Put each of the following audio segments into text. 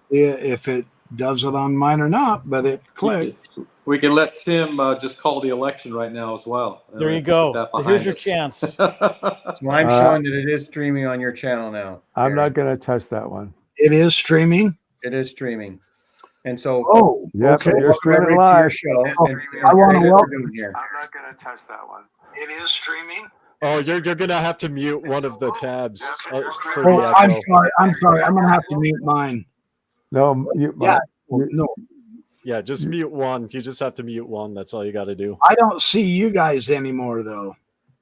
if it does it on mine or not, but it clicked. We can let Tim just call the election right now as well. There you go. Here's your chance. So I'm showing that it is streaming on your channel now. I'm not going to touch that one. It is streaming. It is streaming. And so, yes, okay, you're streaming live. Show I want to welcome here. I'm not going to touch that one. It is streaming. Oh, you're going to have to mute one of the tabs for Oh, the I'm echo. sorry. I'm sorry. I'm going to have to mute mine. No, No. Yeah, just mute one. You just have to mute one. That's all you got to do. I don't see you guys anymore, though.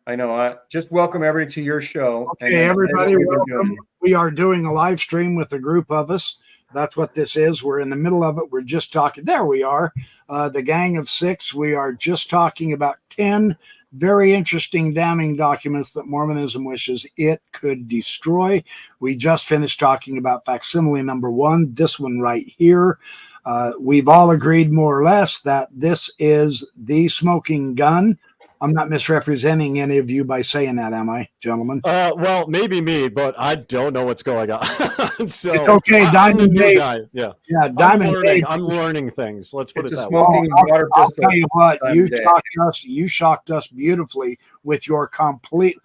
I know. Just welcome everybody to your show. Okay, everybody, welcome. We are doing a live stream with a group of us. That's what this is. We're in the middle of it. We're just talking. There we are. The gang of 6. We are just talking about 10 very interesting, damning documents that Mormonism wishes it could destroy. We just finished talking about facsimile number 1, this one right here. We've all agreed more or less that this is the smoking gun. I'm not misrepresenting any of you by saying that, am I, gentlemen? Well, maybe me, but I don't know what's going on. So it's okay, Diamond Dave. Yeah, Diamond Dave. I'm learning things. Let's put it that way. I'll tell you what, you shocked us beautifully with your complete.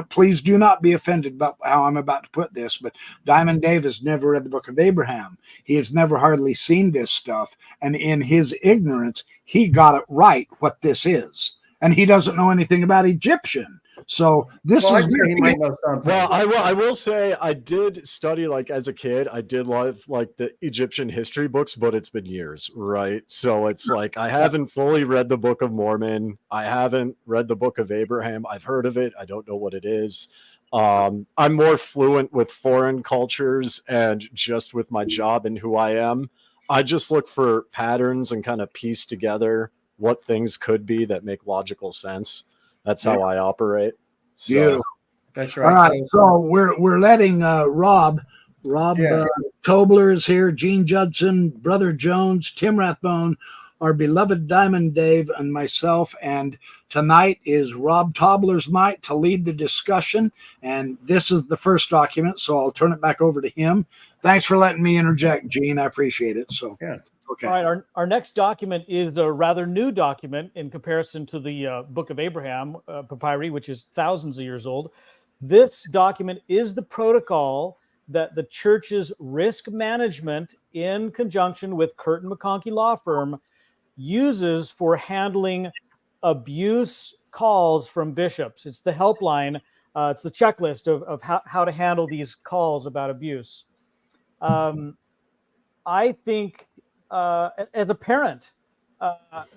Please do not be offended about how I'm about to put this, but Diamond Dave has never read the Book of Abraham. He has never hardly seen this stuff, and in his ignorance, he got it right what this is. And he doesn't know anything about Egyptian. So this is he might know something. Well, I will say I did study, like, as a kid, I did love, like, the Egyptian history books, but it's been years, right? So it's like I haven't fully read the Book of Mormon. I haven't read the Book of Abraham. I've heard of it. I don't know what it is. I'm more fluent with foreign cultures, and just with my job and who I am, I just look for patterns and kind of piece together what things could be that make logical sense. That's how I operate. So. Yeah, that's right. All right, so we're letting Rob Tobler is here, Gene Judson, Brother Jones, Tim Rathbone, our beloved Diamond Dave, and myself. And tonight is Rob Tobler's night to lead the discussion. And this is the first document, so I'll turn it back over to him. Thanks for letting me interject, Gene. I appreciate it. So yeah. Okay. All right, our next document is a rather new document in comparison to the Book of Abraham, papyri, which is thousands of years old. This document is the protocol that the church's risk management, in conjunction with Curtin McConkie Law Firm, uses for handling abuse calls from bishops. It's the helpline. It's the checklist of how to handle these calls about abuse. I think... as a parent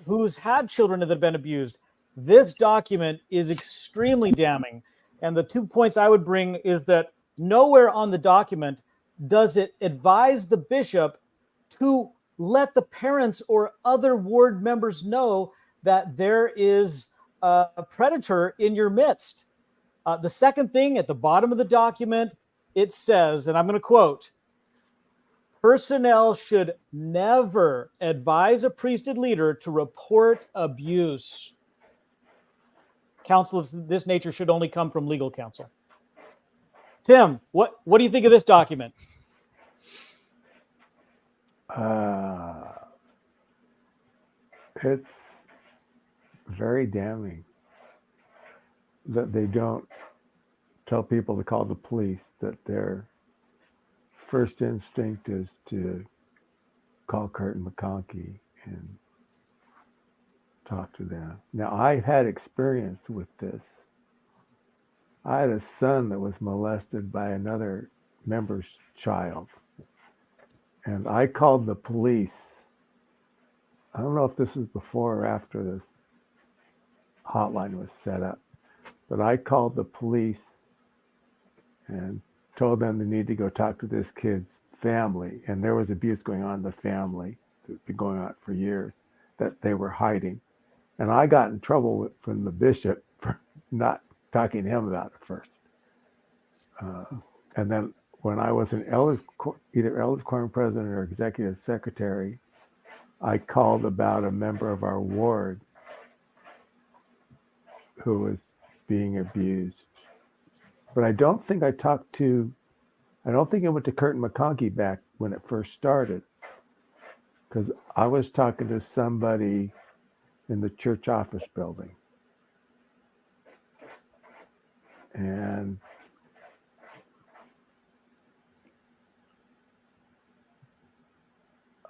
who's had children that have been abused, this document is extremely damning. And the 2 points I would bring is that nowhere on the document does it advise the bishop to let the parents or other ward members know that there is a predator in your midst. The second thing at the bottom of the document, it says, and I'm going to quote, "Personnel should never advise a priesthood leader to report abuse. Counsel of this nature should only come from legal counsel." Tim, what do you think of this document? It's very damning that they don't tell people to call the police, that their first instinct is to call Curtin McConkie and talk to them. Now, I had experience with this. I had a son that was molested by another member's child, and I called the police. I don't know if this was before or after this hotline was set up, but I called the police and told them they need to go talk to this kid's family. And there was abuse going on in the family that's been going on for years that they were hiding. And I got in trouble from the bishop for not talking to him about it first. And then when I was either elders quorum president or executive secretary, I called about a member of our ward who was being abused. But I don't think I talked to I don't think it went to Curtin McConkie back when it first started, because I was talking to somebody in the church office building, and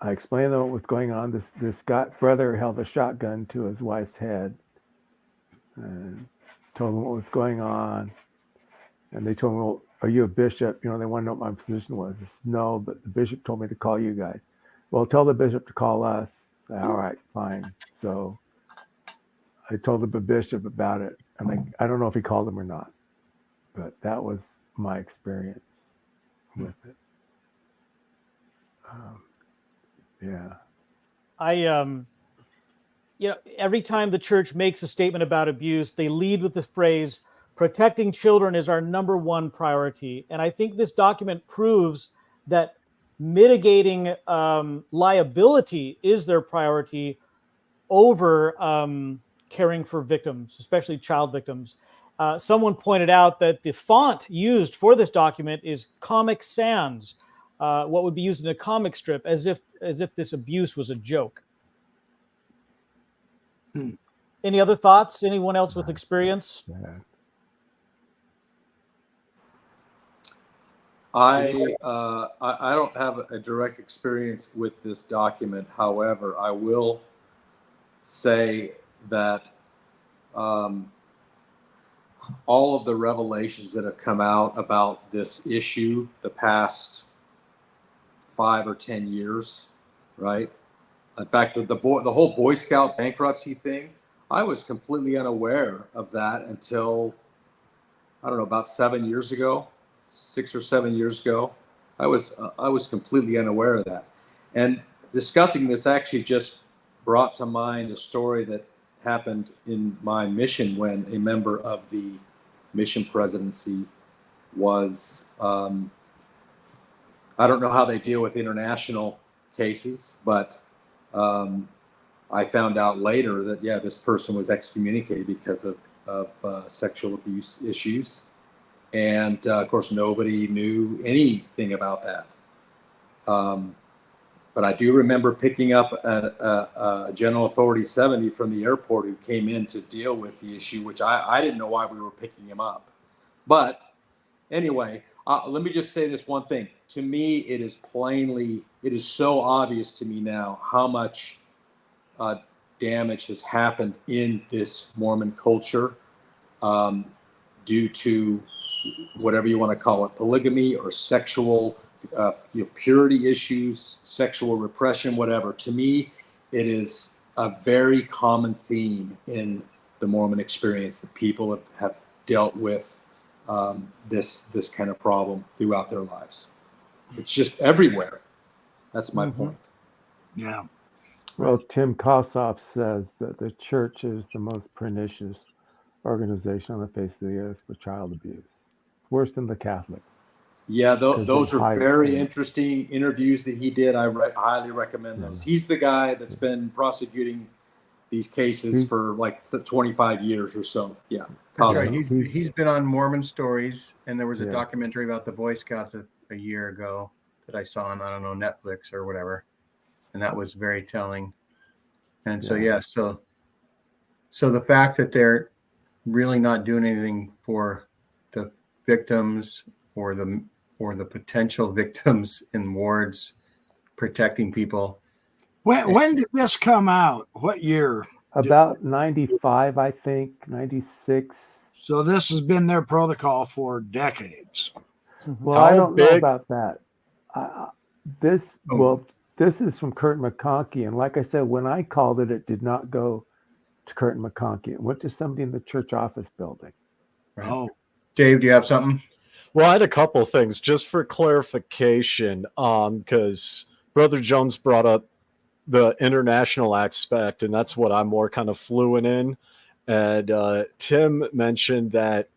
I explained to them what was going on. This brother held a shotgun to his wife's head and told them what was going on. And they told me, well, are you a bishop? They want to know what my position was. I said, no, but the bishop told me to call you guys. Well, tell the bishop to call us. I said, all right, fine. So I told the bishop about it. And I don't know if he called him or not, but that was my experience with it. Yeah. Every time the church makes a statement about abuse, they lead with the phrase, protecting children is our number one priority. And I think this document proves that mitigating liability is their priority over caring for victims, especially child victims. Someone pointed out that the font used for this document is Comic Sans, what would be used in a comic strip, as if this abuse was a joke. Any other thoughts? Anyone else with experience? Yeah. I don't have a direct experience with this document. However, I will say that all of the revelations that have come out about this issue the past 5 or 10 years, right? In fact, the whole Boy Scout bankruptcy thing, I was completely unaware of that until, I don't know, about 7 years ago, 6 or 7 years ago. I was completely unaware of that. And discussing this actually just brought to mind a story that happened in my mission when a member of the mission presidency was, I don't know how they deal with international cases, but I found out later that, yeah, this person was excommunicated because of sexual abuse issues. And of course, nobody knew anything about that. But I do remember picking up a General Authority 70 from the airport who came in to deal with the issue, which I didn't know why we were picking him up. But anyway, let me just say this one thing. To me, it is so obvious to me now how much damage has happened in this Mormon culture due to whatever you want to call it, polygamy or sexual purity issues, sexual repression, whatever. To me, it is a very common theme in the Mormon experience that people have dealt with this kind of problem throughout their lives. It's just everywhere. That's my point. Yeah. Well, Tim Kossoff says that the church is the most pernicious organization on the face of the earth for child abuse. Worse than the Catholics. Yeah, those are very interesting interviews that he did. I highly recommend those. He's the guy that's been prosecuting these cases for like 25 years or so. Yeah. That's right. He's been on Mormon Stories, and there was a documentary about the Boy Scouts a year ago that I saw on, I don't know, Netflix or whatever. And that was very telling. And so, so the fact that they're really not doing anything for the victims or the potential victims in wards, protecting people. When did this come out? What year? About 95, I think, 96. So this has been their protocol for decades. Well, I don't know about that. This is from Curtin McConkie. And like I said, when I called it, it did not go to Curtin McConkie. It went to somebody in the church office building. Right. Oh, Dave, do you have something? Well, I had a couple things just for clarification, because Brother Jones brought up the international aspect, and that's what I'm more kind of fluent in. And Tim mentioned that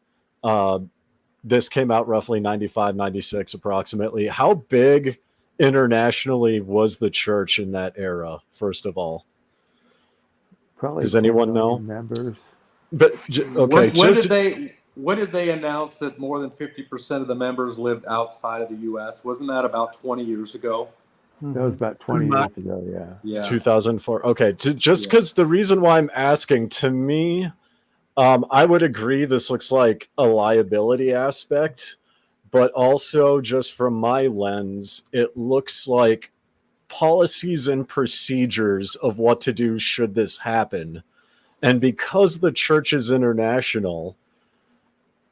this came out roughly 95, 96 approximately. How big internationally was the church in that era, first of all? Probably. Does anyone know? Members. But okay, when did they? When did they announce that more than 50% of the members lived outside of the U.S.? Wasn't that about 20 years ago? That was about 20 years ago. Yeah. Yeah. 2004. Okay, just because the reason why I'm asking, to me, I would agree this looks like a liability aspect, but also just from my lens, it looks like policies and procedures of what to do should this happen. And because the church is international,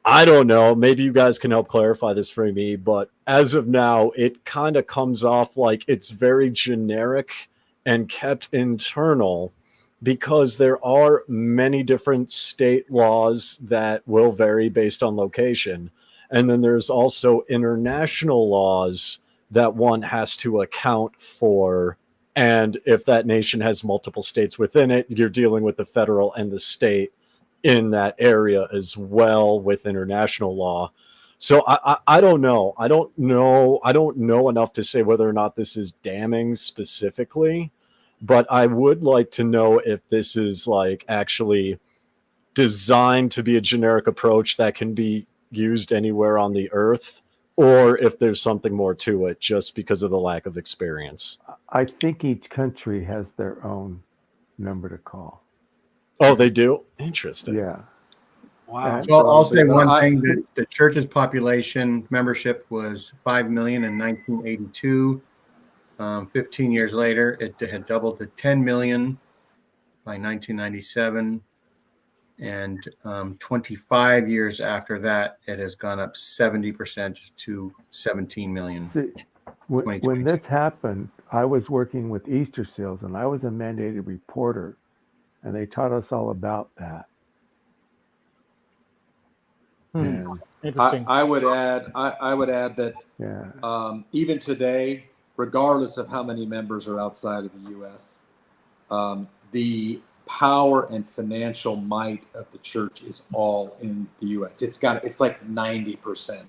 I don't know, maybe you guys can help clarify this for me, but as of now, it kind of comes off like it's very generic and kept internal because there are many different state laws that will vary based on location. And then there's also international laws that one has to account for. And if that nation has multiple states within it, you're dealing with the federal and the state in that area as well with international law. So I don't know. I don't know enough to say whether or not this is damning specifically, but I would like to know if this is like actually designed to be a generic approach that can be used anywhere on the earth, or if there's something more to it just because of the lack of experience. I think each country has their own number to call. Oh, they do? Interesting. Yeah. Wow. So I'll say one thing, that the church's population membership was 5 million in 1982. 15 years later, it had doubled to 10 million by 1997. And 25 years after that, it has gone up 70% to 17 million. See, when this happened, I was working with Easter Seals, and I was a mandated reporter, and they taught us all about that. And Interesting. I would add that even today, regardless of how many members are outside of the U.S., the power and financial might of the church is all in the U.S. It's like 90%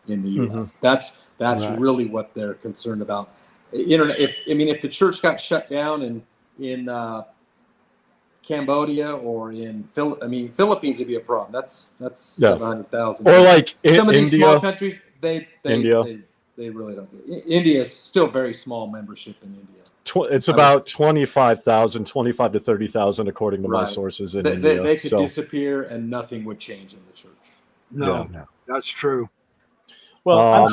in the U.S. That's Right. really what they're concerned about. If the church got shut down in Cambodia or in Philippines would be a problem. That's 700,000. Or like some of these India. small countries, they India. they really don't do it. India is still very small membership in India. It's about 25,000, 25 to 30,000, according to my sources in India. They could disappear and nothing would change in the church. No, that's true. Well,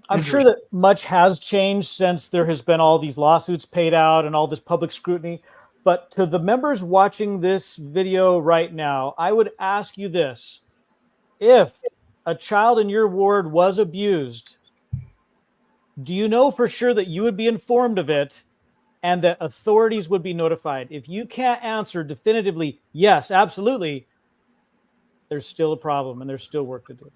I'm sure that much has changed since there has been all these lawsuits paid out and all this public scrutiny. But to the members watching this video right now, I would ask you this. If a child in your ward was abused, do you know for sure that you would be informed of it and that authorities would be notified? If you can't answer definitively, yes, absolutely, there's still a problem and there's still work to do.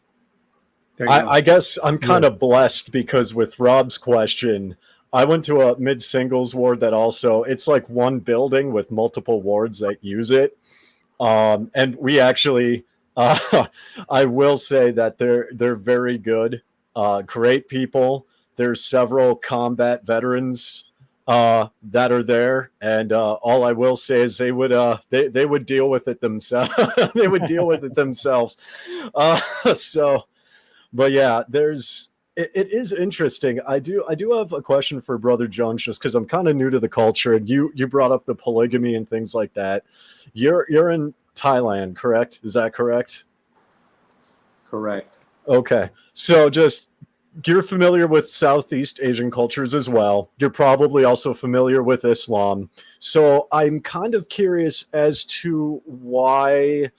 I guess I'm kind of blessed because with Rob's question, I went to a mid-singles ward that also, it's like one building with multiple wards that use it. And we actually, I will say that they're very good, great people. There's several combat veterans that are there, and all I will say is they would deal with it themselves. They would deal with it themselves. But yeah, it is interesting. I do have a question for Brother Jones, just because I'm kind of new to the culture, and you brought up the polygamy and things like that. You're in Thailand, correct? Is that correct? Correct. Okay, so just you're familiar with Southeast Asian cultures as well. You're probably also familiar with Islam. So I'm kind of curious as to why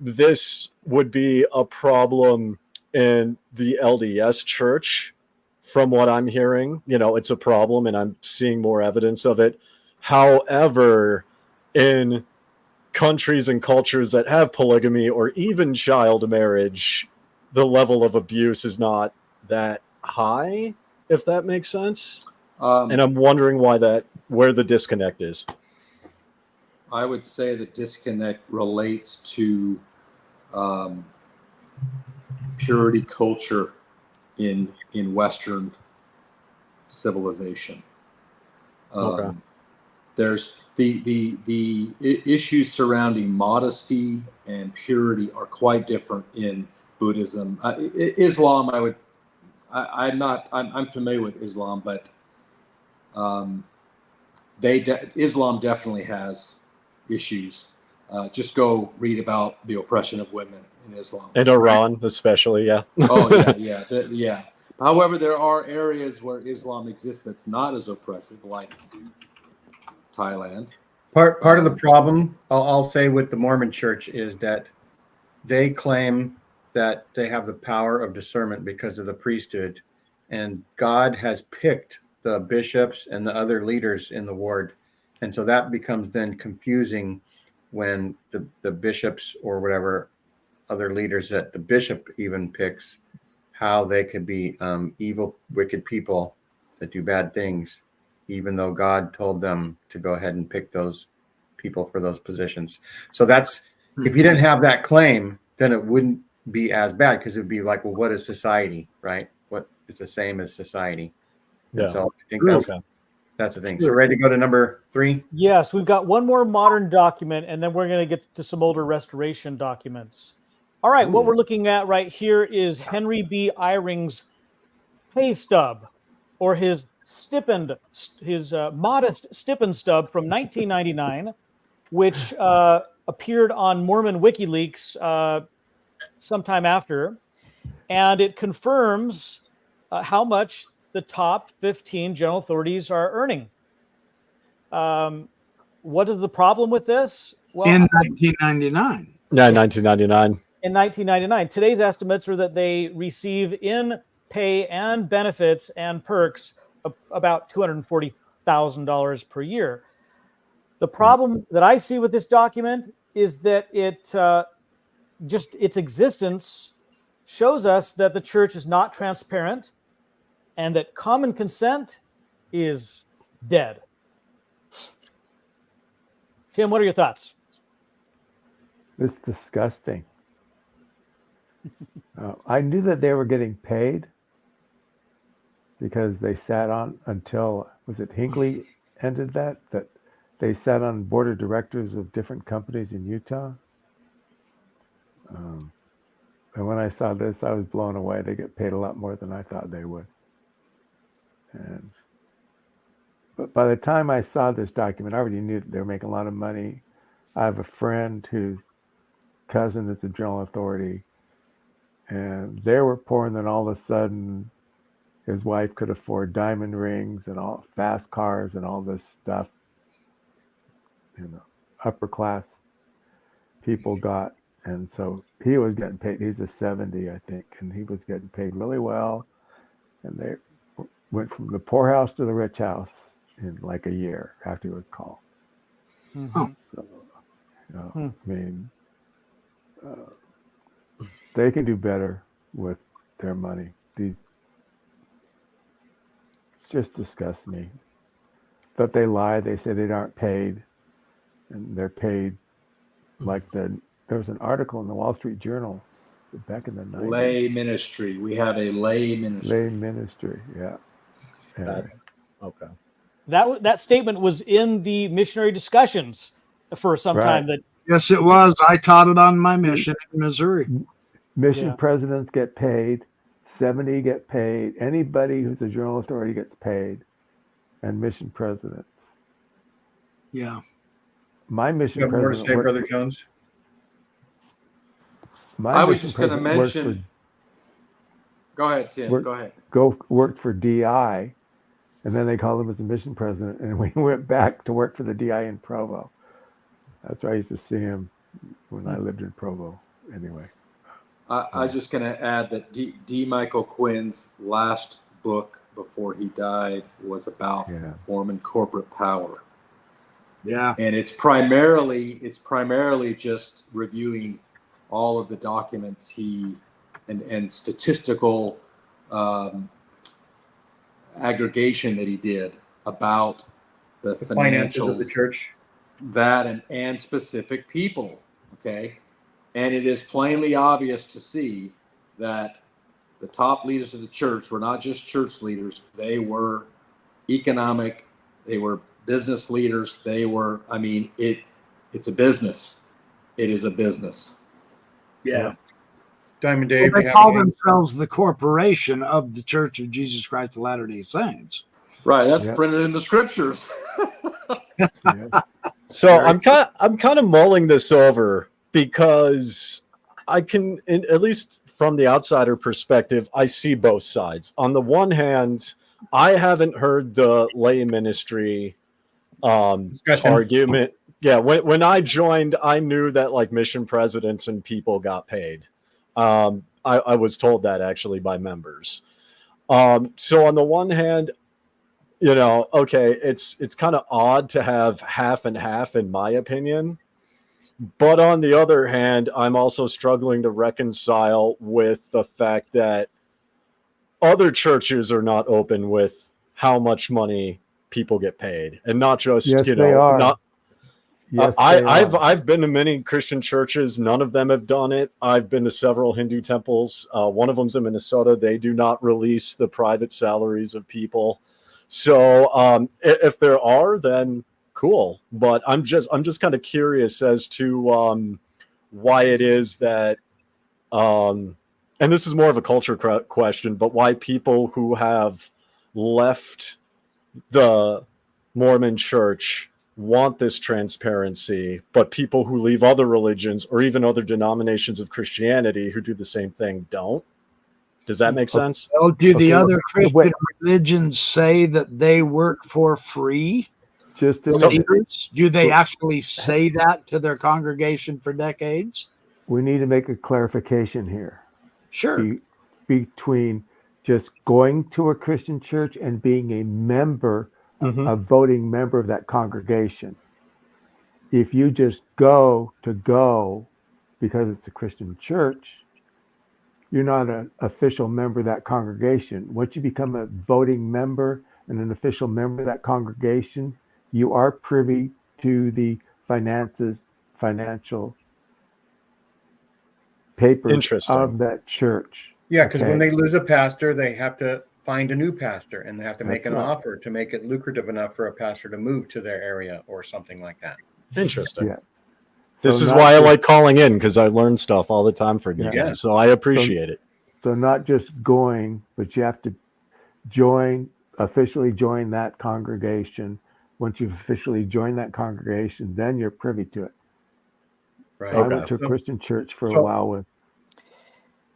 this would be a problem in the LDS church. From what I'm hearing, it's a problem and I'm seeing more evidence of it. However, in countries and cultures that have polygamy or even child marriage, the level of abuse is not that high, if that makes sense. And I'm wondering where the disconnect is. I would say the disconnect relates to purity culture in Western civilization. Okay. There's the issues surrounding modesty and purity are quite different in Buddhism. Islam, I'm familiar with Islam, but Islam definitely has issues. Just go read about the oppression of women in Islam. In Iran, especially, yeah. Oh yeah. However, there are areas where Islam exists that's not as oppressive, like Thailand. Part of the problem, I'll say, with the Mormon Church is that they claim that they have the power of discernment because of the priesthood, and God has picked the bishops and the other leaders in the ward, and so that becomes then confusing when the bishops or whatever other leaders that the bishop even picks, how they could be evil, wicked people that do bad things, even though God told them to go ahead and pick those people for those positions. So that's, if you didn't have that claim, then it wouldn't be as bad, because it'd be like, well, what is society, right? What, it's the same as society. Yeah. And so I think that's the thing. Sure. So ready to go to number 3? Yes, we've got one more modern document, and then we're going to get to some older restoration documents. All right, what we're looking at right here is Henry B. Eyring's pay stub, or his modest stipend stub from 1999, which appeared on Mormon WikiLeaks sometime after, and it confirms how much the top 15 general authorities are earning. What is the problem with this? Well, in 1999. Yeah, 1999. In 1999, today's estimates are that they receive in pay and benefits and perks about $240,000 per year. The problem that I see with this document is that just its existence shows us that the church is not transparent and that common consent is dead. Tim, what are your thoughts? It's disgusting. I knew that they were getting paid because they sat on until, was it Hinckley ended that they sat on board of directors of different companies in Utah. And when I saw this, I was blown away. They get paid a lot more than I thought they would. But by the time I saw this document, I already knew that they were making a lot of money. I have a friend whose cousin is a general authority, and they were poor, and then all of a sudden his wife could afford diamond rings and all fast cars and all this stuff, upper class people got. And so he was getting paid. He's a 70, I think, and he was getting paid really well. And they went from the poorhouse to the rich house in like a year after he was called. Mm-hmm. So, I mean, they can do better with their money. These just disgust me. But they lie. They say they aren't paid, and they're paid like there was an article in the Wall Street Journal back in the 90s. Lay ministry. We have a lay ministry. Lay ministry, yeah. Anyway. Okay. That statement was in the missionary discussions for some time. That Yes, it was. I taught it on my mission in Missouri. Mission presidents get paid. 70 get paid. Anybody who's a general authority gets paid. And mission presidents. Yeah. My mission You have more to president. say, Brother Jones? I was just going to mention. Go ahead, Tim. Go ahead. Worked for DI, and then they called him as a mission president, and we went back to work for the DI in Provo. That's where I used to see him when I lived in Provo. Anyway. I was just going to add that D. Michael Quinn's last book before he died was about Mormon corporate power. Yeah. And it's primarily just reviewing all of the documents and statistical aggregation that he did about the finances financials of the church, that and specific people. Okay. And it is plainly obvious to see that the top leaders of the church were not just church leaders. They were economic. They were business leaders. They were, I mean, it's a business. It is a business. Yeah. Diamond Dave, Well, do they you call have any- themselves the corporation of the Church of Jesus Christ of Latter-day Saints. Right. That's Yep. printed in the scriptures. Yeah. So I'm kind of mulling this over because I can, at least from the outsider perspective, I see both sides. On the one hand, I haven't heard the lay ministry Discussion. argument. Yeah, when I joined, I knew that like mission presidents and people got paid. I was told that actually by members. So on the one hand, you know, okay, it's kind of odd to have half and half, in my opinion. But on the other hand, I'm also struggling to reconcile with the fact that other churches are not open with how much money people get paid, and not just Yes, you they know are. not. Yes, they are. I've been to many Christian churches. None of them have done it. I've been to several Hindu temples. One of them's in Minnesota. They do not release the private salaries of people. So if there are, then cool. But I'm just kind of curious as to why it is that, and this is more of a culture question, but why people who have left the Mormon Church want this transparency, but people who leave other religions or even other denominations of Christianity who do the same thing don't. Does that make sense? Well, do the Okay, other wait. Christian religions say that they work for free? Just a The minute. leaders? Do they actually say that to their congregation for decades? We need to make a clarification here Sure. between just going to a Christian church and being a member, Mhm. a voting member of that congregation. If you just go because it's a Christian church, you're not an official member of that congregation. Once you become a voting member and an official member of that congregation, you are privy to the financial papers Interesting. of that church. Yeah, because when Okay. they lose a pastor, they have to find a new pastor, and they have to make That's an right. offer to make it lucrative enough for a pastor to move to their area or something like that. Interesting. Yeah. This So is not why I just- like calling in, because I learn stuff all the time from you Yeah. guys. So I appreciate it. So not just going, but you have to officially join that congregation. Once you've officially joined that congregation, then you're privy to it. Right. I Okay. went to a So- Christian church for a so- while with.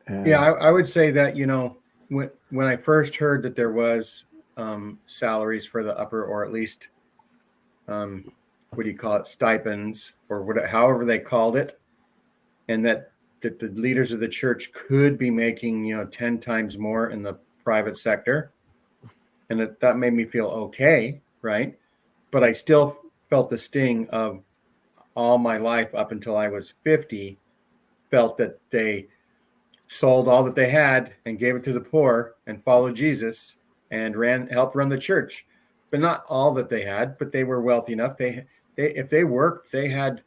And Yeah, I would say that, when I first heard that there was salaries for the upper, or at least what do you call it, stipends, or however they called it, and that the leaders of the church could be making 10 times more in the private sector, and that made me feel okay, right? But I still felt the sting of all my life up until I was 50, felt that they sold all that they had and gave it to the poor and followed Jesus and helped run the church, but not all that they had. But they were wealthy enough. They if they worked, they had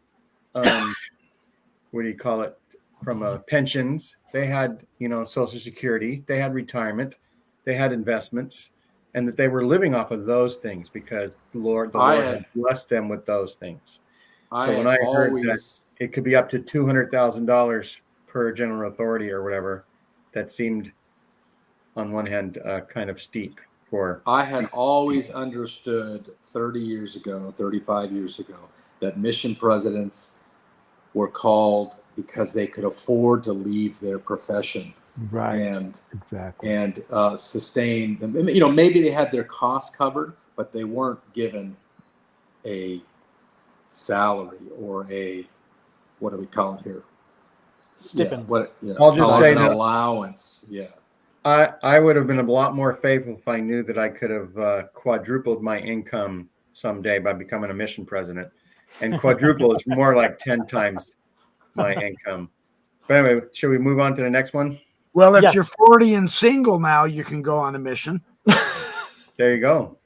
what do you call it, from pensions. They had Social Security. They had retirement. They had investments, and that they were living off of those things because the Lord had blessed them with those things. So when I heard that it could be up to $200,000 per general authority or whatever, that seemed on one hand kind of steep for. I had always understood 30 years ago, 35 years ago, that mission presidents were called because they could afford to leave their profession right. and Exactly. sustain them. Maybe they had their costs covered, but they weren't given a salary or a, what do we call it here? Stipend. I'll just say an that allowance. Yeah. I would have been a lot more faithful if I knew that I could have quadrupled my income someday by becoming a mission president. And quadruple is more like 10 times my income. But anyway, should we move on to the next one? Well, if Yeah. you're 40 and single now, you can go on a mission. There you go.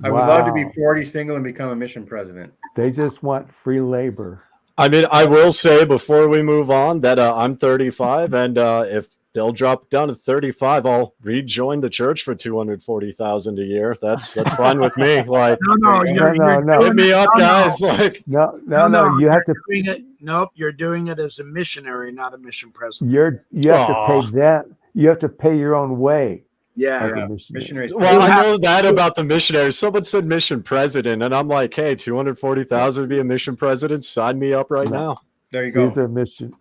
I would love to be 40, single, and become a mission president. They just want free labor. I mean, I will say before we move on that I'm 35, and if they'll drop it down to 35. I'll rejoin the church for 240,000 a year. That's fine with me. Like, No, hit me up, guys. Like, No. You you're have to. doing it. Nope, you're doing it as a missionary, not a mission president. You have to pay them. You have to pay your own way. Yeah. As a missionary. Missionaries. well, I know that about the missionaries. Someone said mission president, and I'm like, hey, 240,000 to be a mission president. Sign me up right now. There you go.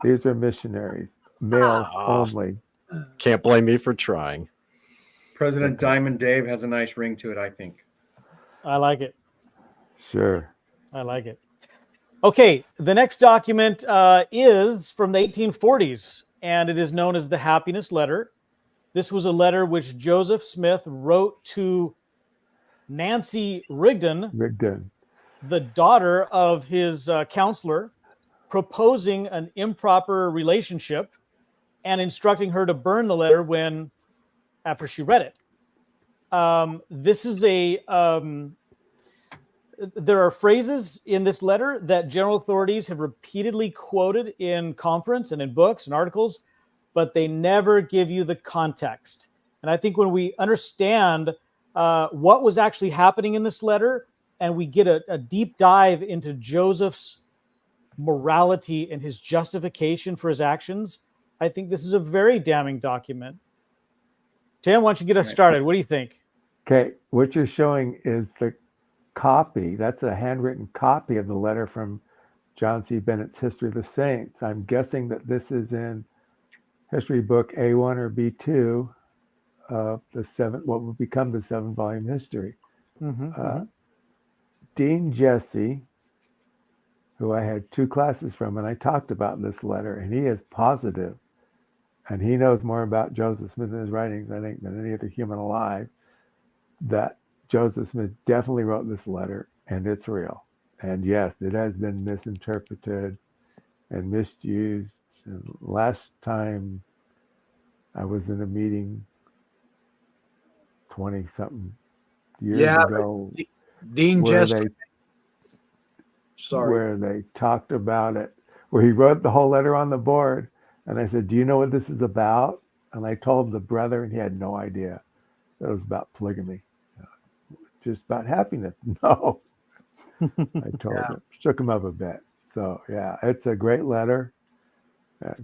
These are missionaries, males only. Can't blame me for trying. President Diamond Dave has a nice ring to it, I think. I like it. Sure. I like it. Okay, the next document is from the 1840s, and it is known as the Happiness Letter. This was a letter which Joseph Smith wrote to Nancy Rigdon, the daughter of his counselor, proposing an improper relationship and instructing her to burn the letter after she read it. This is there are phrases in this letter that general authorities have repeatedly quoted in conference and in books and articles, but they never give you the context. And I think when we understand what was actually happening in this letter, and we get a deep dive into Joseph's morality and his justification for his actions, I think this is a very damning document. Tim, why don't you get us started? What do you think? Okay, what you're showing is the copy. That's a handwritten copy of the letter from John C. Bennett's History of the Saints. I'm guessing that this is in history book A1 or B2 of what will become the 7-volume history. Dean Jesse, who I had 2 classes from, and I talked about this letter, and he is positive, and he knows more about Joseph Smith and his writings, I think, than any other human alive, that Joseph Smith definitely wrote this letter, and it's real. And yes, it has been misinterpreted and misused. And last time I was in a meeting 20-something years ago, Dean Jesse. Where they talked about it, where he wrote the whole letter on the board, and I said, "Do you know what this is about?" And I told the brother, and he had no idea. It was about polygamy, just about happiness. No, I told him, shook him up a bit. So yeah, it's a great letter.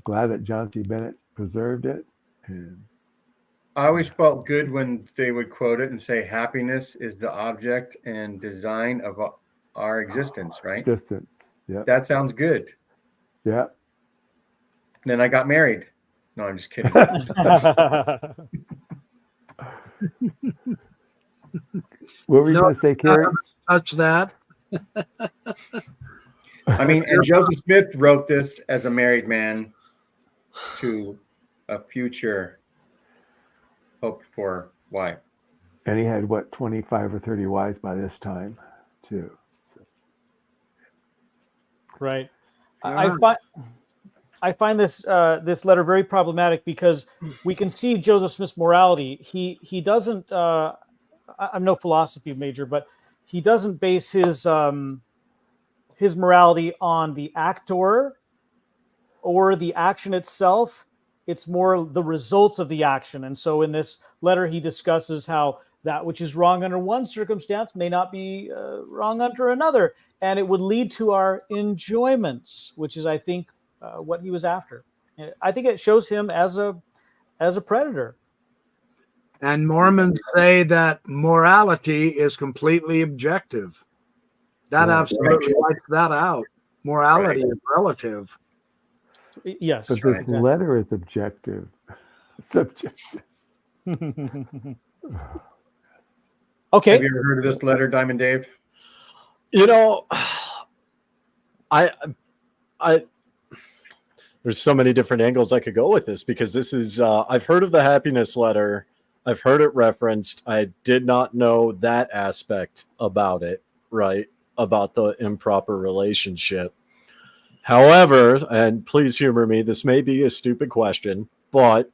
Glad that John C. Bennett preserved it. And I always felt good when they would quote it and say, "Happiness is the object and design of our existence," right? Existence. Yeah. That sounds good. Yeah. Then I got married. No, I'm just kidding. What were you going to say, Kerry? Touch that. I mean, and Joseph Smith wrote this as a married man to a future hoped for wife. And he had, 25 or 30 wives by this time, too. Right. I find this this letter very problematic because we can see Joseph Smith's morality. He doesn't. I'm no philosophy major, but he doesn't base his morality on the actor or the action itself. It's more the results of the action. And so in this letter, he discusses how that which is wrong under one circumstance may not be wrong under another. And it would lead to our enjoyments, which is, I think, what he was after. I think it shows him as a predator. And Mormons say that morality is completely objective. That absolutely wipes that out. Morality is relative. Yes. But this letter is objective. Subjective. Okay. Have you ever heard of this letter, Diamond Dave? You know, I there's so many different angles I could go with this, because this is I've heard of the happiness letter. I've heard it referenced. I did not know that aspect about it, right? About the improper relationship. However, and please humor me, this may be a stupid question, but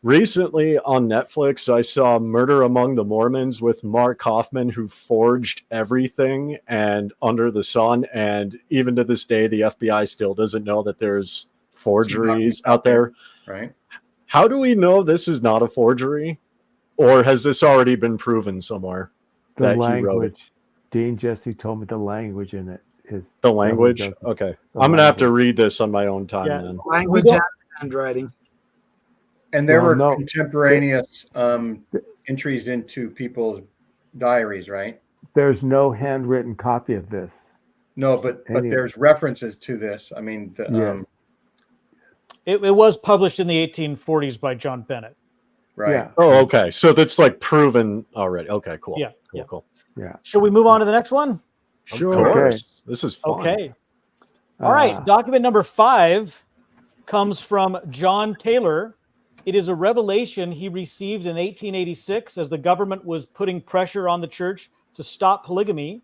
recently on Netflix, I saw Murder Among the Mormons with Mark Hofmann, who forged everything and under the sun. And even to this day, the FBI still doesn't know that there's forgeries out there. Right. How do we know this is not a forgery? Or has this already been proven somewhere? The that he wrote it? language. Dean Jesse told me the language in it is The language? doesn't- Okay. the I'm going to have to language. read this on my own time Yeah. then. Language We don't- and handwriting. And there Well, were no. contemporaneous entries into people's diaries, right? There's no handwritten copy of this. No, but Any- there's references to this. I mean, Yes. It was published in the 1840s by John Bennett. right. Yeah. Oh, okay. So that's like proven already. Okay, cool. Yeah, Cool, yeah. cool. Yeah. Shall we move on to the next one? Sure. Of course. This is fun. Okay. All right. Document number 5 comes from John Taylor. It is a revelation he received in 1886 as the government was putting pressure on the church to stop polygamy.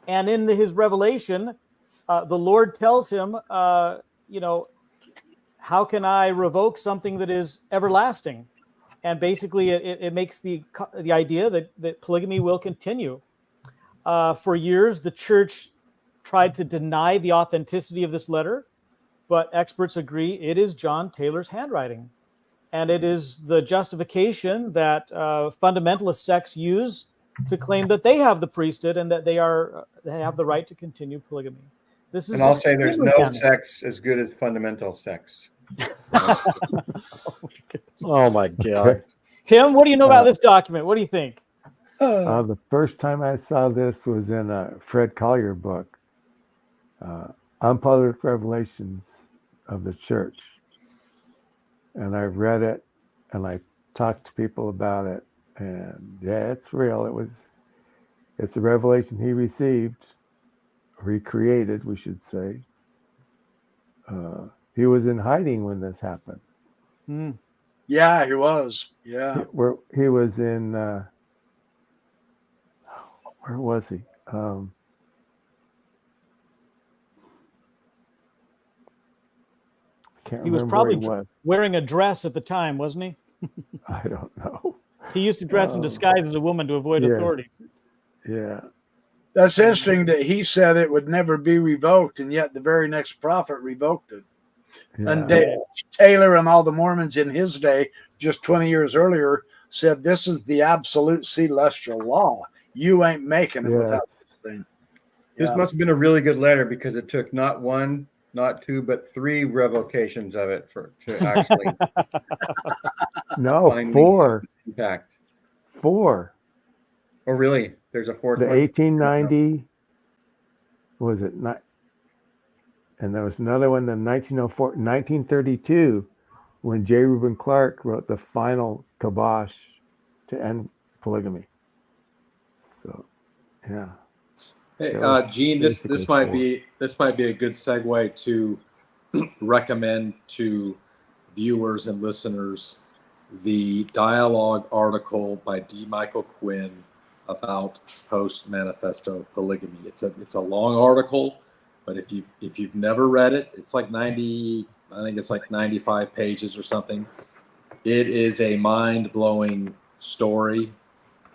And in his revelation, the Lord tells him, how can I revoke something that is everlasting? And basically, it makes the idea that polygamy will continue. For years, the church tried to deny the authenticity of this letter, but experts agree it is John Taylor's handwriting. And it is the justification that fundamentalist sects use to claim that they have the priesthood and that they have the right to continue polygamy. This is, And I'll say there's extremely no damning. sex as good as fundamental sex. Oh my God. Tim, what do you know about this document? What do you think? The first time I saw this was in a Fred Collier book, Unpublished Revelations of the Church. And I read it and I talked to people about it. And yeah, it's real. It's a revelation he received, recreated, we should say. He was in hiding when this happened. Yeah, he was. Yeah. He was in, where was he? Can't He was remember probably where he was. wearing a dress at the time, wasn't he? I don't know. He used to dress in disguise as a woman to avoid yes. authority. Yeah. That's interesting that he said it would never be revoked, and yet the very next prophet revoked it. Yeah. And Taylor and all the Mormons in his day, just 20 years earlier, said this is the absolute celestial law. You ain't making it without this thing. This must have been a really good letter because it took not one, not two, but 3 revocations of it to actually No, finally 4. impact. 4. Oh, really? There's a 4th The one? 1890, was it not? And there was another one in 1904, 1932, when J. Reuben Clark wrote the final kibosh to end polygamy. So, yeah. Hey, Gene, this might 4. be a good segue to recommend to viewers and listeners the dialogue article by D. Michael Quinn about post-manifesto polygamy. It's a long article, but if you've never read it, it's like 95 pages or something. It is a mind-blowing story,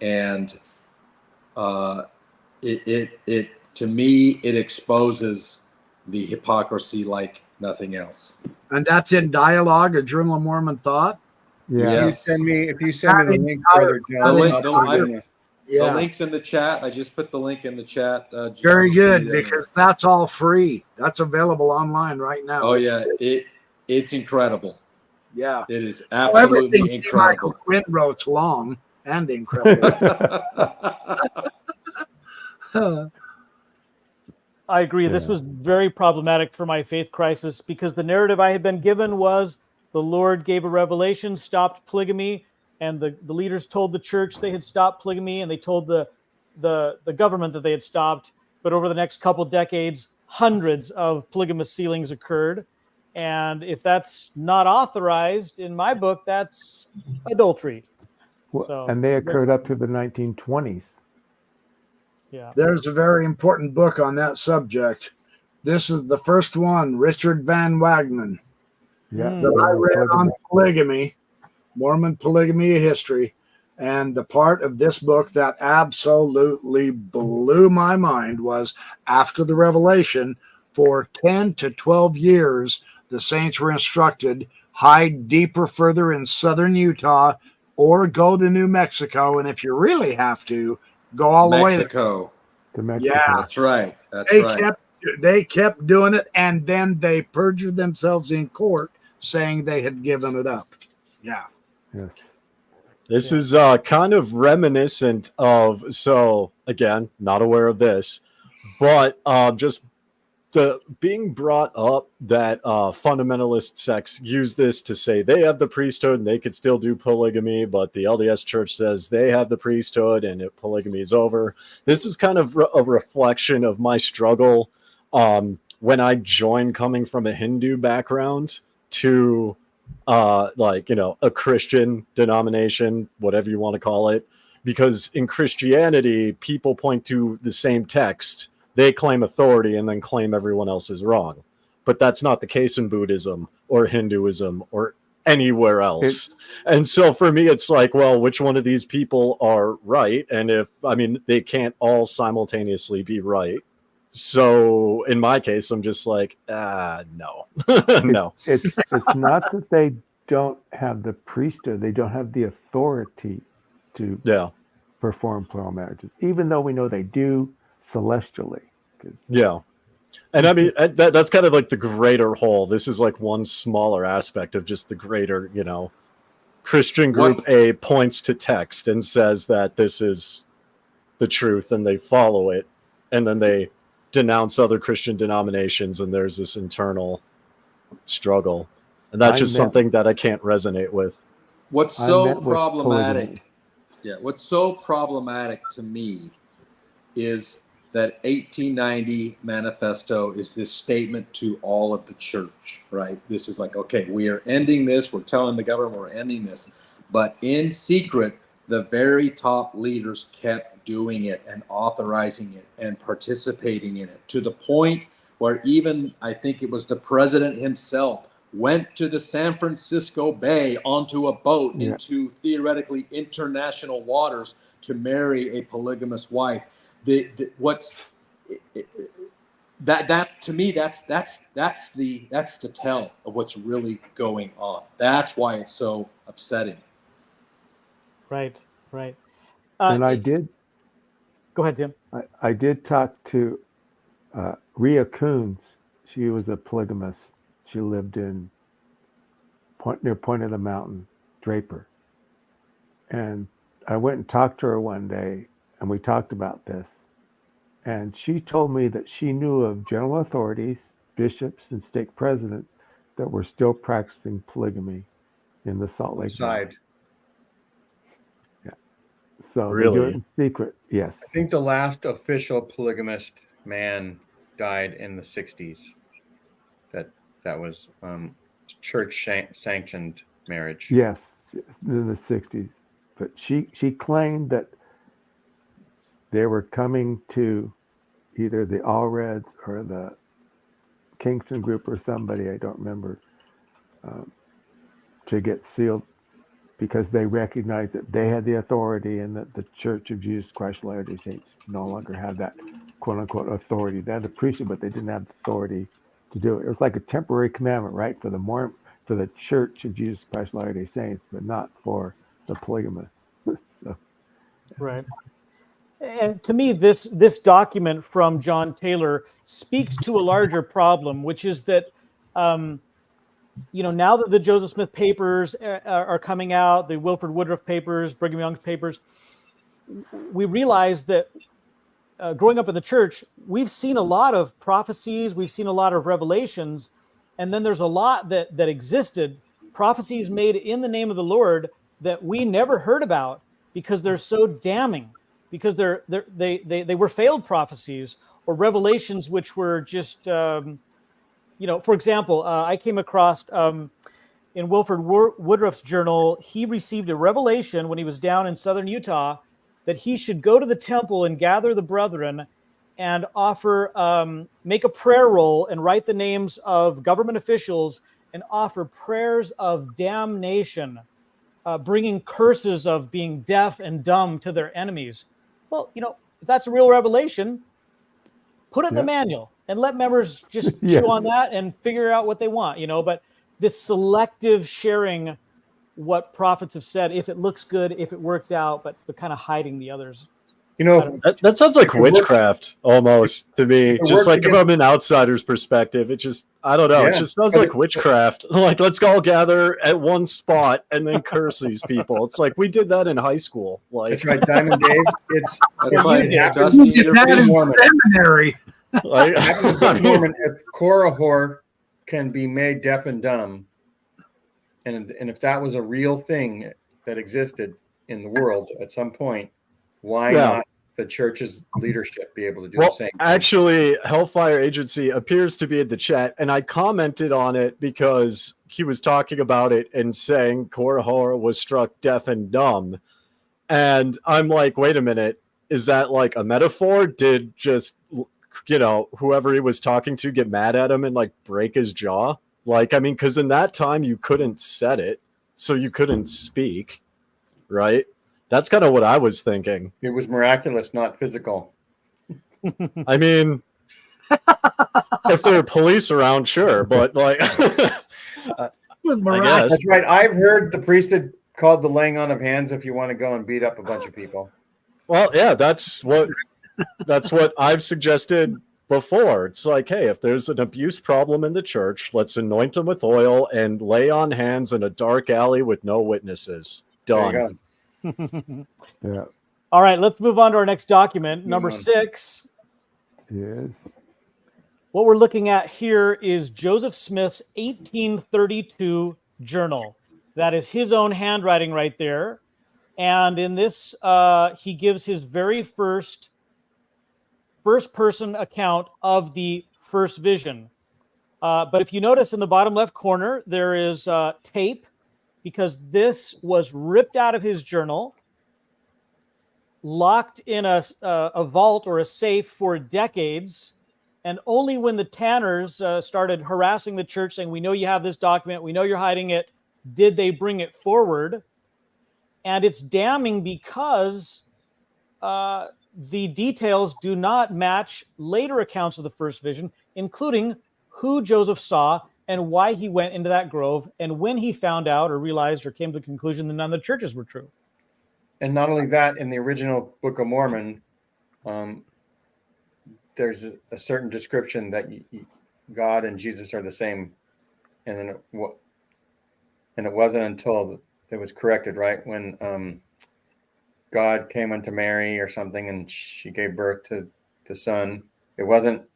and it to me it exposes the hypocrisy like nothing else. And that's in Dialogue, a Journal of Mormon Thought. Yeah. Yes. If you send me the link, Brother John, The link- I'll the- put it I- in there. The Yeah. link's in the chat. I just put the link in the chat. John Very will good, see it in because that's all free. That's available online right now. Oh yeah, it's incredible. Yeah. It is Well, absolutely everything D. Michael incredible. Quinn wrote's long and incredible. I agree. This Yeah. was very problematic for my faith crisis because the narrative I had been given was the Lord gave a revelation, stopped polygamy, and the leaders told the church they had stopped polygamy, and they told the government that they had stopped. But over the next couple decades, hundreds of polygamous sealings occurred. And if that's not authorized in my book, that's adultery. Well, So- and they occurred up to the 1920s. Yeah. There's a very important book on that subject. This is the first one, Richard Van Wagenen, Yeah. that I read on polygamy, Mormon polygamy history. And the part of this book that absolutely blew my mind was after the revelation, for 10 to 12 years, the saints were instructed hide deeper further in southern Utah, or go to New Mexico. And if you really have to, go all the way. Mexico. To Mexico. Yeah. That's right. That's They right. kept doing it, and then they perjured themselves in court saying they had given it up. Yeah. Yes. This is kind of reminiscent of, so again, not aware of this, but just the being brought up that fundamentalist sects use this to say they have the priesthood and they could still do polygamy, but the LDS Church says they have the priesthood and polygamy is over. This is kind of a reflection of my struggle when I joined, coming from a Hindu background, to a Christian denomination, whatever you want to call it, because in Christianity, people point to the same text. They claim authority and then claim everyone else is wrong. But that's not the case in Buddhism or Hinduism or anywhere else. And so for me, it's like, well, which one of these people are right? And they can't all simultaneously be right. So in my case, I'm just like, no, no. It's not that they don't have the priesthood. They don't have the authority to perform plural marriages, even though we know they do celestially. Yeah. And I mean, that's kind of like the greater whole. This is like one smaller aspect of just the greater, Christian group A points to text and says that this is the truth and they follow it. And then they denounce other Christian denominations and there's this internal struggle. And that's just something that I can't resonate with. What's so problematic? Yeah. What's so problematic to me is that 1890 manifesto is this statement to all of the church, right? This is like, okay, we are ending this. We're telling the government we're ending this. But in secret, the very top leaders kept doing it and authorizing it and participating in it, to the point where even, I think it was the president himself, went to the San Francisco Bay onto a boat into theoretically international waters to marry a polygamous wife. That to me, that's the tell of what's really going on. That's why it's so upsetting. Right. And I did. Go ahead, Tim. I did talk to Rhea Coons. She was a polygamist. She lived in near Point of the Mountain, Draper. And I went and talked to her one day, and we talked about this. And she told me that she knew of general authorities, bishops, and stake presidents that were still practicing polygamy in the Salt Lake Valley. Yeah. So really? They do it in secret. Yes. I think the last official polygamist man died in the 60s. That was church sanctioned marriage. Yes, in the 60s. But she claimed that they were coming to either the Allreds or the Kingston group or somebody, I don't remember, to get sealed because they recognized that they had the authority and that the Church of Jesus Christ of Latter-day Saints no longer had that quote-unquote authority. They had the priesthood, but they didn't have the authority to do it. It was like a temporary commandment, right, for the Church of Jesus Christ of Latter-day Saints, but not for the polygamists. So. Right. And to me, this document from John Taylor speaks to a larger problem, which is that, now that the Joseph Smith papers are coming out, the Wilford Woodruff papers, Brigham Young's papers, we realize that growing up in the church, we've seen a lot of prophecies, we've seen a lot of revelations, and then there's a lot that existed, prophecies made in the name of the Lord that we never heard about because they're so damning. Because they were failed prophecies or revelations which were just, for example, I came across in Wilford Woodruff's journal, he received a revelation when he was down in southern Utah that he should go to the temple and gather the brethren and offer, make a prayer roll and write the names of government officials and offer prayers of damnation, bringing curses of being deaf and dumb to their enemies. Well, if that's a real revelation, put it in the manual and let members just chew on that and figure out what they want, But this selective sharing what prophets have said, if it looks good, if it worked out, but kind of hiding the others. You know, That sounds like It works- witchcraft almost to me. it Just works like against- from an outsider's perspective, it just, I don't know. It Yeah, just sounds but like witchcraft. Like, let's all gather at one spot and then curse these people. It's like we did that in high school. Like, that's right, Diamond Dave. It's That's like it happens Dusty, You did you're that being in Mormon. seminary. like It happens in the Book of Mormon. If Korihor can be made deaf and dumb, and if that was a real thing that existed in the world at some point, why Yeah. not the church's leadership be able to do the well, same thing? actually, Hellfire Agency appears to be in the chat, and I commented on it because he was talking about it and saying Korihor was struck deaf and dumb. And I'm like, wait a minute, is that like a metaphor? Did just, whoever he was talking to get mad at him and like break his jaw? Like, I mean, because in that time you couldn't set it, so you couldn't speak, right? That's kind of what I was thinking. It was miraculous, not physical. I mean, if there are police around, sure, but like, I guess. That's right. I've heard the priesthood called the laying on of hands if you want to go and beat up a bunch of people. Well, yeah, that's what I've suggested before. It's like, hey, if there's an abuse problem in the church, let's anoint them with oil and lay on hands in a dark alley with no witnesses. There Done. you go. Yeah. All right, let's move on to our next document, Move number on. 6. Yes. What we're looking at here is Joseph Smith's 1832 journal. That is his own handwriting right there. And in this, he gives his very first person account of the first vision. But if you notice in the bottom left corner, there is tape, because this was ripped out of his journal, locked in a vault or a safe for decades. And only when the Tanners started harassing the church saying, we know you have this document, we know you're hiding it, did they bring it forward. And it's damning because the details do not match later accounts of the first vision, including who Joseph saw and why he went into that grove and when he found out or realized or came to the conclusion that none of the churches were true. And not only that, in the original Book of Mormon, there's a certain description that God and Jesus are the same, and then it wasn't until it was corrected, right, when God came unto Mary or something, and she gave birth to the son. It wasn't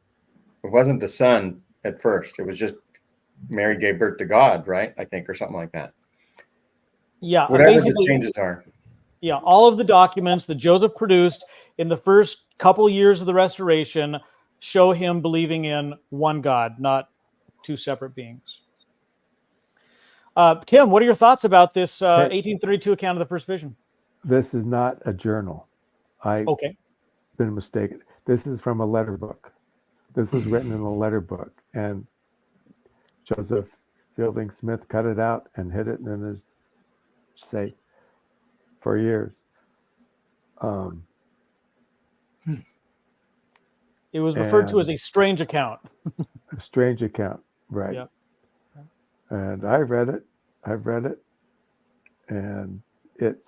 the son at first. It was just Mary gave birth to God, right? I think, or something like that. Yeah, Whatever the basically, changes are. yeah, all of the documents that Joseph produced in the first couple years of the restoration show him believing in one God, not two separate beings. Tim, what are your thoughts about this 1832 account of the first vision? This is not a journal. I've Okay. been mistaken. This is from a letter book. This is written in a letter book, and Joseph Fielding Smith cut it out and hid it in his safe for years. It was referred to as a strange account. A strange account, right? Yep. And I've read it, and it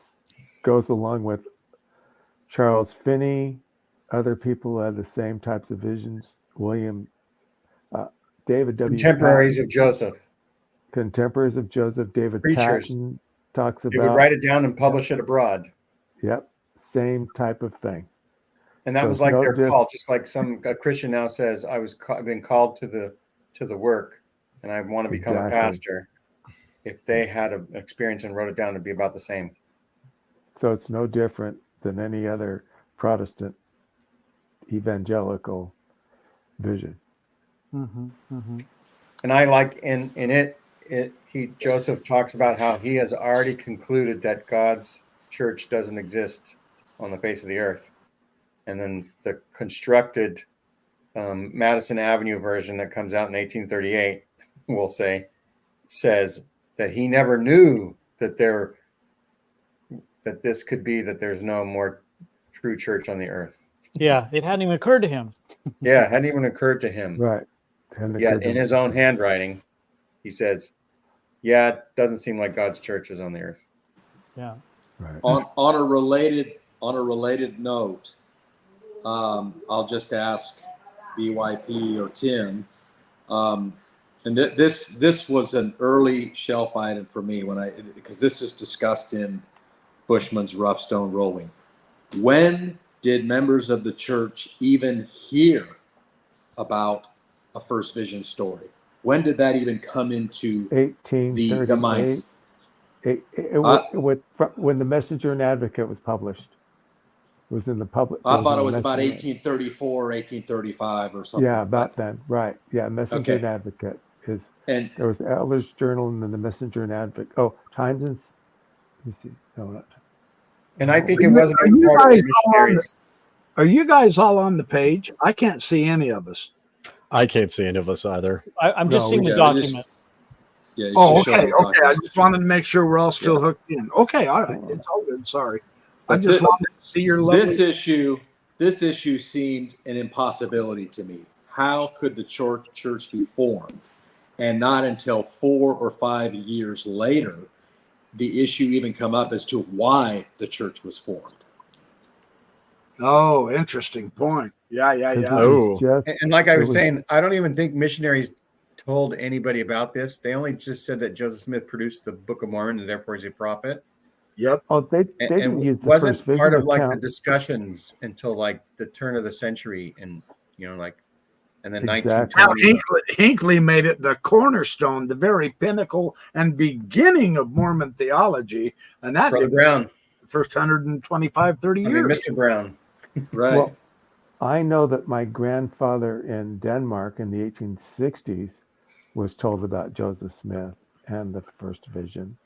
goes along with Charles Finney. Other people had the same types of visions. David W. Contemporaries Patton, of Joseph. contemporaries of Joseph. David Preachers. Patton talks They would about. write it down and publish it abroad. Yep, same type of thing. And that So was it's like no their diff- call, just like a Christian now says, I've been called to the work, and I want to become a Exactly. pastor. If they had an experience and wrote it down, it'd be about the same. So it's no different than any other Protestant evangelical vision. And I like in it Joseph talks about how he has already concluded that God's church doesn't exist on the face of the earth. And then the constructed Madison Avenue version that comes out in 1838, we'll say, says that he never knew that this could be that there's no more true church on the earth. Yeah, it hadn't even occurred to him. Yeah, it hadn't even occurred to him. Right. And Yet in his own handwriting, he says, Yeah, it doesn't seem like God's church is on the earth. Yeah. Right. On a related note, I'll just ask BYP or Tim, and this was an early shelf item for me because this is discussed in Bushman's Rough Stone Rolling. When did members of the church even hear about a first vision story? When did that even come into the 1838. minds? When the Messenger and Advocate was published, it was in the public. I thought it was about 1834 or 1835 or something. Yeah, like about that. then, right? Yeah, Messenger and Advocate is. And There was Elders Journal and then the Messenger and Advocate. Oh, Times and. Let me see. No, not. And I think it wasn't even part of the missionaries. Are you guys all on the page? I can't see any of us. I can't see any of us either. I'm just No, seeing yeah, the document. you Oh, should show okay. the Okay. I document. just wanted to make sure we're all still hooked in. Okay. All right. It's all good. Sorry. I But just wanted to see your lovely. This issue seemed an impossibility to me. How could the church be formed? And not until 4 or 5 years later, the issue even come up as to why the church was formed. Oh, interesting point. Yeah. Oh. And like I was saying, I don't even think missionaries told anybody about this. They only just said that Joseph Smith produced the Book of Mormon and therefore he's a prophet. Yep. Oh, they And didn't use the wasn't first vision part of like the account. discussions until like the turn of the century, and and then Exactly. 1920. Hinckley made it the cornerstone, the very pinnacle and beginning of Mormon theology. And that Brother did Brown. the first 125, 30 years. Mr. Brown. Right. Well, I know that my grandfather in Denmark in the 1860s was told about Joseph Smith, and the first vision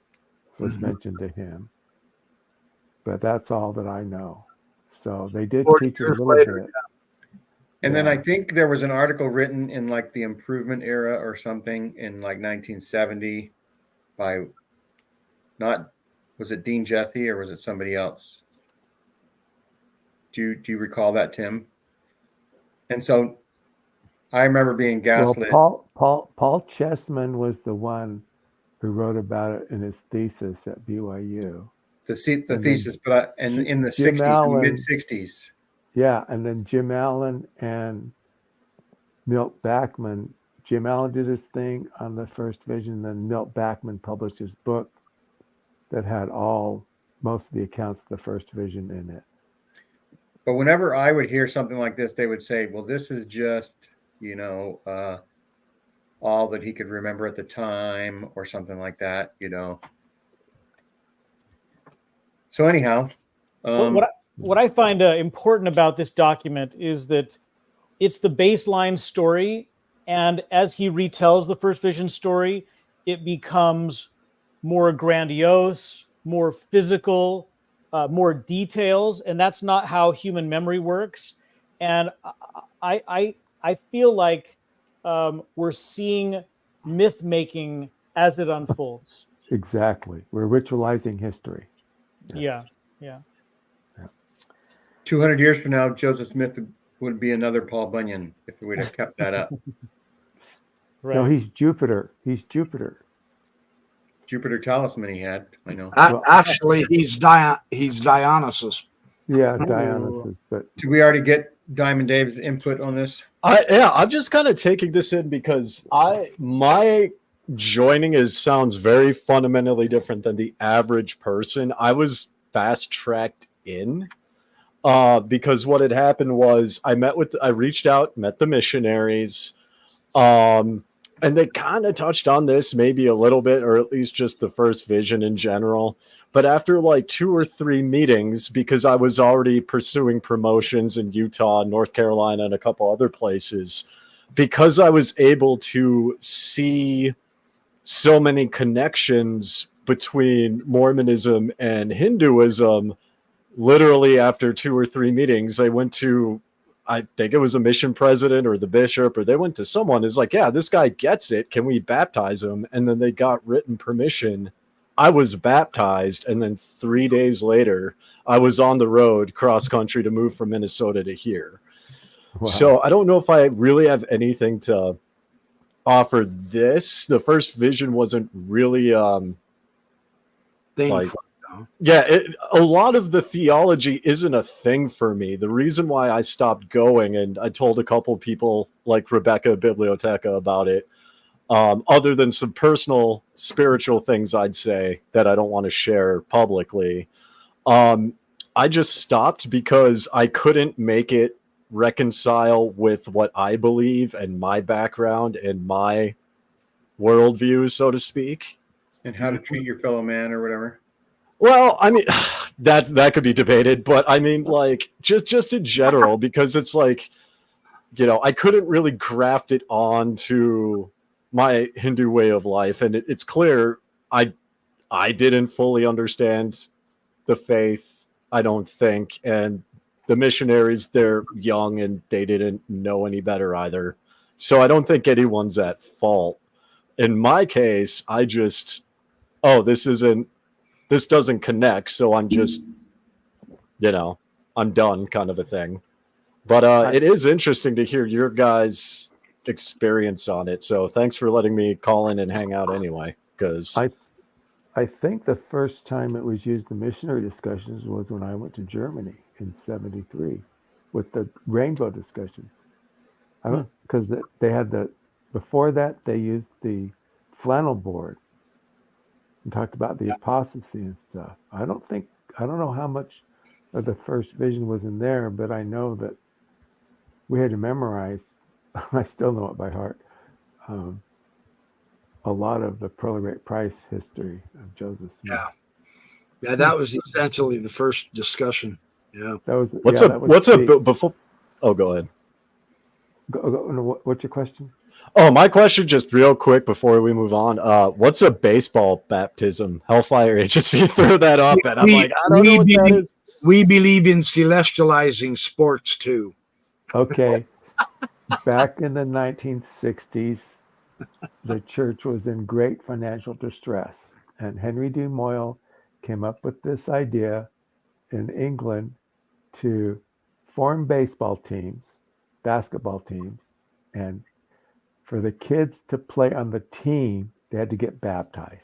was mentioned to him. But that's all that I know. So they did 40 teach a years little later, bit. And then I think there was an article written in like the Improvement era or something in like 1970 by was it Dean Jethye or was it somebody else? Do you recall that, Tim? And so I remember being gaslit. Well, Paul Chessman was the one who wrote about it in his thesis at BYU. The thesis, but in the Jim 60s, Allen, the mid 60s. Yeah, and then Jim Allen and Milt Bachman. Jim Allen did his thing on the first vision, then Milt Bachman published his book that had most of the accounts of the first vision in it. But whenever I would hear something like this, they would say, well, this is just, all that he could remember at the time or something like that, So anyhow, What I find important about this document is that it's the baseline story, and as he retells the first vision story, it becomes more grandiose, more physical, more details, and that's not how human memory works. And I feel like we're seeing myth making as it unfolds. Exactly, we're ritualizing history. Yeah. 200 years from now, Joseph Smith would be another Paul Bunyan if we would have kept that up. Right. No, he's Jupiter. Jupiter talisman he had, I know. Actually, he's Dionysus. Yeah, Dionysus. But Did we already get Diamond Dave's input on this? I'm just kind of taking this in because my joining sounds very fundamentally different than the average person. I was fast tracked in because what had happened was I reached out, met the missionaries, and they kind of touched on this maybe a little bit, or at least just the first vision in general. But after like 2 or 3 meetings, because I was already pursuing promotions in Utah, North Carolina, and a couple other places, because I was able to see so many connections between Mormonism and Hinduism, literally after 2 or 3 meetings, I went to, I think it was a mission president or the bishop, or they went to someone who's like, yeah, this guy gets it. Can we baptize him? And then they got written permission. I was baptized. And then 3 days later, I was on the road cross country to move from Minnesota to here. wow. So I don't know if I really have anything to offer this. The first vision wasn't really Thing like, for you. yeah, a lot of the theology isn't a thing for me. The reason why I stopped going, and I told a couple people like Rebecca Biblioteca about it, other than some personal spiritual things I'd say that I don't want to share publicly, I just stopped because I couldn't make it reconcile with what I believe and my background and my worldview, so to speak. And how to treat your fellow man or whatever. Well, I mean, that could be debated, but I mean, like, just in general, because it's like, I couldn't really graft it onto my Hindu way of life, and it's clear I didn't fully understand the faith, I don't think, and the missionaries, they're young and they didn't know any better either. So I don't think anyone's at fault. In my case, I just, this doesn't connect, so I'm just, I'm done kind of a thing. But it is interesting to hear your guys' experience on it. So thanks for letting me call in and hang out anyway, because I think the first time it was used in missionary discussions was when I went to Germany in '73 with the rainbow discussions. I don't, because they had before that they used the flannel board and talked about the apostasy and stuff. I don't know how much of the first vision was in there, but I know that we had to memorize, I still know it by heart, a lot of the Pearl of Great Price history of Joseph Smith. Yeah, that was essentially the first discussion. Yeah. That was before? Oh, go ahead. What's your question? Oh, my question, just real quick before we move on. What's a baseball baptism? Hellfire Agency threw that up, and I'm like, I don't know what that is. We believe in celestializing sports too. Okay. Back in the 1960s, the church was in great financial distress, and Henry D. Moyle came up with this idea in England to form baseball teams, basketball teams, and for the kids to play on the team, they had to get baptized.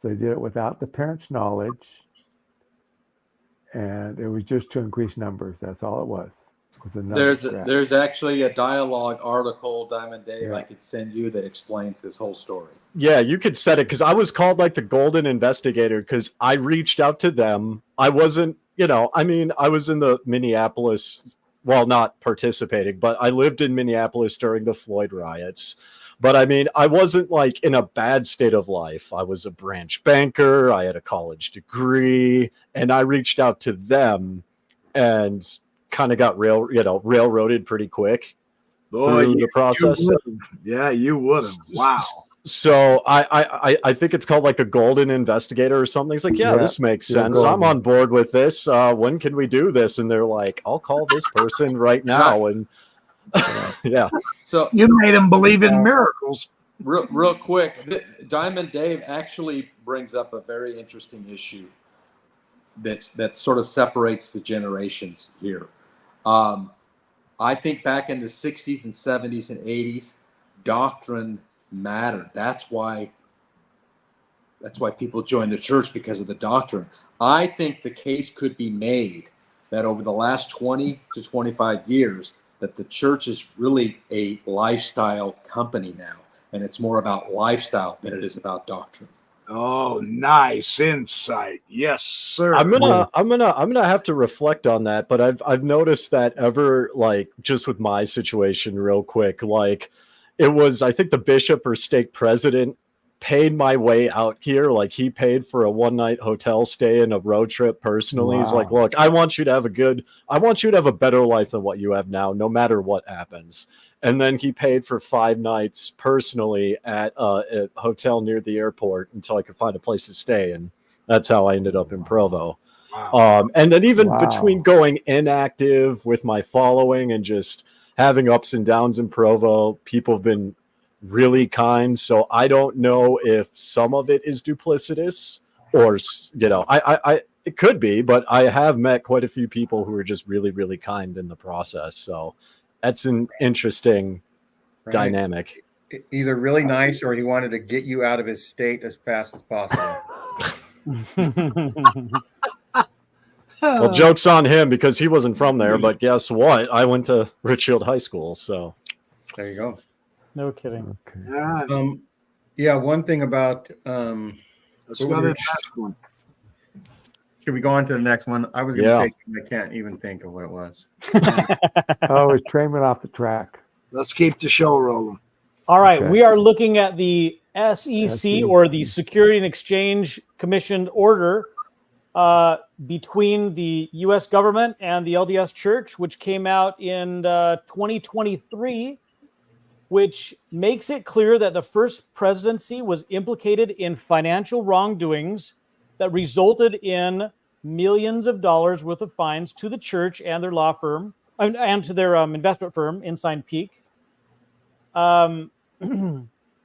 So they did it without the parents' knowledge, and it was just to increase numbers. That's all it was. There's actually a dialogue article, Diamond Dave, I could send you that explains this whole story. Yeah, you could set it, because I was called like the golden investigator because I reached out to them. I wasn't, I was in the Minneapolis, well, not participating, but I lived in Minneapolis during the Floyd riots. But I mean, I wasn't like in a bad state of life. I was a branch banker. I had a college degree, and I reached out to them and kind of got railroaded pretty quick through the process. You would have. Wow. So I think it's called like a golden investigator or something. It's like, this makes sense. Golden. I'm on board with this. When can we do this? And they're like, I'll call this person right now. And yeah. So you made them believe in miracles. Real quick, Diamond Dave actually brings up a very interesting issue that sort of separates the generations here. I think back in the 60s and 70s and 80s, doctrine mattered. That's why people joined the church, because of the doctrine. I think the case could be made that over the last 20 to 25 years, that the church is really a lifestyle company now, and it's more about lifestyle than it is about doctrine. Oh, nice insight. Yes, sir. I'm gonna have to reflect on that, but I've noticed that just with my situation real quick, like it was, I think the bishop or stake president paid my way out here. Like he paid for a one-night hotel stay and a road trip personally. Wow. He's like, look, I want you to have a better life than what you have now, no matter what happens. And then he paid for 5 nights personally at a hotel near the airport until I could find a place to stay. And that's how I ended up in Provo. Wow. And then even between going inactive with my following and just having ups and downs in Provo, people have been really kind. So I don't know if some of it is duplicitous or, it could be, but I have met quite a few people who are just really, really kind in the process. So that's an interesting dynamic. either really nice or he wanted to get you out of his state as fast as possible. Well, joke's on him because he wasn't from there. But guess what? I went to Richfield High School, so There you go. No kidding. Okay. Yeah, Yeah, one thing about let's go to the next one. should we go on to the next one? I was going to Yeah. say something. I can't even think of what it was. Oh, his train went off the track. Let's keep the show rolling. All right, Okay. we are looking at the SEC or the Security and Exchange Commission order between the U.S. government and the LDS Church, which came out in 2023, which makes it clear that the first presidency was implicated in financial wrongdoings that resulted in millions of dollars worth of fines to the church and their law firm and to their investment firm, Ensign Peak.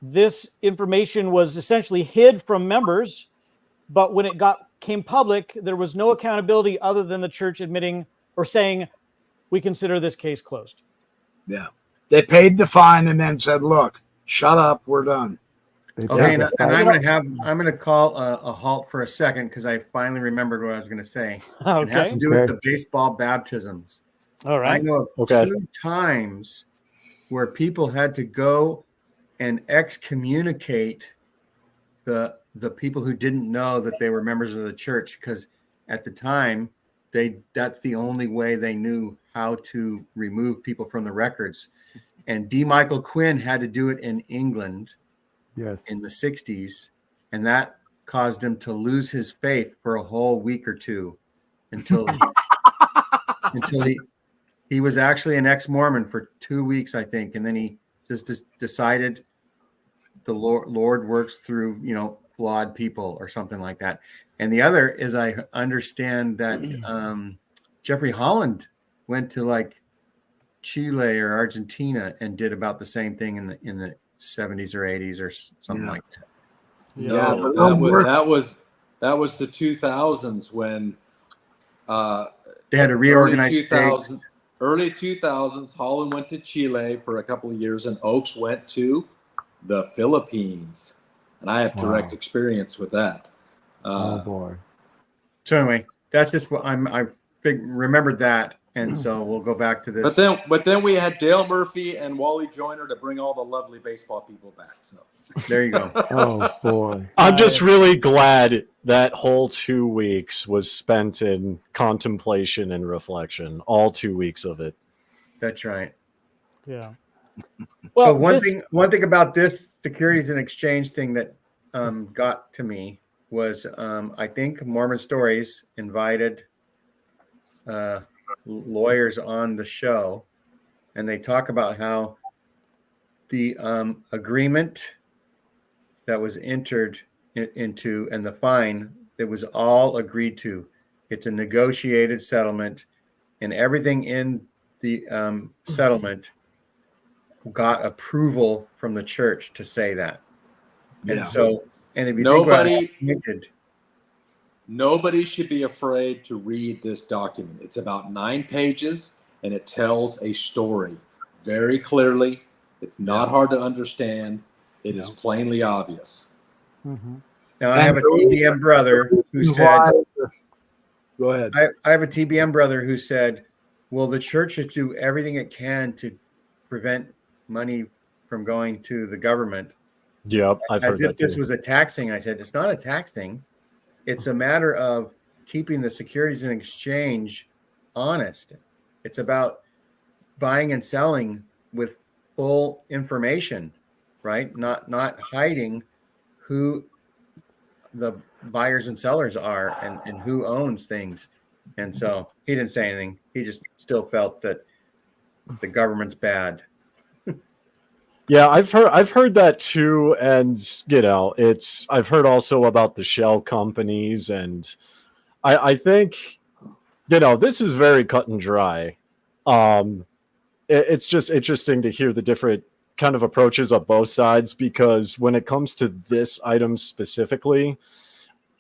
This information was essentially hid from members, but when it came public, there was no accountability other than the church admitting or saying, we consider this case closed. Yeah. They paid the fine and then said, look, shut up, we're done. Okay, and I'm going to call a halt for a second because I finally remembered what I was going to say. It has to do with the baseball baptisms. All right. I know of 2 times where people had to go and excommunicate the people who didn't know that they were members of the church, because at the time that's the only way they knew how to remove people from the records. And D. Michael Quinn had to do it in England. Yes. In the 60s, and that caused him to lose his faith for a whole week or two until he was actually an ex-Mormon for 2 weeks, I think, and then he just decided the Lord works through flawed people or something like that. And the other is, I understand that Jeffrey Holland went to like Chile or Argentina and did about the same thing in the 70s or 80s or something like that. No, that was the 2000s when they had to reorganize. Early 2000s, Holland went to Chile for a couple of years, and Oakes went to the Philippines, and I have direct experience with that. Oh boy! So anyway, that's just what I remembered that. And so we'll go back to this. But then we had Dale Murphy and Wally Joyner to bring all the lovely baseball people back. So there you go. Oh boy! I'm just really glad that whole 2 weeks was spent in contemplation and reflection. All 2 weeks of it. That's right. Yeah. Well, so one thing about this Securities and Exchange thing that got to me was I think Mormon Stories invited lawyers on the show, and they talk about how the agreement that was entered into and the fine, it was all agreed to. It's a negotiated settlement, and everything in the settlement got approval from the church to say that. And so, and if you think about it, nobody should be afraid to read this document. It's about 9 pages, and it tells a story very clearly. It's not hard to understand. It is plainly obvious. Mm-hmm. Now, I have a TBM brother who said, go ahead. I have a TBM brother who said, well, the church should do everything it can to prevent money from going to the government. Yep, I've heard that. As if this was a tax thing. I said, it's not a tax thing. It's a matter of keeping the Securities and Exchange honest. It's about buying and selling with full information, right? Not hiding who the buyers and sellers are and who owns things. And so he didn't say anything. He just still felt that the government's bad. Yeah, I've heard that too, and I've heard also about the shell companies, and I think this is very cut and dry. It's just interesting to hear the different kind of approaches of both sides, because when it comes to this item specifically,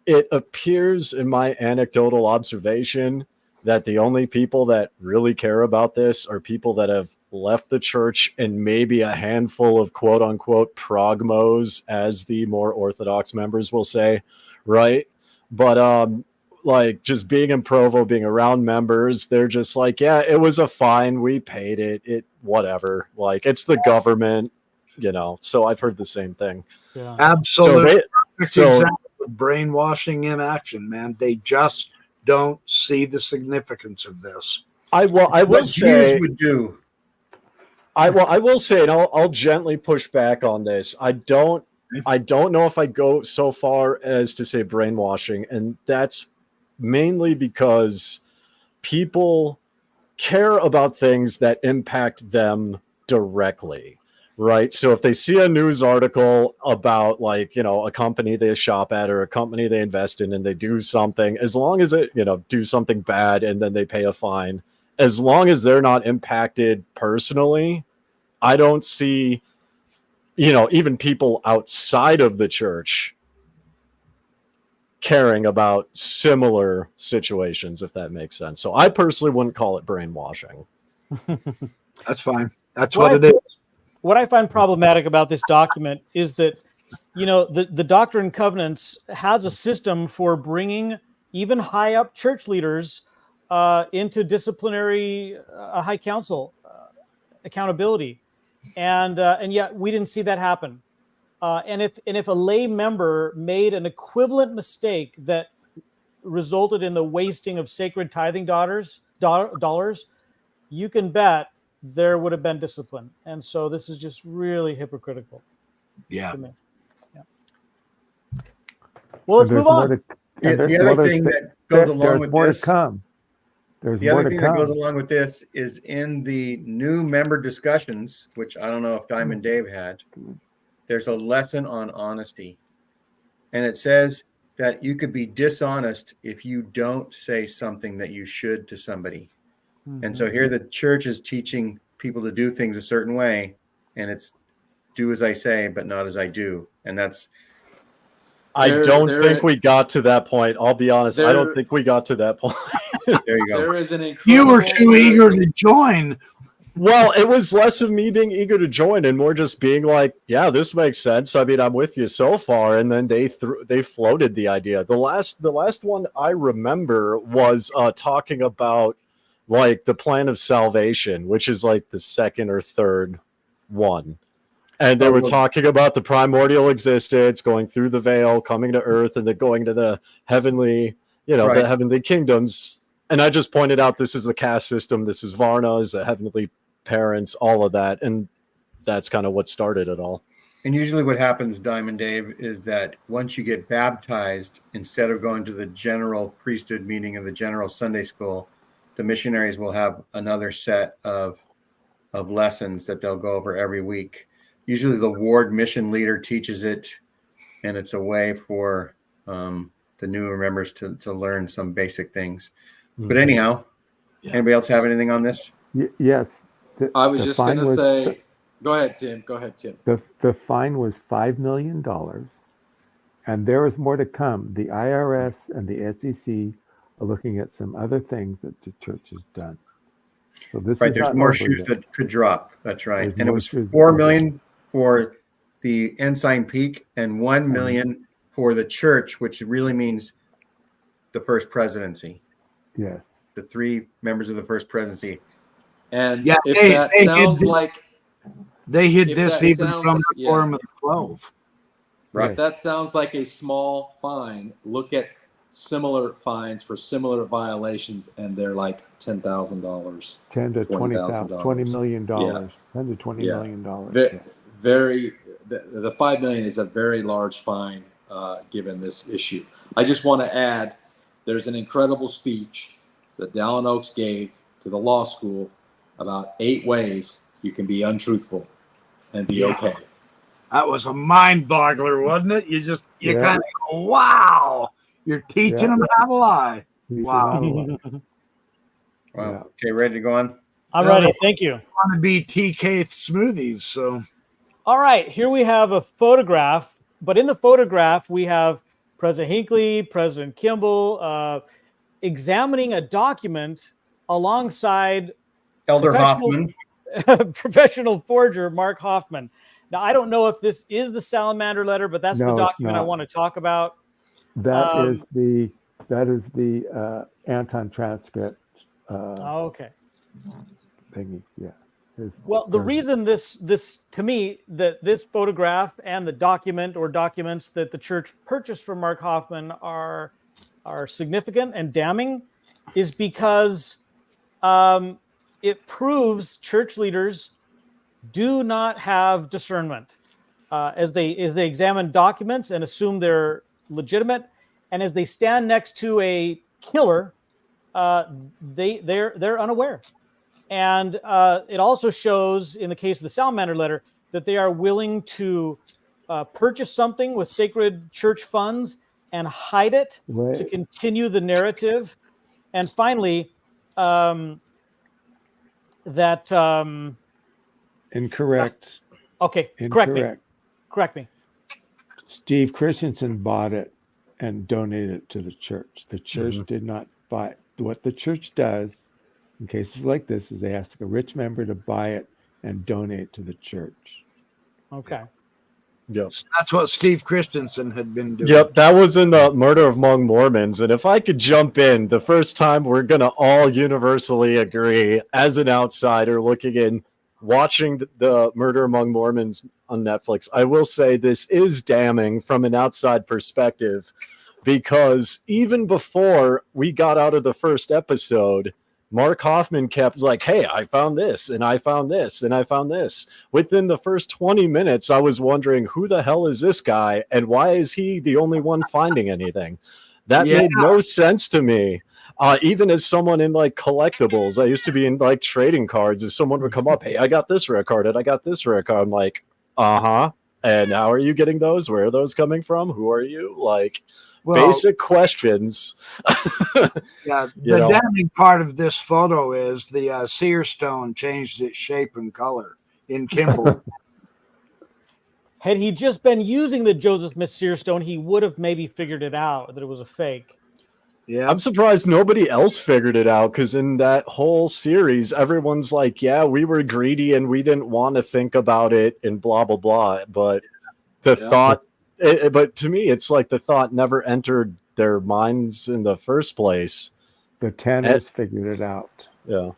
it appears in my anecdotal observation that the only people that really care about this are people that have left the church and maybe a handful of quote unquote progmos, as the more orthodox members will say, right? But like just being in Provo, being around members, they're just like, yeah, it was a fine, we paid it whatever, like it's the government, you know. So I've heard the same thing. Yeah. Absolutely. So Example of brainwashing in action, man. They just don't see the significance of this. I will What say, Jews would do. I will say, and I'll gently push back on this. I don't know if I go so far as to say brainwashing, and that's mainly because people care about things that impact them directly, right? So if they see a news article about, like, you know, a company they shop at or a company they invest in, and they do something, as long as it, you know, do something bad and then they pay a fine, as long as they're not impacted personally, I don't see, you know, even people outside of the church caring about similar situations, if that makes sense. So I personally wouldn't call it brainwashing. That's fine. That's what it is. What I find problematic about this document is that, you know, the Doctrine and Covenants has a system for bringing even high up church leaders into disciplinary high council accountability, and yet we didn't see that happen. And if a lay member made an equivalent mistake that resulted in the wasting of sacred tithing dollars, you can bet there would have been discipline. And so this is just really hypocritical. Yeah. To me. Yeah. Well, let's move on. The other thing that goes along with this, the other thing that goes along with this is in the new member discussions, which I don't know if Diamond Dave had, there's a lesson on honesty. And it says that you could be dishonest if you don't say something that you should to somebody. Mm-hmm. And so here the church is teaching people to do things a certain way, and it's do as I say, but not as I do. And that's... I don't think we got to that point. I'll be honest. I don't think we got to that point. There you go. There is an incredible... You were too eager to join. Well, it was less of me being eager to join and more just being like, yeah, this makes sense. I mean, I'm with you so far. And then they floated the idea. The last one I remember was talking about like the plan of salvation, which is like the second or third one. And they were talking about the primordial existence, going through the veil, coming to earth, and then going to the heavenly, you know, the heavenly kingdoms. And I just pointed out this is the caste system. This is Varnas, the heavenly parents, all of that. And that's kind of what started it all. And usually what happens, Diamond Dave, is that once you get baptized, instead of going to the general priesthood meeting of the general Sunday school, the missionaries will have another set of lessons that they'll go over every week. Usually the ward mission leader teaches it, and it's a way for the newer members to learn some basic things. But anyhow, anybody else have anything on this? Yes. I was just going to say, go ahead, Tim. The fine was $5 million, and there is more to come. The IRS and the SEC are looking at some other things that the church has done. So this is there's more shoes that could drop. That's right. And it was $4 million for the Ensign Peak and $1 million for the church, which really means the first presidency. Yes. The 3 members of the first presidency. And they hid this even from the Quorum of the 12. Right. If that sounds like a small fine, look at similar fines for similar violations, and they're like $10,000, $10 to $20 million, $10 to $20 million. The $5 million is a very large fine given this issue. I just want to add, there's an incredible speech that Dallin Oaks gave to the law school about 8 ways you can be untruthful and be okay. That was a mind boggler, wasn't it? You kind of go, wow, you're teaching them how to lie. Wow. Wow. Okay, ready to go on? I'm ready. Thank you. I want to be TK Smoothies. So, all right, here we have a photograph, but in the photograph we have President Hinckley, President Kimball, examining a document alongside Elder professional- Hoffman. professional forger Mark Hofmann. Now, I don't know if this is the salamander letter, but that's No, the it's document I not. want to talk about. That is the Anton transcript Okay. thingy. Yeah. Well, the reason this to me, that this photograph and the document or documents that the church purchased from Mark Hofmann are significant and damning is because it proves church leaders do not have discernment as they examine documents and assume they're legitimate, and as they stand next to a killer, they're unaware. And it also shows, in the case of the salamander letter, that they are willing to purchase something with sacred church funds and hide it to continue the narrative. And finally, incorrect. Okay, Incorrect. Correct me. Steve Christensen bought it and donated it to the church. The church did not buy it. What the church does in cases like this is they ask a rich member to buy it and donate it to the church. Okay. Yep. That's what Steve Christensen had been doing. Yep, that was in the Murder Among Mormons. And if I could jump in, the first time we're going to all universally agree, as an outsider looking in, watching the Murder Among Mormons on Netflix, I will say this is damning from an outside perspective, because even before we got out of the first episode, Mark Hofmann kept like, hey, I found this, and I found this, and I found this. Within the first 20 minutes, I was wondering, who the hell is this guy, and why is he the only one finding anything? That made no sense to me. Even as someone in like collectibles, I used to be in like trading cards. If someone would come up, hey, I got this rare card, and I got this rare card, I'm like, and how are you getting those? Where are those coming from? Who are you? Like, basic questions. Yeah, the damning part of this photo is the seer stone changed its shape and color in Kimball. Had he just been using the Joseph Smith seer stone, he would have maybe figured it out that it was a fake. Yeah, I'm surprised nobody else figured it out, because in that whole series, everyone's like, yeah, we were greedy and we didn't want to think about it and blah, blah, blah. But the thought, but to me, it's like the thought never entered their minds in the first place. The Tanners figured it out. Yeah.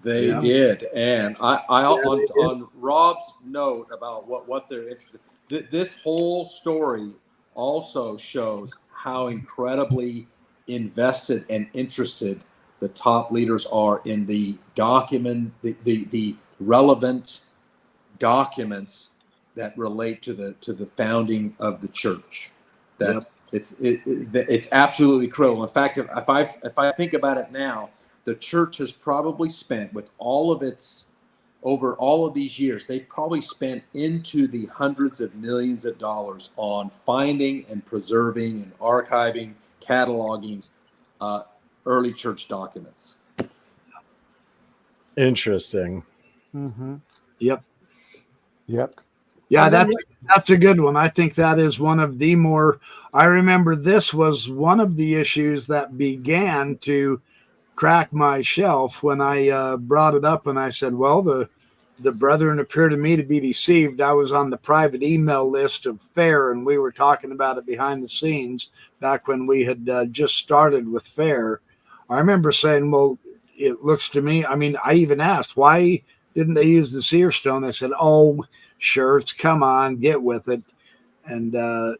They did. And on Rob's note about what they're interested in, this whole story also shows how incredibly invested and interested the top leaders are in the document, the relevant documents that relate to the founding of the church. That it's absolutely critical. In fact, if I think about it now, the church has probably spent, with all of its, over all of these years, they've probably spent into the hundreds of millions of dollars on finding and preserving and archiving, cataloging early church documents. Interesting. Mm-hmm. Yep. Yeah, that's a good one. I think that is one of the more. I remember this was one of the issues that began to crack my shelf when I brought it up, and I said, well, the brethren appear to me to be deceived. I was on the private email list of FAIR, and we were talking about it behind the scenes back when we had just started with FAIR. I remember saying, well, it looks to me, I mean, I even asked, why didn't they use the seer stone? They said, oh, sure, come on, get with it. And I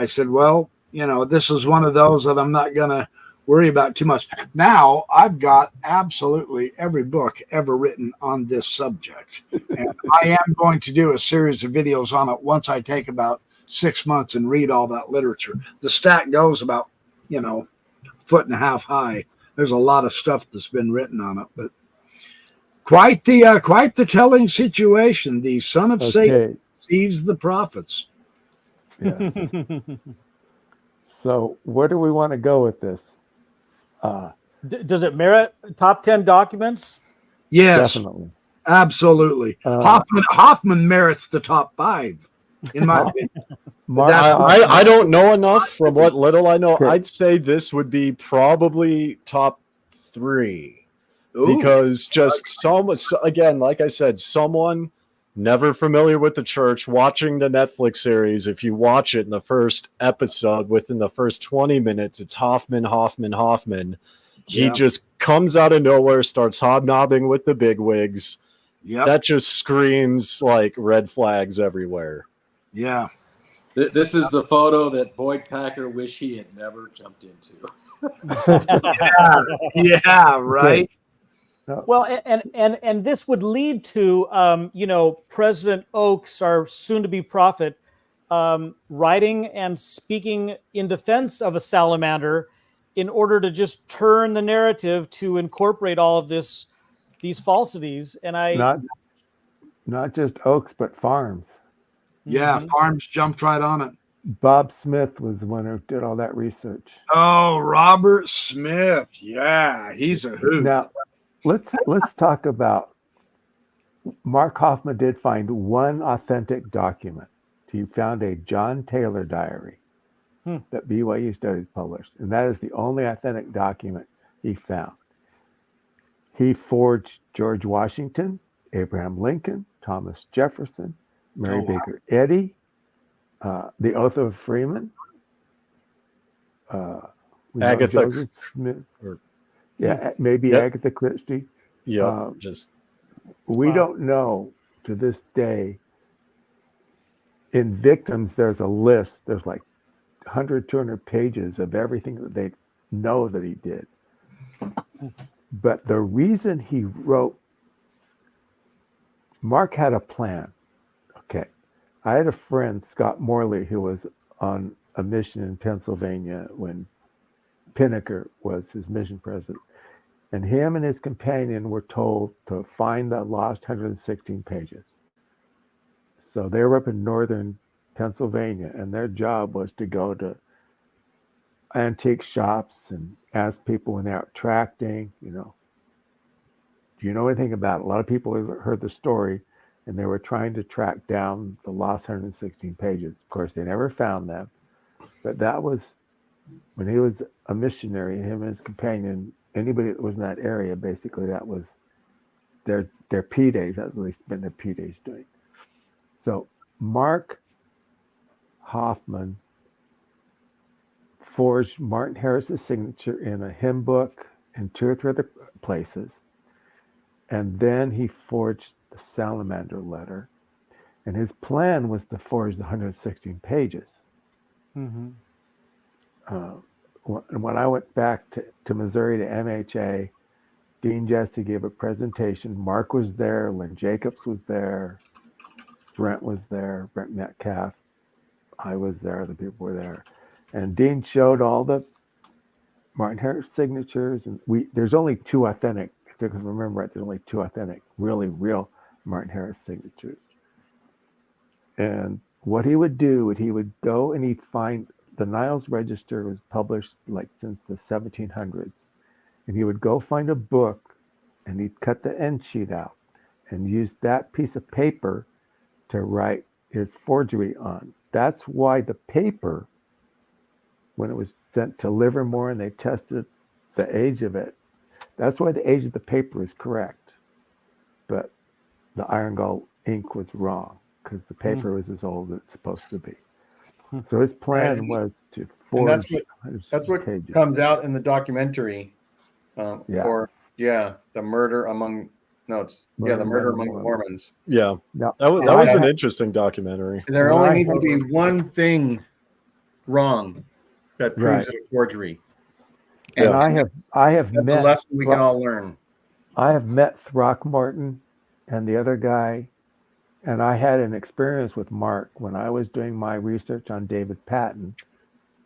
said, well, this is one of those that I'm not going to worry about too much. Now I've got absolutely every book ever written on this subject. And I am going to do a series of videos on it once I take about 6 months and read all that literature. The stack goes about, 1.5 feet high. There's a lot of stuff that's been written on it, but quite the telling situation. The son of Satan deceives the prophets. Yes. So where do we want to go with this? Does it merit top 10 documents? Yes, Definitely. Absolutely. Hofmann merits the top 5, in my opinion. Mark I don't know enough. From what little I know, Okay. I'd say this would be probably top 3. Ooh. Because just again, like I said, someone never familiar with the church watching the Netflix series, if you watch it in the first episode, within the first 20 minutes, it's Hoffman. He just comes out of nowhere, starts hobnobbing with the bigwigs. Yep. That just screams like red flags everywhere. Yeah. This is the photo that Boyd Packer wish he had never jumped into. Yeah. Right. Well, and this would lead to, President Oakes, our soon-to-be prophet, writing and speaking in defense of a salamander in order to just turn the narrative to incorporate all of these falsities. And not just Oaks, but Farms. Yeah. Farms jumped right on it. Bob Smith was the one who did all that research. Oh, Robert Smith. Yeah, he's a hoot. Now, let's talk about Mark Hofmann did find one authentic document. He found a John Taylor diary that BYU Studies published, and that is the only authentic document he found. He forged George Washington, Abraham Lincoln, Thomas Jefferson, Mary Baker Eddy, the Oath of Freeman, Agatha Joseph Smith, Yep. Agatha Christie. Yeah, We don't know to this day. In Victims, there's a list. There's like 100, 200 pages of everything that they know that he did. But the reason he wrote, Mark had a plan. Okay. I had a friend, Scott Morley, who was on a mission in Pennsylvania when Pinnaker was his mission president. And him and his companion were told to find the lost 116 pages. So they were up in northern Pennsylvania, and their job was to go to antique shops and ask people when they're out tracting, do you know anything about it? A lot of people have heard the story, and they were trying to track down the lost 116 pages. Of course, they never found them. But that was when he was a missionary, him and his companion, anybody that was in that area, basically that was their P days. That's what they spent their P days doing. So Mark Hofmann forged Martin Harris's signature in a hymn book and 2 or 3 other places. And then he forged the salamander letter. And his plan was to forge the 116 pages. And when I went back to Missouri to MHA, Dean Jesse gave a presentation. Mark was there, Lynn Jacobs was there, Brent was there, Brent Metcalf. I was there, the people were there. And Dean showed all the Martin Harris signatures. And there's only 2 authentic, if I can remember right, there's only 2 authentic, really real Martin Harris signatures. And what he would do, he would go and he'd find, the Niles Register was published like since the 1700s. And he would go find a book and he'd cut the end sheet out and use that piece of paper to write his forgery on. That's why the paper, when it was sent to Livermore and they tested the age of it, that's why the age of the paper is correct. But the iron gall ink was wrong because the paper was as old as it's supposed to be. So his plan was to forge. That's what pages. comes out in the documentary. The murder among the murder among the Mormons. Yeah, Now, that was an interesting documentary. There only needs to be one thing wrong that proves it a forgery. And And I have that's met a lesson we can all learn. I have met Throckmorton and the other guy, and I had an experience with Mark when I was doing my research on David Patton.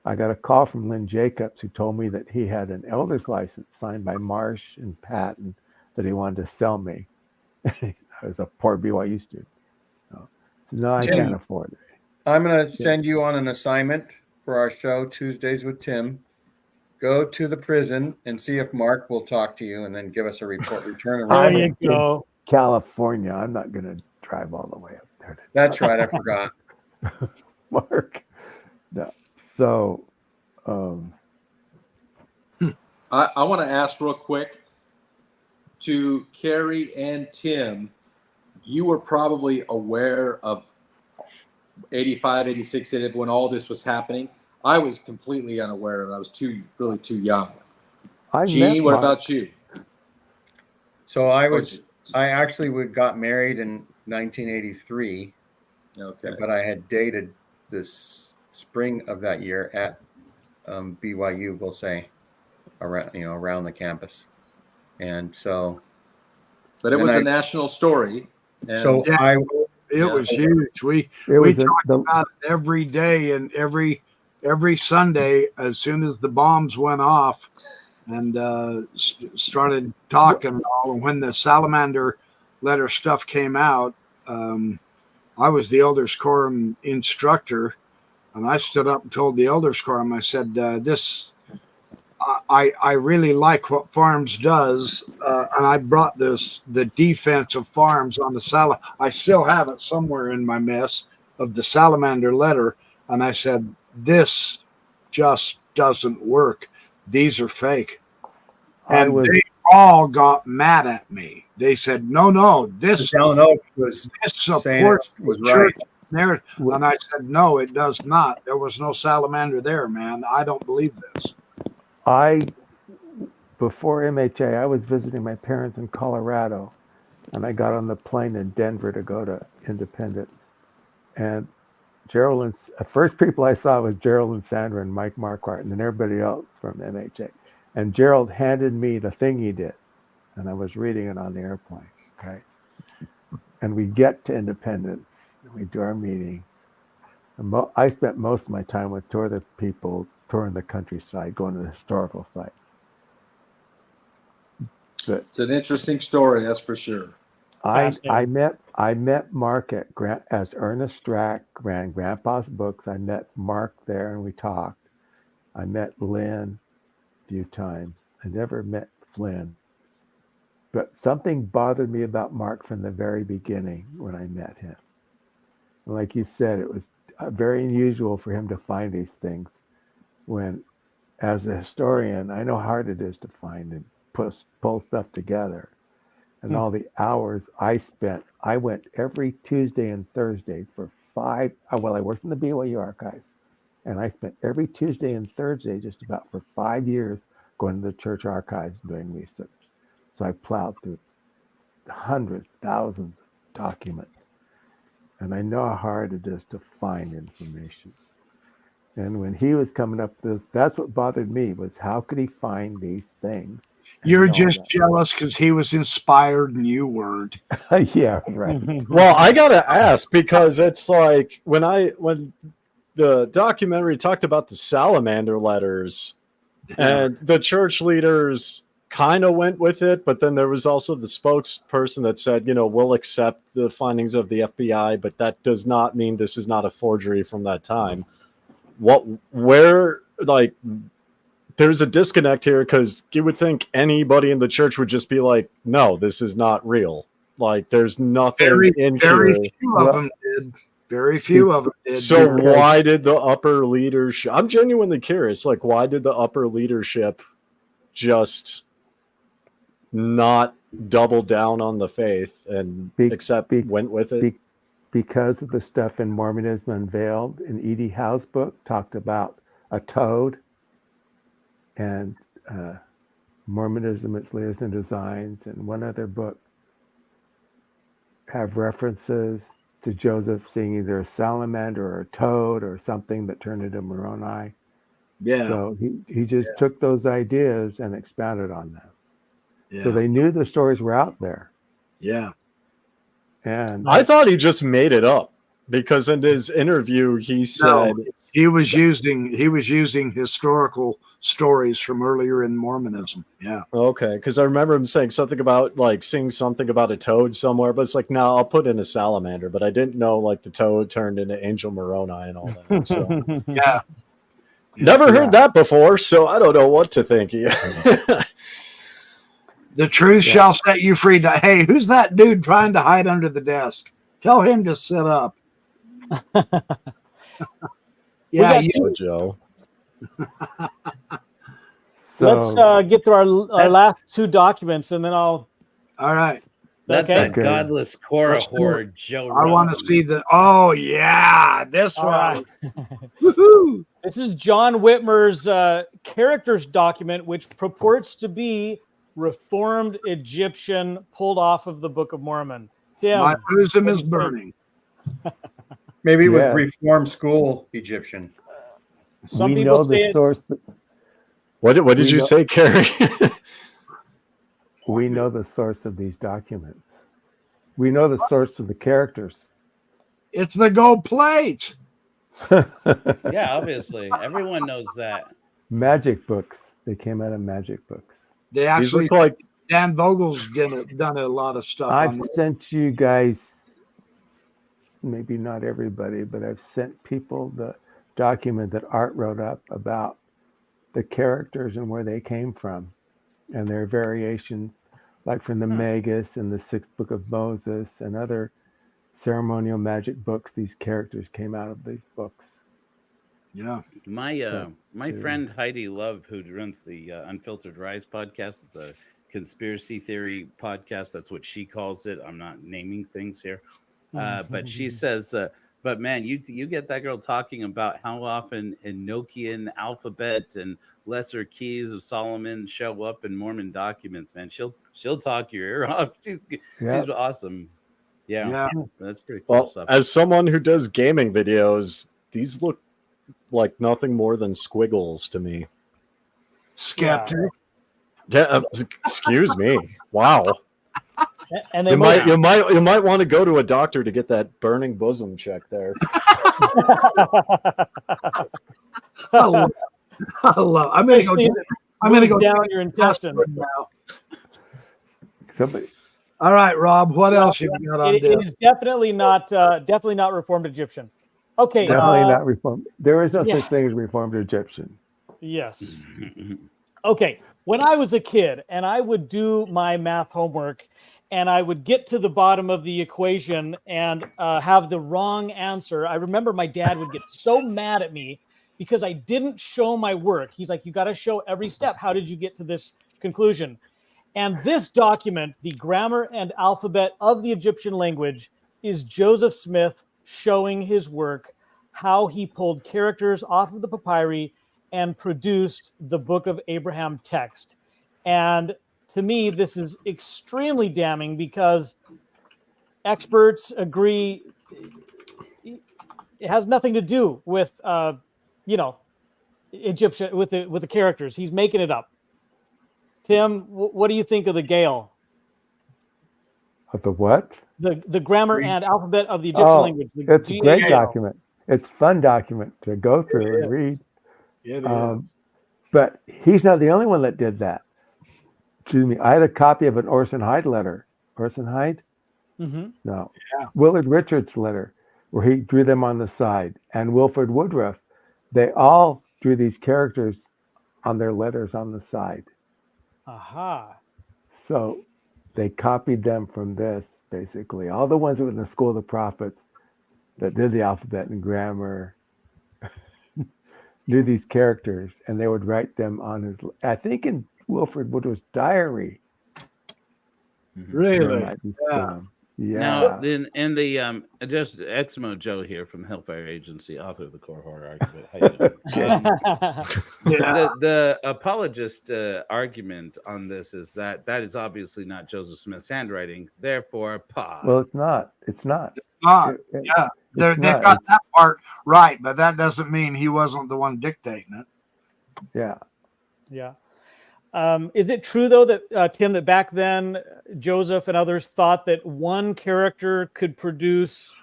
I got a call from Lynn Jacobs who told me that he had an elder's license signed by Marsh and Patton that he wanted to sell me. I was a poor BYU student. So no, I can't afford it. I'm going to send you on an assignment for our show, Tuesdays with Tim. Go to the prison and see if Mark will talk to you and then give us a report. There you go. California. I'm not going to drive all the way up there. That's right. I forgot. Mark. Yeah. So, I want to ask real quick to Carrie and Tim. You were probably aware of 85, 86 when all this was happening. I was completely unaware of it. I was really too young. Gene, what about you? So I actually got married in 1983. Okay. But I had dated this spring of that year at BYU, we'll say, around the campus. And so, but it was a national story. And so it was huge. We talked about it every day and every Sunday as soon as the bombs went off, and started talking and all. And when the salamander letter stuff came out, I was the elders quorum instructor, and I stood up and told the elders quorum, I said, I really like what Farms does, and I brought the defense of Farms on the I still have it somewhere in my mess of the salamander letter, and I said, this just doesn't work. These are fake. And they all got mad at me. They said, no, this supports was right. Narrative. And I said, no, it does not. There was no salamander there, man. I don't believe this. Before MHA, I was visiting my parents in Colorado, and I got on the plane in Denver to go to Independence. And the first people I saw was Gerald and Sandra and Mike Marquardt, and then everybody else from MHA. And Gerald handed me the thing he did, and I was reading it on the airplane. Okay, and we get to Independence, and we do our meeting. And I spent most of my time with touring the countryside, going to the historical sites. But it's an interesting story, that's for sure. I met Mark as Ernest Strack ran Grandpa's Books. I met Mark there, and we talked. I met Lynn a few times. I never met Flynn. But something bothered me about Mark from the very beginning when I met him. Like you said, it was very unusual for him to find these things when, as a historian, I know how hard it is to find and pull stuff together. And all the hours I spent, I went every Tuesday and Thursday for I worked in the BYU archives, and I spent every Tuesday and Thursday just about for 5 years going to the church archives doing research. So I plowed through hundreds, thousands of documents. And I know how hard it is to find information. And when he was coming up with this, that's what bothered me, was how could he find these things? You're just jealous because he was inspired and you weren't. Yeah, right. Well, I gotta ask, because it's like when the documentary talked about the salamander letters, and the church leaders kind of went with it, but then there was also the spokesperson that said, we'll accept the findings of the FBI, but that does not mean this is not a forgery from that time. There's a disconnect here, because you would think anybody in the church would just be like, no, this is not real. Like, there's nothing in here. Very few of them did. Very few of them did. So why did the upper leadership, I'm genuinely curious, like, why did the upper leadership just not double down on the faith and went with it? Because of the stuff in Mormonism Unveiled in E.D. Howe's book talked about a toad, and Mormonism, Its Layers and Designs, and one other book have references to Joseph seeing either a salamander or a toad or something that turned into Moroni. Yeah. So he just took those ideas and expounded on them. Yeah. So they knew the stories were out there. Yeah. And I thought he just made it up, because in his interview he said he was using historical stories from earlier in Mormonism. Yeah. Okay, because I remember him saying something about seeing something about a toad somewhere, but it's like, no, I'll put in a salamander, but I didn't know the toad turned into Angel Moroni and all that. So yeah. Never heard that before, so I don't know what to think. The truth shall set you free. Hey, who's that dude trying to hide under the desk? Tell him to sit up. Yeah, got you- two. Joe. Let's So, get through our last two documents, and then I'll. all right. That's Okay. a godless Let's do Korahor Joe. I want to Rogan. see the. Oh yeah, this All one. right. Woohoo! This is John Whitmer's characters document, which purports to be Reformed Egyptian pulled off of the Book of Mormon. Tim, My bosom what is do you think? burning. Maybe it was Yes. reform school Egyptian. Some we people know say the it's source. What did We you know- say, Carrie? We know the source of these documents. We know the source of the characters. It's the gold plate. Yeah, obviously. Everyone knows that. Magic books. They came out of magic books. They These actually look like Dan Vogel's done a lot of stuff on I've this. sent you guys, maybe not everybody, but I've sent people the document that Art wrote up about the characters and where they came from and their variations, like from the Magus and the Sixth Book of Moses and other ceremonial magic books. These characters came out of these books. Yeah. My friend Heidi Love, who runs the Unfiltered Rise podcast, it's a conspiracy theory podcast. That's what she calls it. I'm not naming things here, but she says, "But man, you get that girl talking about how often Enochian alphabet and lesser keys of Solomon show up in Mormon documents. Man, she'll talk your ear off. She's awesome. Yeah, that's pretty cool well, stuff. as someone who does gaming videos, these look like nothing more than squiggles to me. Skeptic. Yeah, excuse me. Wow. And they You might want to go to a doctor to get that burning bosom checked there. Hello. I'm gonna go. I'm gonna go down your intestine. now. Somebody, All right, Rob. What else you got on It this? is definitely not Reformed Egyptian. Okay. definitely not reformed. There is no yeah. such thing as reformed Egyptian. Yes. Okay. When I was a kid and I would do my math homework and I would get to the bottom of the equation and have the wrong answer, I remember my dad would get so mad at me because I didn't show my work. He's like, you got to show every step. How did you get to this conclusion? And this document, the grammar and alphabet of the Egyptian language, is Joseph Smith showing his work, how he pulled characters off of the papyri and produced the Book of Abraham text. And to me, this is extremely damning because experts agree it has nothing to do with, Egyptian, with the characters. He's making it up. Tim, what do you think of the Gale? Of the what? The grammar and alphabet of the Egyptian language. The It's a great GAL. document. It's a fun document to go through and read. It is. But he's not the only one that did that. Excuse me. I had a copy of an Orson Hyde letter. Orson Hyde? Mm-hmm. No. Yeah. Willard Richards' letter, where he drew them on the side. And Wilford Woodruff. They all drew these characters on their letters on the side. Aha. So they copied them from this, basically. All the ones that were in the School of the Prophets that did the alphabet and grammar knew these characters, and they would write them on his, I think in Wilford Woodruff's diary. Really? There might be some. Yeah. Now, then, in the just Exmo Joe here from Hellfire Agency, author of the Core Horror Argument. How you doing? Yeah. The apologist argument on this is that is obviously not Joseph Smith's handwriting. Therefore, Well, it's not. It's not. Yeah. They've got that part right, but that doesn't mean he wasn't the one dictating it. Yeah. Yeah. Is it true though that Tim, that back then Joseph and others thought that one character could produce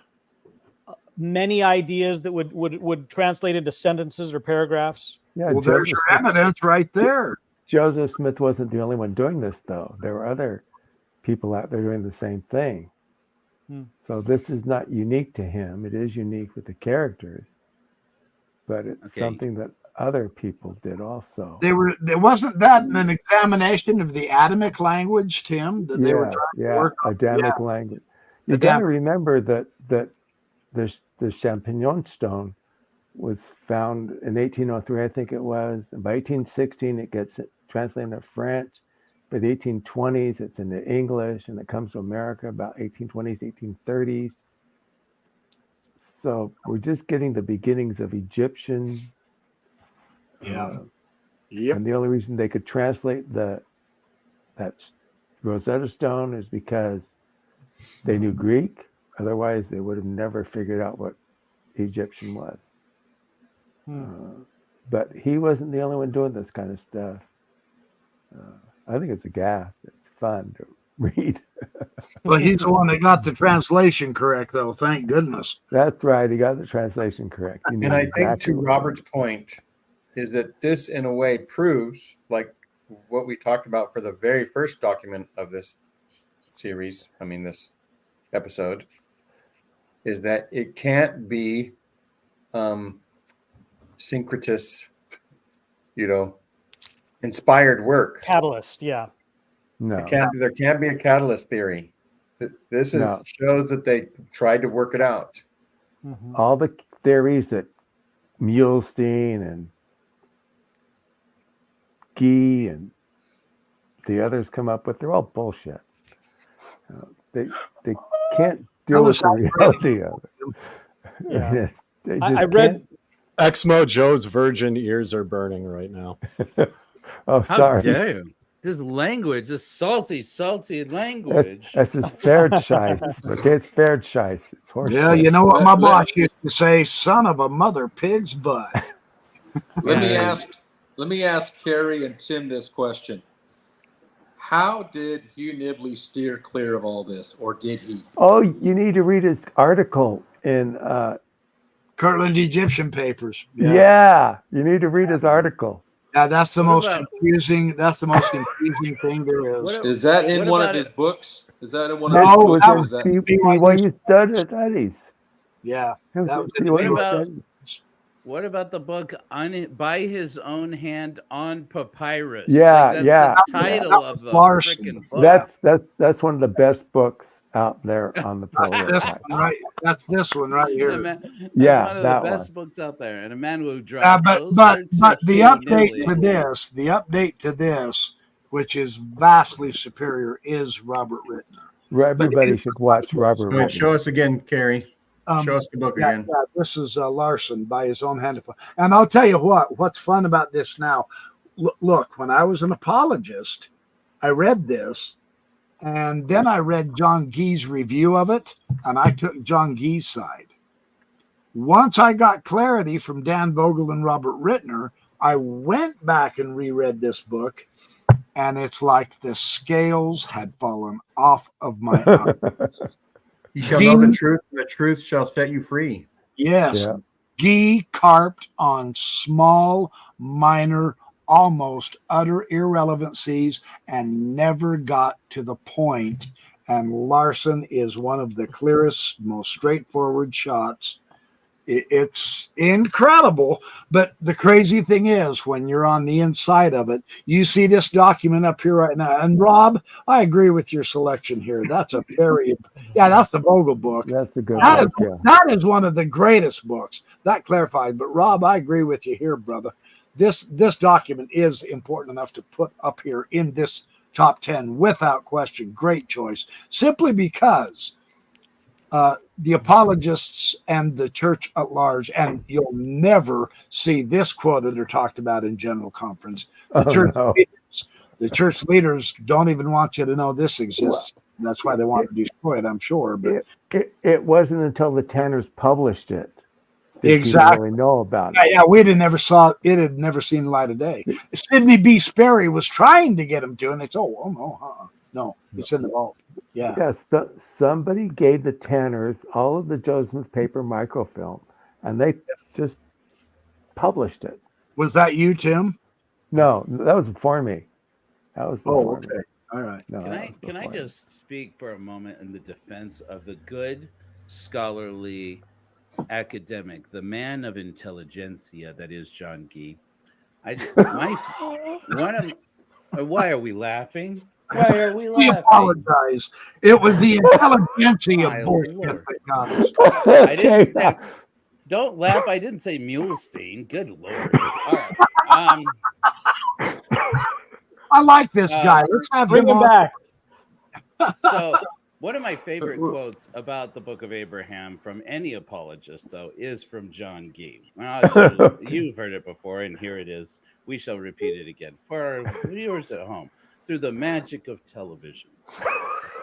many ideas that would translate into sentences or paragraphs? Yeah. Well, there's your evidence right there. Joseph Smith wasn't the only one doing this, though. There were other people out there doing the same thing. So this is not unique to him. It is unique with the characters, but it's something that other people did also. There wasn't that an examination of the Adamic language, Tim, that they were trying to work on? Adamic language. You got to remember that the champignon stone was found in 1803, I think it was. And by 1816, it gets translated into French. By the 1820s, it's into English, and it comes to America about 1820s, 1830s. So we're just getting the beginnings of Egyptian. Yeah. And the only reason they could translate that Rosetta Stone is because they knew Greek. Otherwise, they would have never figured out what Egyptian was. But he wasn't the only one doing this kind of stuff. I think it's a gas. It's fun to read. Well, he's the one that got the translation correct, though. Thank goodness. That's right. He got the translation correct. And I think to Robert's point is that this, in a way, proves like what we talked about for the very first document of this series. I mean, this episode is that it can't be syncretist, inspired work. Catalyst, yeah. No. There can't be a catalyst theory. This shows that they tried to work it out. Mm-hmm. All the theories that Muhlestein and Gee and the others come up with, they're all bullshit. They can't deal with the reality of it. Yeah. I read Exmo Joe's virgin ears are burning right now. Oh, How sorry. dare you? This language, this salty language. That's his Pferdscheiss. Okay, it's Pferdscheiss. It's horse Yeah, shit. you know what my boss used to say? Son of a mother pig's butt. Let me ask Carrie and Tim this question. How did Hugh Nibley steer clear of all this, or did he? Oh, you need to read his article in Kirtland Egyptian Papers. Yeah, you need to read his article. Yeah, that's the most confusing. That's the most confusing thing there is. Is that in one of his books? Is that in one of No, his books? it was BYU studies. Yeah. What about the book by his own hand on papyrus? Yeah, that's the title of the freaking book. That's one of the best books out there on the polio side. Right, that's this one right here. That's yeah, one of that the best one. books out there, and a man who draws. But the update to this, which is vastly superior, is Robert Rittner. Everybody should watch Robert Rittner. Show us again, Carrie. Show us the book again. Yeah, this is Larson by his own hand. And I'll tell you what's fun about this now. Look, when I was an apologist, I read this, and then I read John Gee's review of it, and I took John Gee's side. Once I got clarity from Dan Vogel and Robert Rittner, I went back and reread this book, and it's like the scales had fallen off of my eyes. You shall know the truth, and the truth shall set you free. Yes. Yeah. Gee carped on small, minor, almost utter irrelevancies and never got to the point. And Larson is one of the clearest, most straightforward shots. It's incredible. But the crazy thing is, when you're on the inside of it, you see this document up here right now. And Rob, I agree with your selection here. That's a that's the Vogel book. That's a good book. That is one of the greatest books. That clarified. But Rob, I agree with you here, brother. This document is important enough to put up here in this top 10 without question. Great choice. Simply because the apologists and the church at large, and you'll never see this quoted or talked about in general conference. The church leaders don't even want you to know this exists. That's why they want to destroy it, I'm sure. But it wasn't until the Tanners published it. Exactly. Really know about it. Yeah, we never saw it. It had never seen the light of day. Sidney B. Sperry was trying to get him to, and it's no, it's in the vault. Yeah. Yeah. So somebody gave the Tanners all of the Joe Smith paper microfilm, and they just published it. Was that you, Tim? No, that was before me. That was before me. All right. No, can I just speak for a moment in the defense of the good scholarly academic, the man of intelligentsia that is John Gee? Why are we laughing? Why are we laughing? We apologize. It was the intelligentsia bullshit that got us. Don't laugh. I didn't say Mulestein. Good Lord. All right. I like this guy. Let's have Bring him him on. back. So one of my favorite quotes about the Book of Abraham from any apologist, though, is from John Gee. You've heard it before, and here it is. We shall repeat it again for our viewers at home. Through the magic of television,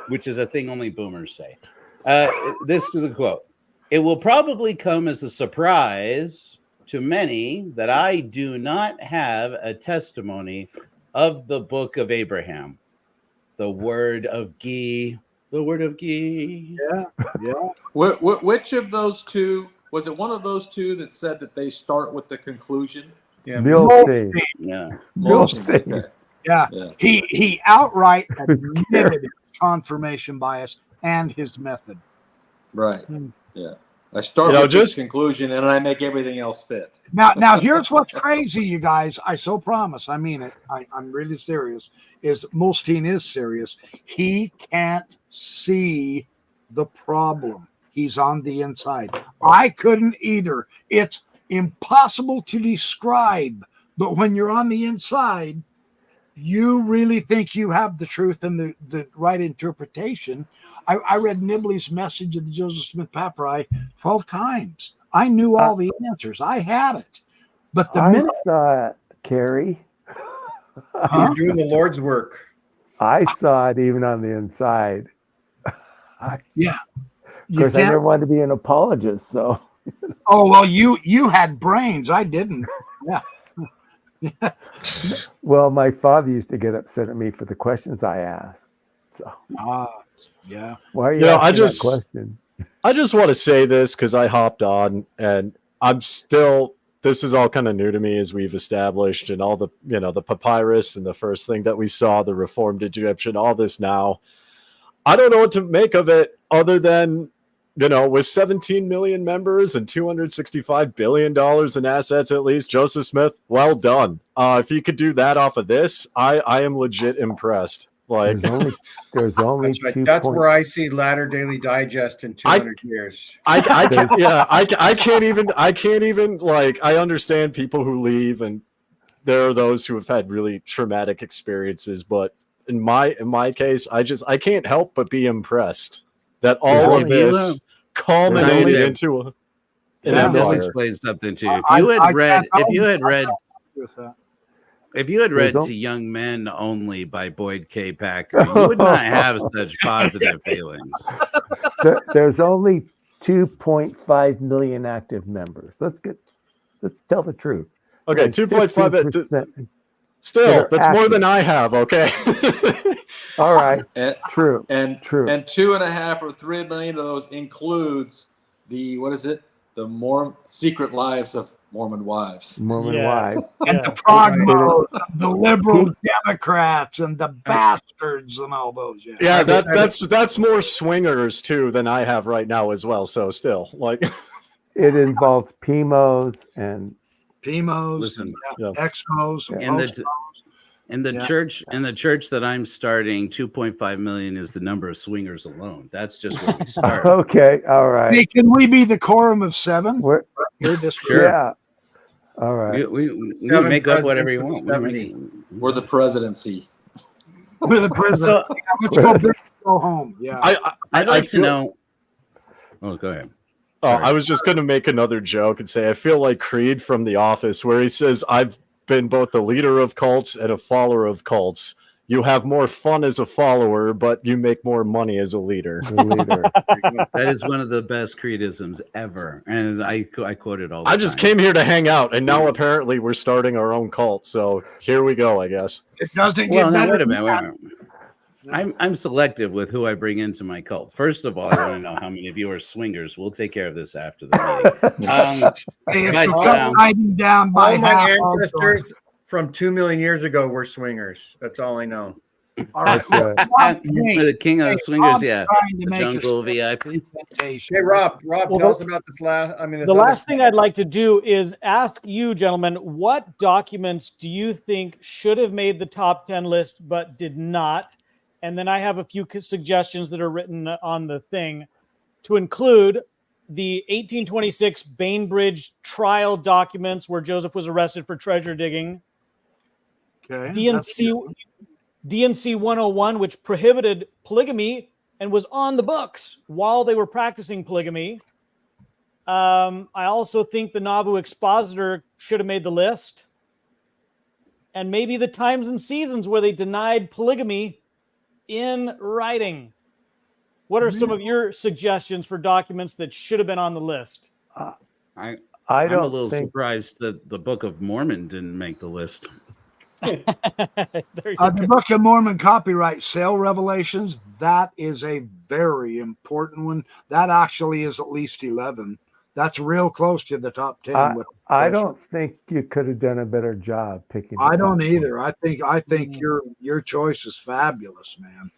which is a thing only boomers say. This is a quote. It will probably come as a surprise to many that I do not have a testimony of the Book of Abraham. The word of Gee. The word of Gee. Yeah. Which of those two, was it one of those two that said that they start with the conclusion? Yeah. Milstein. Yeah. Milstein. Okay. Yeah. Yeah. He outright admitted his confirmation bias and his method. Right. Hmm. Yeah. I start with this conclusion and I make everything else fit. Now here's what's crazy, you guys. I so promise. I mean it. I'm really serious. Is Mulstein is serious. He can't see the problem. He's on the inside. I couldn't either. It's impossible to describe. But when you're on the inside, you really think you have the truth and the right interpretation. I read Nibley's message of the Joseph Smith papyri 12 times. I knew all the answers. I had it. But the minute I saw it, Carrie. You're doing the Lord's work. I saw it even on the inside. yeah. Of course, I never wanted to be an apologist, so. Oh, well, you had brains. I didn't. Yeah. Well, my father used to get upset at me for the questions I asked. So. Yeah. Why are you asking that question? I just want to say this because I hopped on and I'm still, this is all kind of new to me as we've established, and all the, the papyrus and the first thing that we saw, the Reformed Egyptian, all this now. I don't know what to make of it other than, with 17 million members and $265 billion in assets, at least, Joseph Smith, well done. If you could do that off of this, I am legit impressed. Like there's only that's right. 2 That's where I see Latter Daily Digest in 200 years. I can't even like, I understand people who leave, and there are those who have had really traumatic experiences, but in my case, I can't help but be impressed that all of this culminated into an Let me just empire. explain something to you. If you had read To Young Men Only by Boyd K. Packer, you would not have such positive feelings. There's only 2.5 million active members. Let's tell the truth. Okay, 2.5. Still, that's more than I have. Okay. All right. True. And true. And 2.5 or 3 million of those includes the Secret Lives of Mormon Wives. Mormon wives. And the prognos, the liberal Democrats, and the bastards, and all those. Yeah, that's more swingers too than I have right now as well. So still, like, it involves PMOs and Listen, Expos, in the church that I'm starting, 2.5 million is the number of swingers alone. That's just where we start. Okay, all right. Hey, can we be the quorum of 7? Sure. Yeah. All right. We make up whatever you want. We're the presidency. We're the president. Let's go home. Yeah. I'd like to know. Oh, go ahead. Sorry. I was just going to make another joke and say I feel like Creed from The Office, where he says, "I've been both the leader of cults and a follower of cults. You have more fun as a follower, but you make more money as a leader." That is one of the best Creedisms ever, and I quote it all the time. I just came here to hang out, and now apparently we're starting our own cult. So here we go, I guess. It doesn't get better. Wait a minute. I'm selective with who I bring into my cult. First of all, I want to know how many of you are swingers. We'll take care of this after the meeting. Hiding down by all my ancestors from 2 million years ago were swingers. That's all I know. All right. The king of the swingers, the jungle VIP. Hey, Rob, tell us about this last. The last thing I'd like to do is ask you, gentlemen, what documents do you think should have made the top 10 list but did not? And then I have a few suggestions that are written on the thing to include the 1826 Bainbridge trial documents where Joseph was arrested for treasure digging. Okay. DNC 101, which prohibited polygamy and was on the books while they were practicing polygamy. I also think the Nauvoo Expositor should have made the list. And maybe the Times and Seasons where they denied polygamy in writing. What are some of your suggestions for documents that should have been on the list? I'm I a don't little think surprised that the Book of Mormon didn't make the list. There you The go. Book of Mormon copyright sale revelations, that is a very important one. That actually is at least 11. That's real close to the top 10. I don't think you could have done a better job picking. I the don't top either. I think your choice is fabulous, man.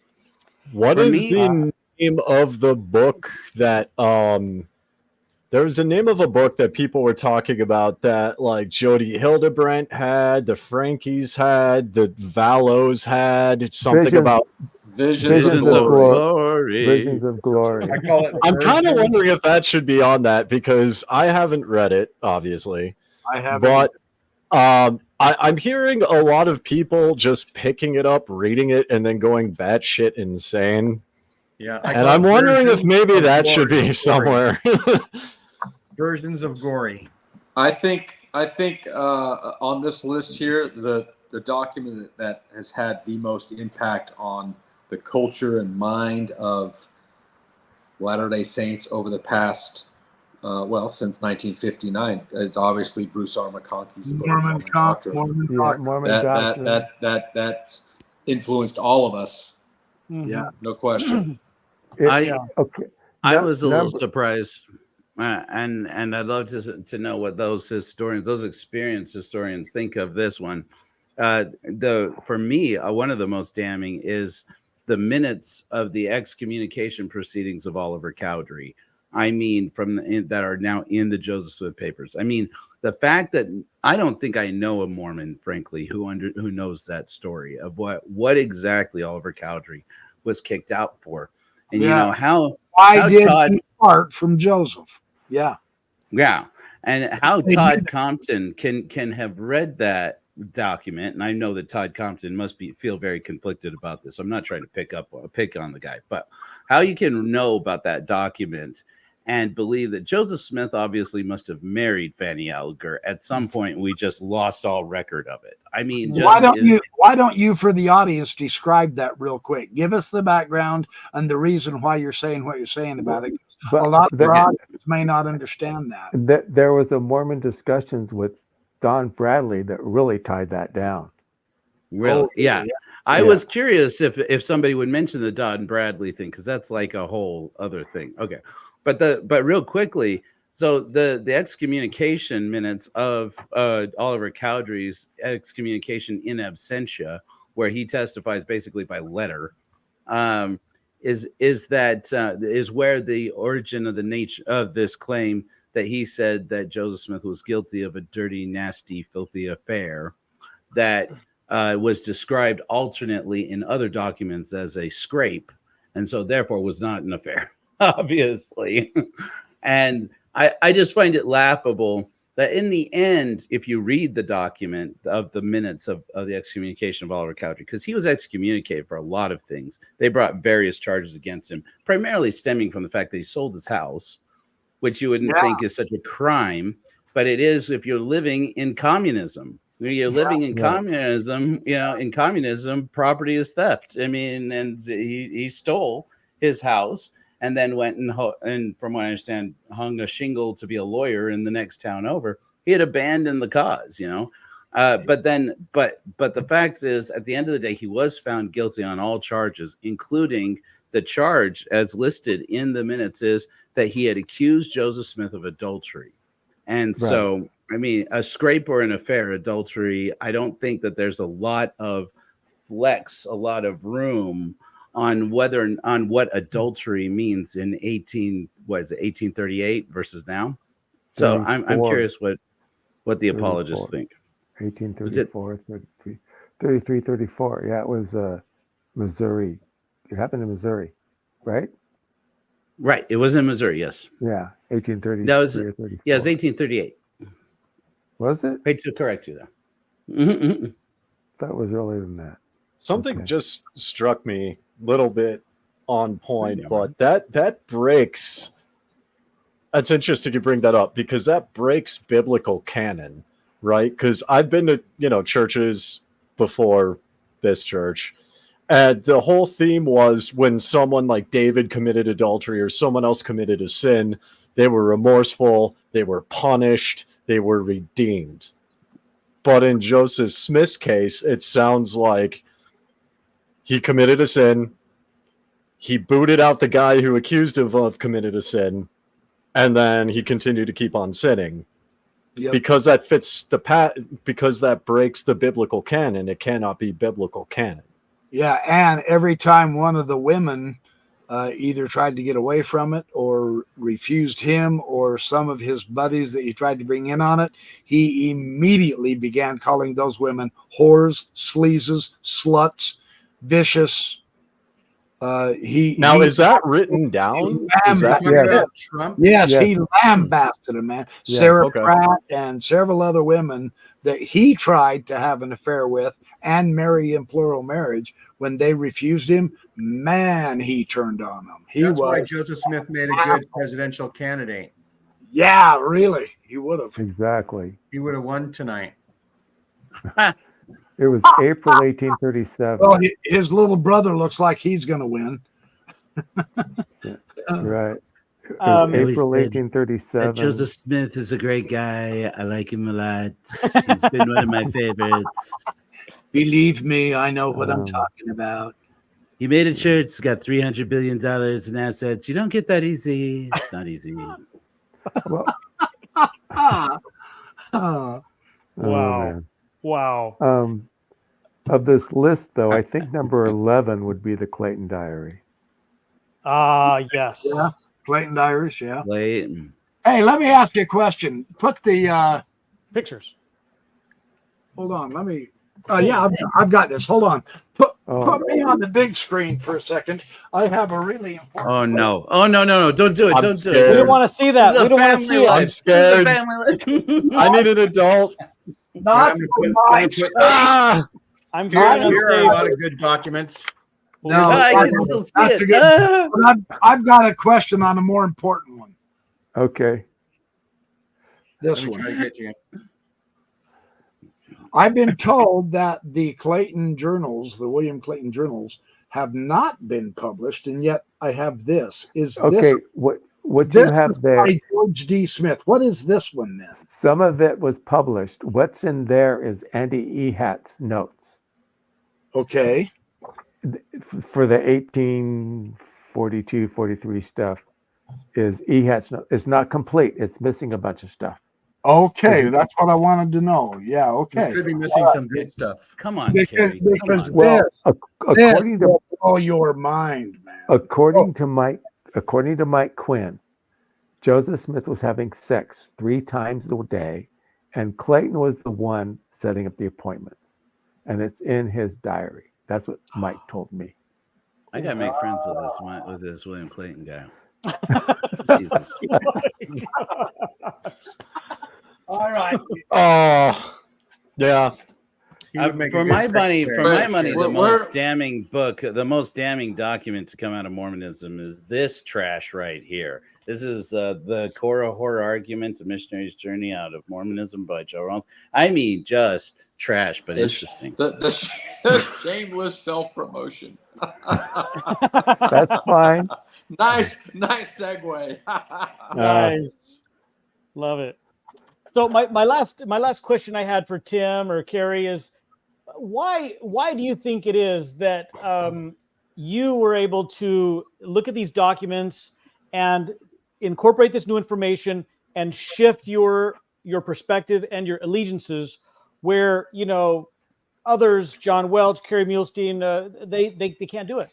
What For is me- the name of the book that there was the name of a book that people were talking about that like Jody Hildebrandt had, the Frankies had, the Valos had, something Visions- about Visions, Visions of of glory. glory. Visions of Glory. I call it. I'm kind of versions. wondering if that should be on that because I haven't read it, obviously. I have But I'm hearing a lot of people just picking it up, reading it, and then going batshit insane. Yeah, And I'm wondering if maybe that should be Glory. somewhere. Versions of Gory. I think on this list here, the document that has had the most impact on the culture and mind of Latter-day Saints over the past, since 1959, is obviously Bruce R. McConkie's book, Mormon Doctrine. Mormon Doctrine. That influenced all of us, Yeah. no question. Okay. I was a little Number- surprised, and I'd love to know what those experienced historians, think of this one. For me, one of the most damning is the minutes of the excommunication proceedings of Oliver Cowdery. I mean, that are now in the Joseph Smith papers. I mean, the fact that I don't think I know a Mormon, frankly, who knows that story of what exactly Oliver Cowdery was kicked out for. And you know how did Todd he part from Joseph? Yeah. And how Todd Compton can have read that document, and I know that Todd Compton must feel very conflicted about this. I'm not trying to pick on the guy, but how you can know about that document and believe that Joseph Smith obviously must have married Fanny Alger at some point. We just lost all record of it. I mean, why don't you, for the audience, describe that real quick? Give us the background and the reason why you're saying what you're saying about it. But a lot of our audience may not understand that. There was a Mormon discussions with Don Bradley that really tied that down. Really? Yeah. I was curious if somebody would mention the Don Bradley thing, because that's like a whole other thing. Okay. But real quickly, so the excommunication minutes of Oliver Cowdery's excommunication in absentia, where he testifies basically by letter, is where the origin of the nature of this claim that he said that Joseph Smith was guilty of a dirty, nasty, filthy affair that was described alternately in other documents as a scrape, and so therefore was not an affair, obviously. And I just find it laughable that in the end, if you read the document of the minutes of the excommunication of Oliver Cowdery, because he was excommunicated for a lot of things, they brought various charges against him, primarily stemming from the fact that he sold his house, which you wouldn't think is such a crime, but it is if you're living in communism. When you're living in communism, in communism, property is theft. I mean, and he stole his house and then went and from what I understand, hung a shingle to be a lawyer in the next town over. He had abandoned the cause, but the fact is, at the end of the day, he was found guilty on all charges, including the charge as listed in the minutes is that he had accused Joseph Smith of adultery. And so, I mean, a scrape or an affair, adultery, I don't think that there's a lot of room on what adultery means in 1838 versus now. So I'm curious what the apologists think. 1834, 33, 34. Yeah, it was Missouri. It happened in Missouri, right? Right. It was in Missouri. Yes. Yeah, 1830. That was, or 34. yeah, it was 1838. Was it? Hate to correct you though. That was earlier than that. Something Okay. just struck me a little bit on point, Yeah. but that breaks. That's interesting you bring that up because that breaks biblical canon, right? Because I've been to churches before this church, and the whole theme was when someone like David committed adultery or someone else committed a sin, they were remorseful, they were punished, they were redeemed. But in Joseph Smith's case, it sounds like he committed a sin, he booted out the guy who accused him of committed a sin, and then he continued to keep on sinning. Yep. Because that fits because that breaks the biblical canon. It cannot be biblical canon. Yeah, and every time one of the women either tried to get away from it or refused him or some of his buddies that he tried to bring in on it, he immediately began calling those women whores, sleazes, sluts, vicious. Is that written down? Is that, Talking about Trump? Yes, Yes. he lambasted him, man. Yeah, Sarah okay. Pratt and several other women that he tried to have an affair with and marry in plural marriage. When they refused him, man, he turned on them. That's why Joseph Smith made a good presidential candidate. Yeah, really. He would have. Exactly. He would have won tonight. It was April 1837. Well, his little brother looks like he's going to win. Right. It Um, was Always April said 1837. Joseph Smith is a great guy. I like him a lot. He's been one of my favorites. Believe me, I know what I'm Um, talking about. He made a church. He's got $300 billion in assets. You don't get that easy. It's not easy. Well, Ah. oh, Wow. man. Wow. Of this list, though, I think number 11 would be the Clayton Diary. Yes. Yeah, Clayton Irish, yeah. Wait. Hey, let me ask you a question. Put the Pictures. hold on, let me yeah, I've got this. Hold on. Put me on the big screen for a second. I have a really important Oh no! Oh no! Don't do it! I'm Don't do scared. it! We don't want to see that. This is We a don't want to family see life. it. I'm scared. This is a family life. I need an adult. not I'm for gonna my put- Ah! I'm Here, trying on here are a lot stage. of good documents. No, I that's- can still see that's it. a good- but I've got a question on a more important one. Okay. This Let me try one. to get you. I've been told that the Clayton journals, the William Clayton journals, have not been published, and yet I have this. Is Okay. this What you this have is there, by George D. Smith? What is this one then? some of it was published. What's in there is Andy Ehat's notes Okay. for the 1842, 43 stuff. Is Ehat's note? It's not complete. It's missing a bunch of stuff. Okay, that's what I wanted to know. Yeah, You okay. could be missing some good stuff. Come on, Because, Kerry. Come because on. Well, this according to will blow your mind, man. according to Mike Quinn, Joseph Smith was having sex 3 times a day, and Clayton was the one setting up the appointments, and it's in his diary. That's what Mike told me. I gotta make friends with this William Clayton guy. Jesus. All right. Oh, yeah. He would make a For good my money, secretary. the most damning book, the most damning document to come out of Mormonism is this trash right here. This is the Korah Horror Argument: A Missionary's Journey Out of Mormonism by Joe Rollins. I mean, just trash, but interesting. The shameless self-promotion. That's fine. Nice segue. Nice. Love it. So my last question I had for Tim or Carrie is why do you think it is that you were able to look at these documents and incorporate this new information and shift your perspective and your allegiances where others, John Welch, Kerry Muhlestein, they can't do it?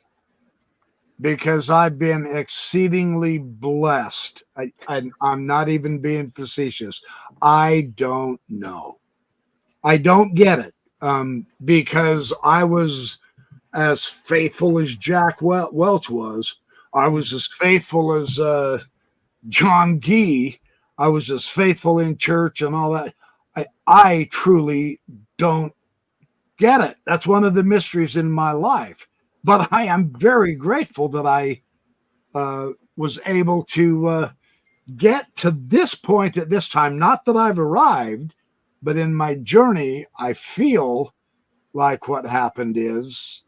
Because I've been exceedingly blessed. I'm not even being facetious. I don't know. I don't get it. Because I was as faithful as Jack Welch was. I was as faithful as John Gee. I was as faithful in church and all that. I truly don't get it. That's one of the mysteries in my life. But I am very grateful that I was able to get to this point at this time. Not that I've arrived, but in my journey, I feel like what happened is,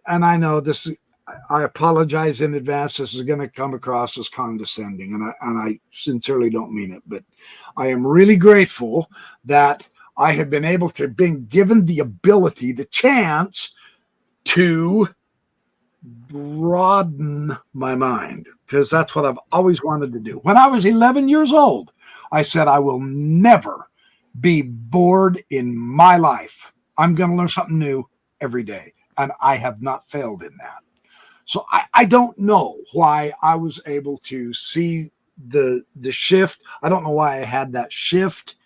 and I know this, I apologize in advance. This is going to come across as condescending, and I sincerely don't mean it, but I am really grateful that I have been able to been given the ability, the chance to broaden my mind, because that's what I've always wanted to do. When I was 11 years old, I said, I will never be bored in my life. I'm going to learn something new every day. And I have not failed in that. So I don't know why I was able to see the shift. I don't know why I had that shift.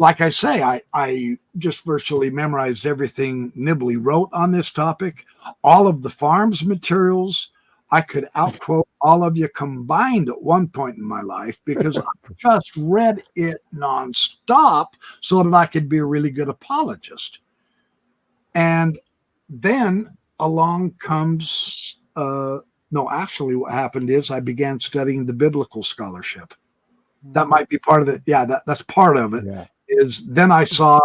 Like I say, I just virtually memorized everything Nibley wrote on this topic. All of the farm's materials, I could outquote all of you combined at one point in my life because I just read it nonstop so that I could be a really good apologist. And then along comes, actually what happened is I began studying the biblical scholarship. That might be part of it. Yeah, that's part of it. Yeah. Is then I saw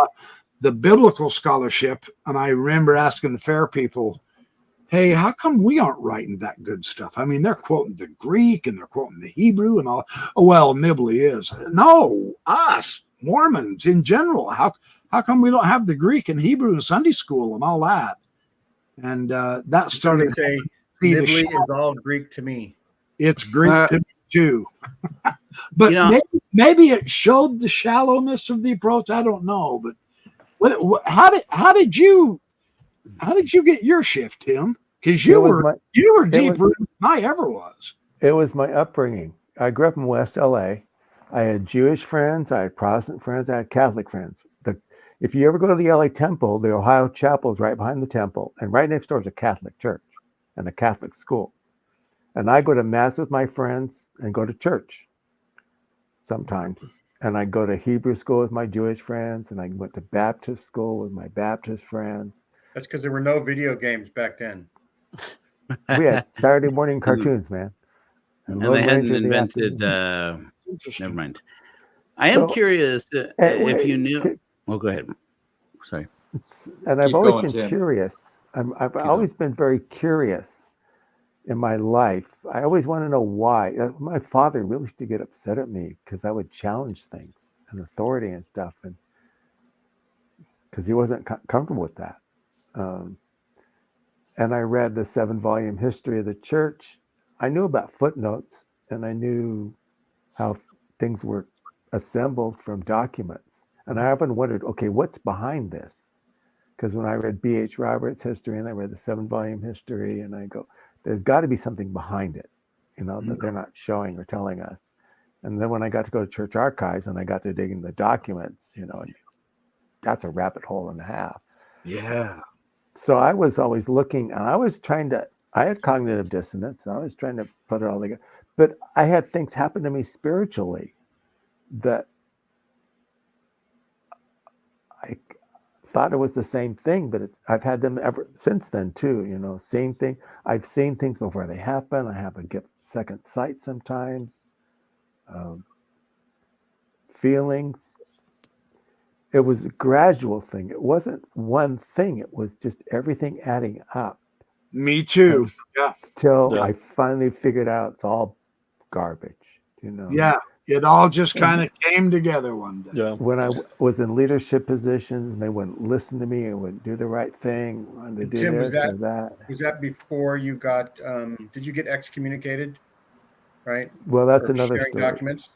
the biblical scholarship, and I remember asking the fair people, hey, how come we aren't writing that good stuff? I mean, they're quoting the Greek and they're quoting the Hebrew and all. Oh, well, Nibley is. No, us, Mormons in general. How come we don't have the Greek and Hebrew in Sunday school and all that? And that started to say, Nibley is all Greek to me. It's Greek to me too. But maybe it showed the shallowness of the approach. I don't know. But how did you get your shift, Tim? Because you were deeper than I ever was. It was my upbringing. I grew up in West LA. I had Jewish friends, I had Protestant friends, I had Catholic friends. If you ever go to the LA Temple, the Ohio Chapel is right behind the temple, and right next door is a Catholic church and a Catholic school. And I go to mass with my friends and go to church sometimes. And I go to Hebrew school with my Jewish friends, and I went to Baptist school with my Baptist friends. That's because there were no video games back then. We had Saturday morning cartoons, man. And they hadn't invented. Never mind. I am curious if you knew. Well, go ahead. Sorry. And I've always been curious. I've always been very curious in my life. I always want to know why. My father really used to get upset at me because I would challenge things and authority and stuff, and because he wasn't comfortable with that. And I read the 7-volume history of the church. I knew about footnotes, and I knew how things were assembled from documents. And I often wondered, okay, what's behind this? Because when I read B.H. Roberts' history and I read the 7-volume history, and I go, there's got to be something behind it, that they're not showing or telling us. And then when I got to go to church archives and I got to dig into the documents, and that's a rabbit hole and a half. Yeah. So I was always looking, and I had cognitive dissonance, and I was trying to put it all together. But I had things happen to me spiritually that I thought it was the same thing, but I've had them ever since then too. Same thing. I've seen things before they happen. I have a second sight sometimes. Feelings. It was a gradual thing. It wasn't one thing. It was just everything adding up. Me too. Till I finally figured out it's all garbage. Yeah. It all just kind of came together one day. Yeah. When I was in leadership positions, and they wouldn't listen to me and wouldn't do the right thing. They do Tim, this or that. Was that before you got? Did you get excommunicated? Right. Well, that's another sharing story. Documents.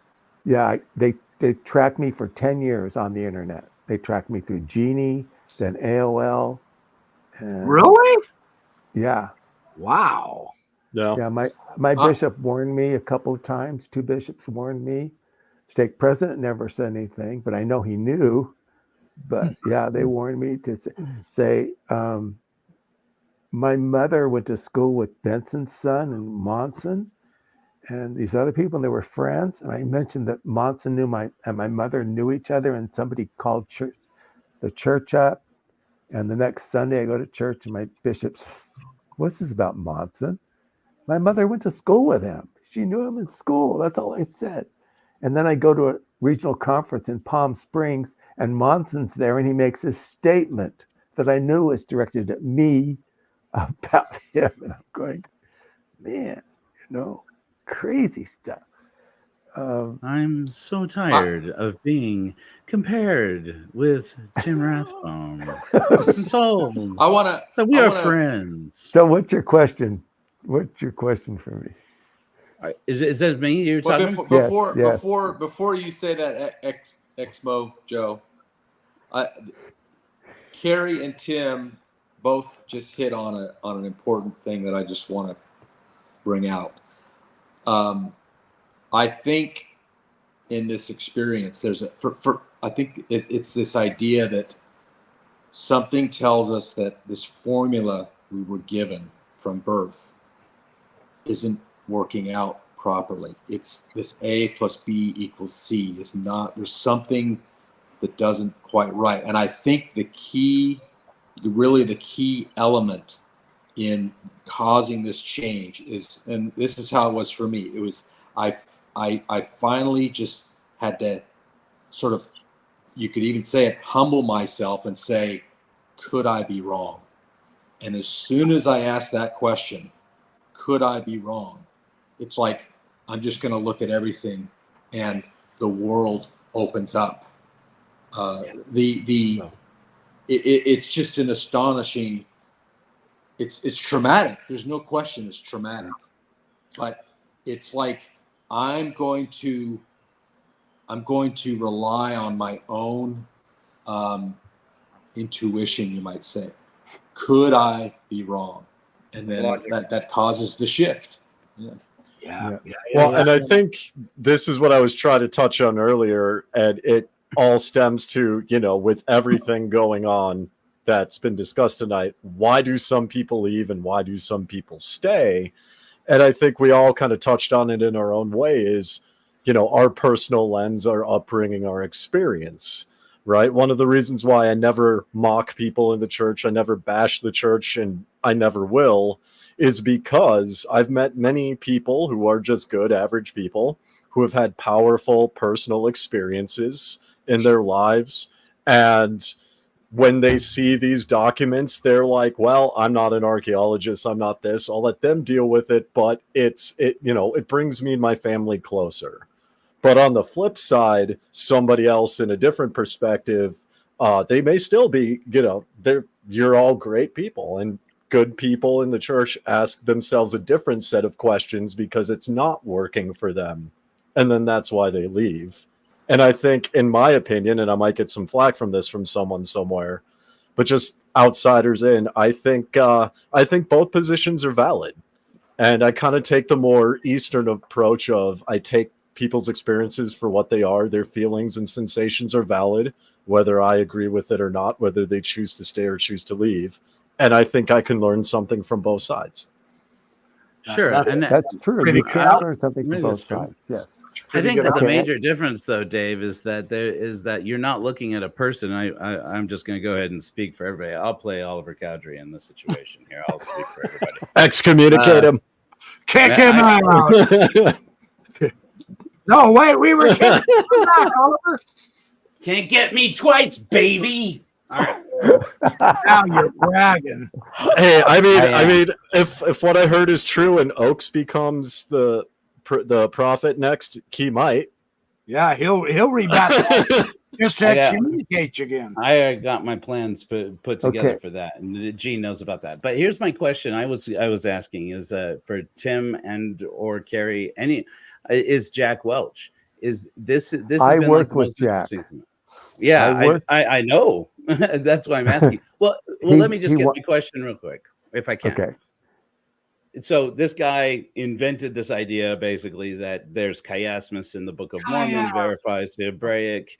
Yeah, they tracked me for 10 years on the internet. They tracked me through Genie, then AOL. Really? Yeah. Wow. Yeah, my bishop warned me a couple of times. 2 bishops warned me. Stake president never said anything, but I know he knew. But yeah, they warned me to say, my mother went to school with Benson's son and Monson and these other people, and they were friends. And I mentioned that Monson knew my mother knew each other, and somebody called the church up. And the next Sunday I go to church and my bishop says, "What's this about Monson? My mother went to school with him. She knew him in school." That's all I said. And then I go to a regional conference in Palm Springs, and Monson's there, and he makes a statement that I knew was directed at me about him. And I'm going, man, crazy stuff. I'm so tired of being compared with Tim Rathbone. I'm told that we are friends. So what's your question? What's your question for me? Is that me you're talking? Before you say that, Exmo Joe, Carrie and Tim both just hit on an important thing that I just want to bring out. I think in this experience, I think it's this idea that something tells us that this formula we were given from birth isn't working out properly. It's this A plus B equals C. It's not, there's something that doesn't quite right. And I think the key element in causing this change is, and this is how it was for me, it was, I finally just had to sort of, you could even say it, humble myself and say, could I be wrong? And as soon as I asked that question, could I be wrong? It's like, I'm just going to look at everything and the world opens up. It's just an astonishing, it's traumatic. There's no question it's traumatic, but it's like, I'm going to rely on my own intuition, you might say. Could I be wrong? And then that causes the shift. Yeah. And I think this is what I was trying to touch on earlier, and it all stems to, with everything going on that's been discussed tonight, why do some people leave and why do some people stay? And I think we all kind of touched on it in our own way is, our personal lens, our upbringing, our experience, right? One of the reasons why I never mock people in the church, I never bash the church, and I never will, is because I've met many people who are just good, average people who have had powerful personal experiences in their lives. And when they see these documents, they're like, well, I'm not an archaeologist. I'm not this. I'll let them deal with it. But it brings me and my family closer. But on the flip side, somebody else in a different perspective, they may still be, you're all great people, and good people in the church ask themselves a different set of questions because it's not working for them. And then that's why they leave. And I think, in my opinion, and I might get some flack from this from someone somewhere, but just outsiders in, I think both positions are valid. And I kind of take the more Eastern approach of, I take people's experiences for what they are. Their feelings and sensations are valid, whether I agree with it or not, whether they choose to stay or choose to leave. And I think I can learn something from both sides. Sure. That's true. You can learn something from both sides. Yes. I think that the major difference, though, Dave, is that you're not looking at a person. I'm just going to go ahead and speak for everybody. I'll play Oliver Cowdery in this situation here. I'll speak for everybody. Excommunicate him. Kick him out. No, wait, we were kidding. Come back, Oliver. Can't get me twice, baby. All right. Now you're bragging. Hey, I mean, if what I heard is true and Oakes becomes the prophet next, he might. Yeah, he'll read back just to excommunicate you again. I got my plans put together for that, and Gene knows about that. But here's my question: I was asking is for Tim and or Carrie, is Jack Welch? Is this? I work with Jack. Yeah, I know. That's why I'm asking. Well, let me just get my question real quick, if I can. Okay. So this guy invented this idea, basically, that there's chiasmus in the Book of Mormon, verifies the Hebraic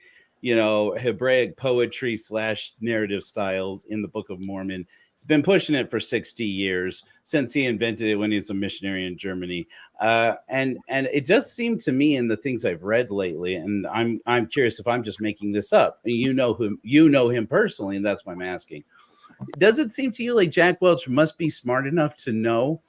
poetry / narrative styles in the Book of Mormon. He's been pushing it for 60 years since he invented it when he was a missionary in Germany. And it does seem to me in the things I've read lately, and I'm curious if I'm just making this up. You know him personally, and that's why I'm asking. Does it seem to you like Jack Welch must be smart enough to know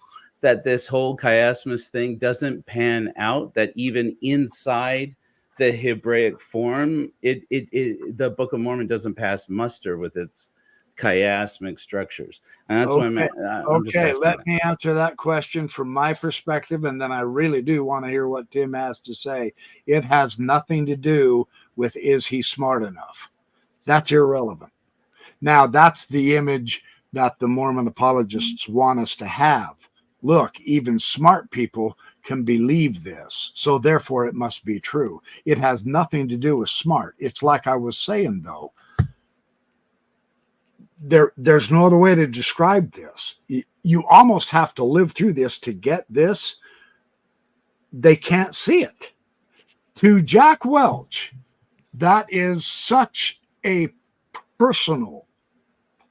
that this whole chiasmus thing doesn't pan out, that even inside the Hebraic form, the Book of Mormon doesn't pass muster with its chiasmic structures? And that's why I'm just Okay, asking let that. me answer that question from my perspective, and then I really do want to hear what Tim has to say. It has nothing to do with is he smart enough. That's irrelevant. Now, that's the image that the Mormon apologists want us to have. Look, even smart people can believe this, so therefore it must be true. It has nothing to do with smart. It's like I was saying, though. There's no other way to describe this. You almost have to live through this to get this. They can't see it. To Jack Welch, that is such a personal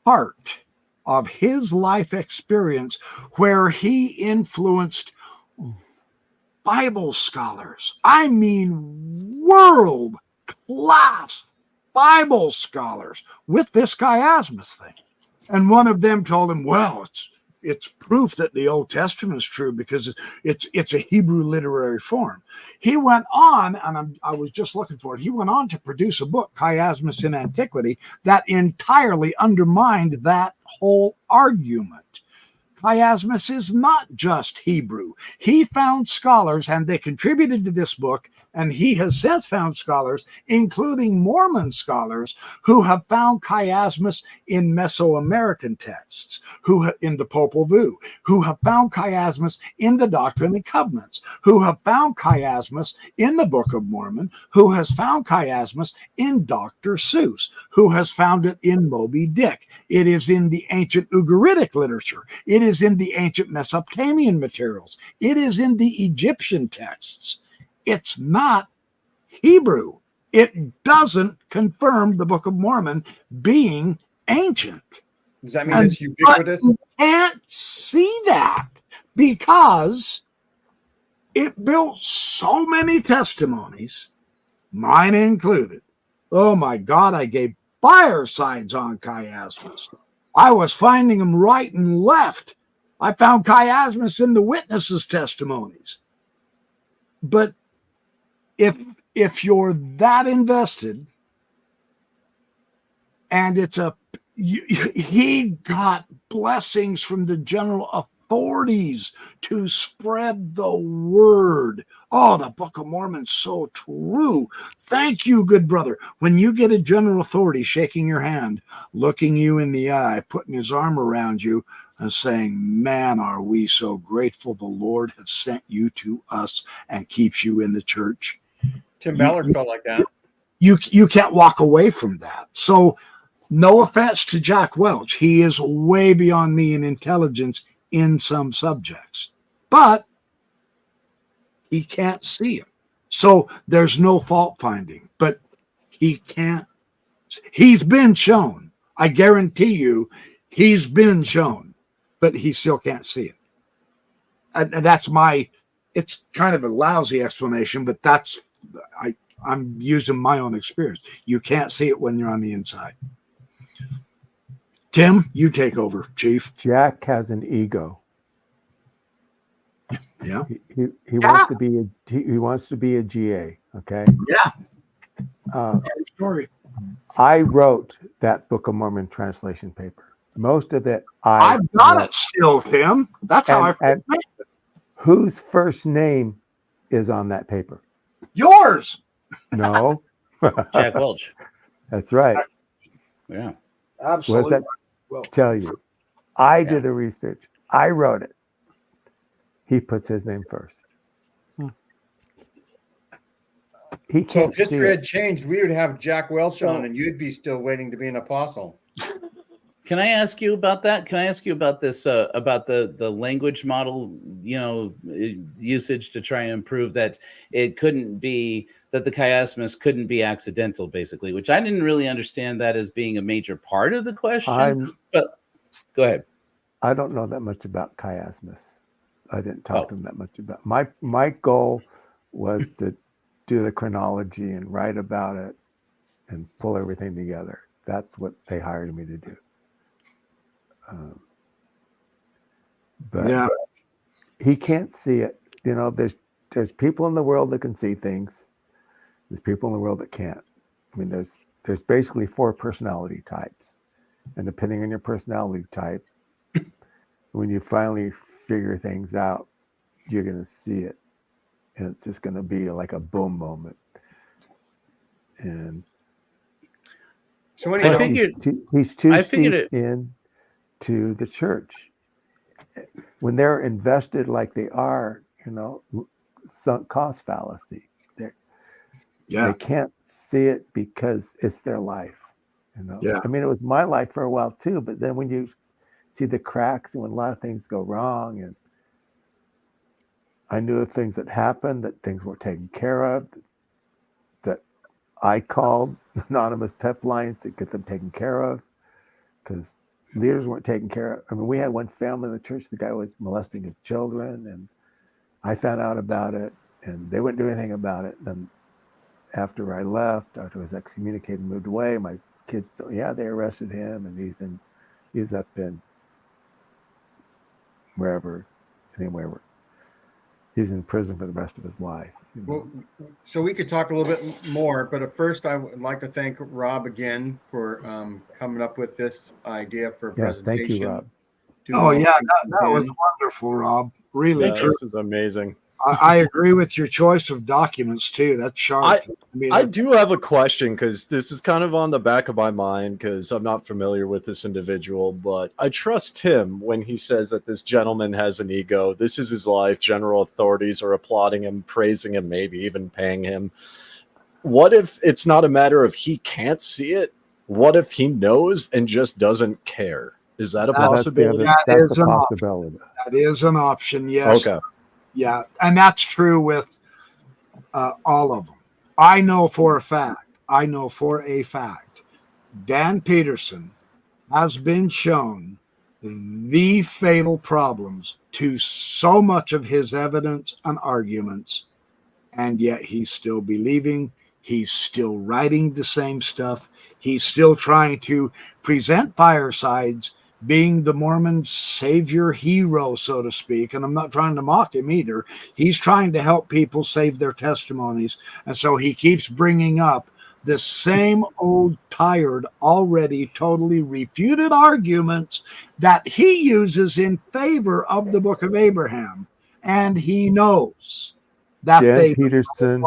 part of his life experience where he influenced Bible scholars. I mean, world class Bible scholars with this chiasmus thing. And one of them told him, well, it's proof that the Old Testament is true because it's a Hebrew literary form. He went on, and I was just looking for it. He went on to produce a book, Chiasmus in Antiquity, that entirely undermined that whole argument. Chiasmus is not just Hebrew. He found scholars, and they contributed to this book, and he has since found scholars, including Mormon scholars, who have found chiasmus in Mesoamerican texts, in the Popol Vuh, who have found chiasmus in the Doctrine and Covenants, who have found chiasmus in the Book of Mormon, who has found chiasmus in Dr. Seuss, who has found it in Moby Dick. It is in the ancient Ugaritic literature. It is in the ancient Mesopotamian materials. It is in the Egyptian texts. It's not Hebrew. It doesn't confirm the Book of Mormon being ancient. Does that mean it's ubiquitous? But you can't see that because it built so many testimonies, mine included. Oh my God, I gave firesides on chiasmus. I was finding them right and left. I found chiasmus in the witnesses' testimonies. But if you're that invested, and he got blessings from the general authorities to spread the word. Oh, the Book of Mormon's so true. Thank you, good brother. When you get a general authority shaking your hand, looking you in the eye, putting his arm around you, and saying, man, are we so grateful the Lord has sent you to us and keeps you in the church. Tim Ballard felt like that. You can't walk away from that. So no offense to Jack Welch. He is way beyond me in intelligence in some subjects. But he can't see it. So there's no fault finding. But he can't. He's been shown. I guarantee you, he's been shown. But he still can't see it. And that's it's kind of a lousy explanation, but I'm using my own experience. You can't see it when you're on the inside. Tim, you take over, Chief. Jack has an ego. Yeah. He wants to be a GA. Okay. Yeah. Story. I wrote that Book of Mormon translation paper. Most of it I've got it still, Tim. That's how and whose first name is on that paper? Yours. No. Jack Welch. That's right. Yeah. Absolutely. What does that tell you? I did the research. I wrote it. He puts his name first. He So can't if see history it. had changed, we would have Jack Welch on, and you'd be still waiting to be an apostle. Can I ask you about that? Can I ask you about this, about the language model, usage to try and improve that it couldn't be, that the chiasmus couldn't be accidental, basically, which I didn't really understand that as being a major part of the question. Go ahead. I don't know that much about chiasmus. I didn't talk Oh. to him that much about. My goal was to do the chronology and write about it and pull everything together. That's what they hired me to do. But Yeah. he can't see it. You know, there's people in the world that can see things. There's people in the world that can't. I mean, there's basically 4 personality types, and depending on your personality type, when you finally figure things out, you're going to see it, and it's just going to be like a boom moment. And So I anyhow, figured he's too I figured steep into the church. When they're invested like they are, you know, sunk cost fallacy. They can't see it because it's their life. You know, Yeah. I mean, it was my life for a while too. But then when you see the cracks and when a lot of things go wrong, and I knew of things that happened, that things weren't taken care of, that I called anonymous pep lines to get them taken care of because leaders weren't taken care of. I mean, we had one family in the church, the guy was molesting his children, and I found out about it, and they wouldn't do anything about it. Then after I left, after I was excommunicated and moved away, my kids, yeah, they arrested him, and he's up in wherever, anywhere. He's in prison for the rest of his life. You know? well, so we could talk a little bit more, but at first I would like to thank Rob again for coming up with this idea for a presentation. Thank you, Rob. Oh yeah, that was wonderful, Rob. Really true. This is amazing. I agree with your choice of documents too. That's sharp. I do have a question because this is kind of on the back of my mind because I'm not familiar with this individual, but I trust him when he says that this gentleman has an ego. This is his life. General authorities are applauding him, praising him, maybe even paying him. What if it's not a matter of he can't see it? What if he knows and just doesn't care? Is that a possibility? That's a possibility. That is an option, yes. Okay. Yeah, and that's true with all of them. I know for a fact, Dan Peterson has been shown the fatal problems to so much of his evidence and arguments, and yet he's still believing, he's still writing the same stuff, he's still trying to present firesides being the Mormon savior hero, so to speak. And I'm not trying to mock him either. He's trying to help people save their testimonies. And so he keeps bringing up the same old, tired, already totally refuted arguments that he uses in favor of the Book of Abraham. And he knows that Dan Peterson,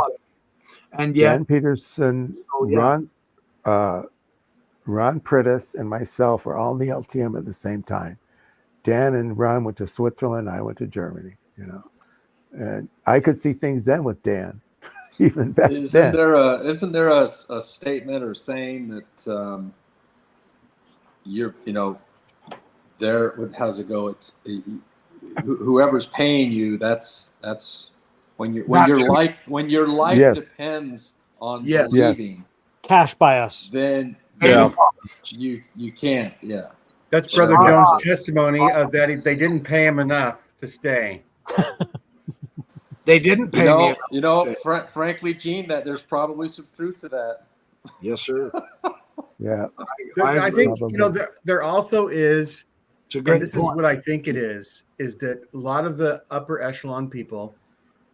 and yet Dan Peterson, Ron Prittis and myself were all in the LTM at the same time. Dan and Ron went to Switzerland. I went to Germany, you know, and I could see things then with Dan, even back then. Isn't there a statement or saying that how's it go? It's whoever's paying you. That's when your life Yes. depends on Yes. believing. Cash bias. Then you can't. Yeah. That's Brother Jones' testimony of that they didn't pay him enough to stay. They didn't pay me. Frankly, Gene, that there's probably some truth to that. Yes, sir. Yeah. I think there also is. It's a great this point. is what I think it is that a lot of the upper echelon people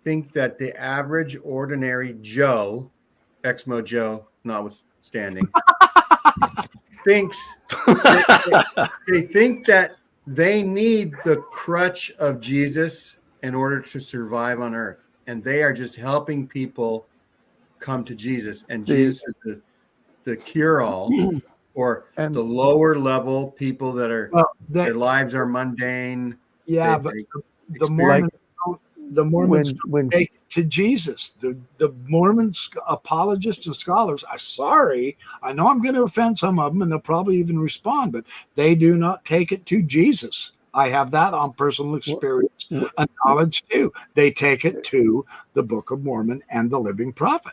think that the average ordinary Joe, Exmo Joe notwithstanding, thinks they think that they need the crutch of Jesus in order to survive on earth, and they are just helping people come to Jesus, and Jesus is the cure-all for the lower level people that are their lives are mundane. Yeah, but the Mormons don't take it to Jesus. The Mormons, apologists and scholars, I'm sorry, I know I'm going to offend some of them, and they'll probably even respond, but they do not take it to Jesus. I have that on personal experience and knowledge too. They take it to the Book of Mormon and the Living Prophet.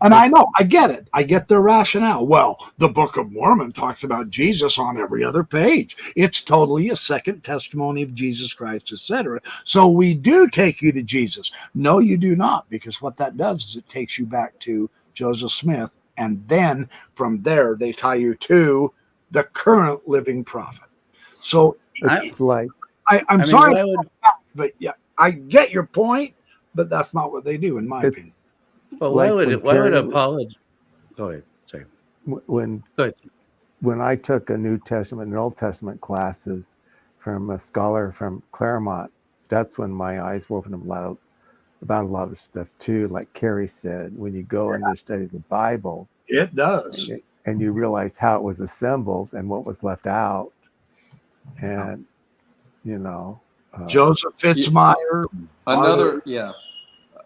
And I know, I get it. I get their rationale. Well, the Book of Mormon talks about Jesus on every other page. It's totally a second testimony of Jesus Christ, etc. So we do take you to Jesus. No, you do not, because what that does is it takes you back to Joseph Smith, and then from there they tie you to the current living prophet. So It's like I'm sorry, but yeah, I get your point, but that's not what they do, in my opinion. Well, like why would apology? Go ahead. Sorry. when Go ahead. when I took a New Testament and Old Testament classes from a scholar from Claremont, that's when my eyes were opened about a lot of stuff too. Like Carrie said, when you go and you study the Bible, It does. and you realize how it was assembled and what was left out, and Joseph Fitzmyer. Another, yeah.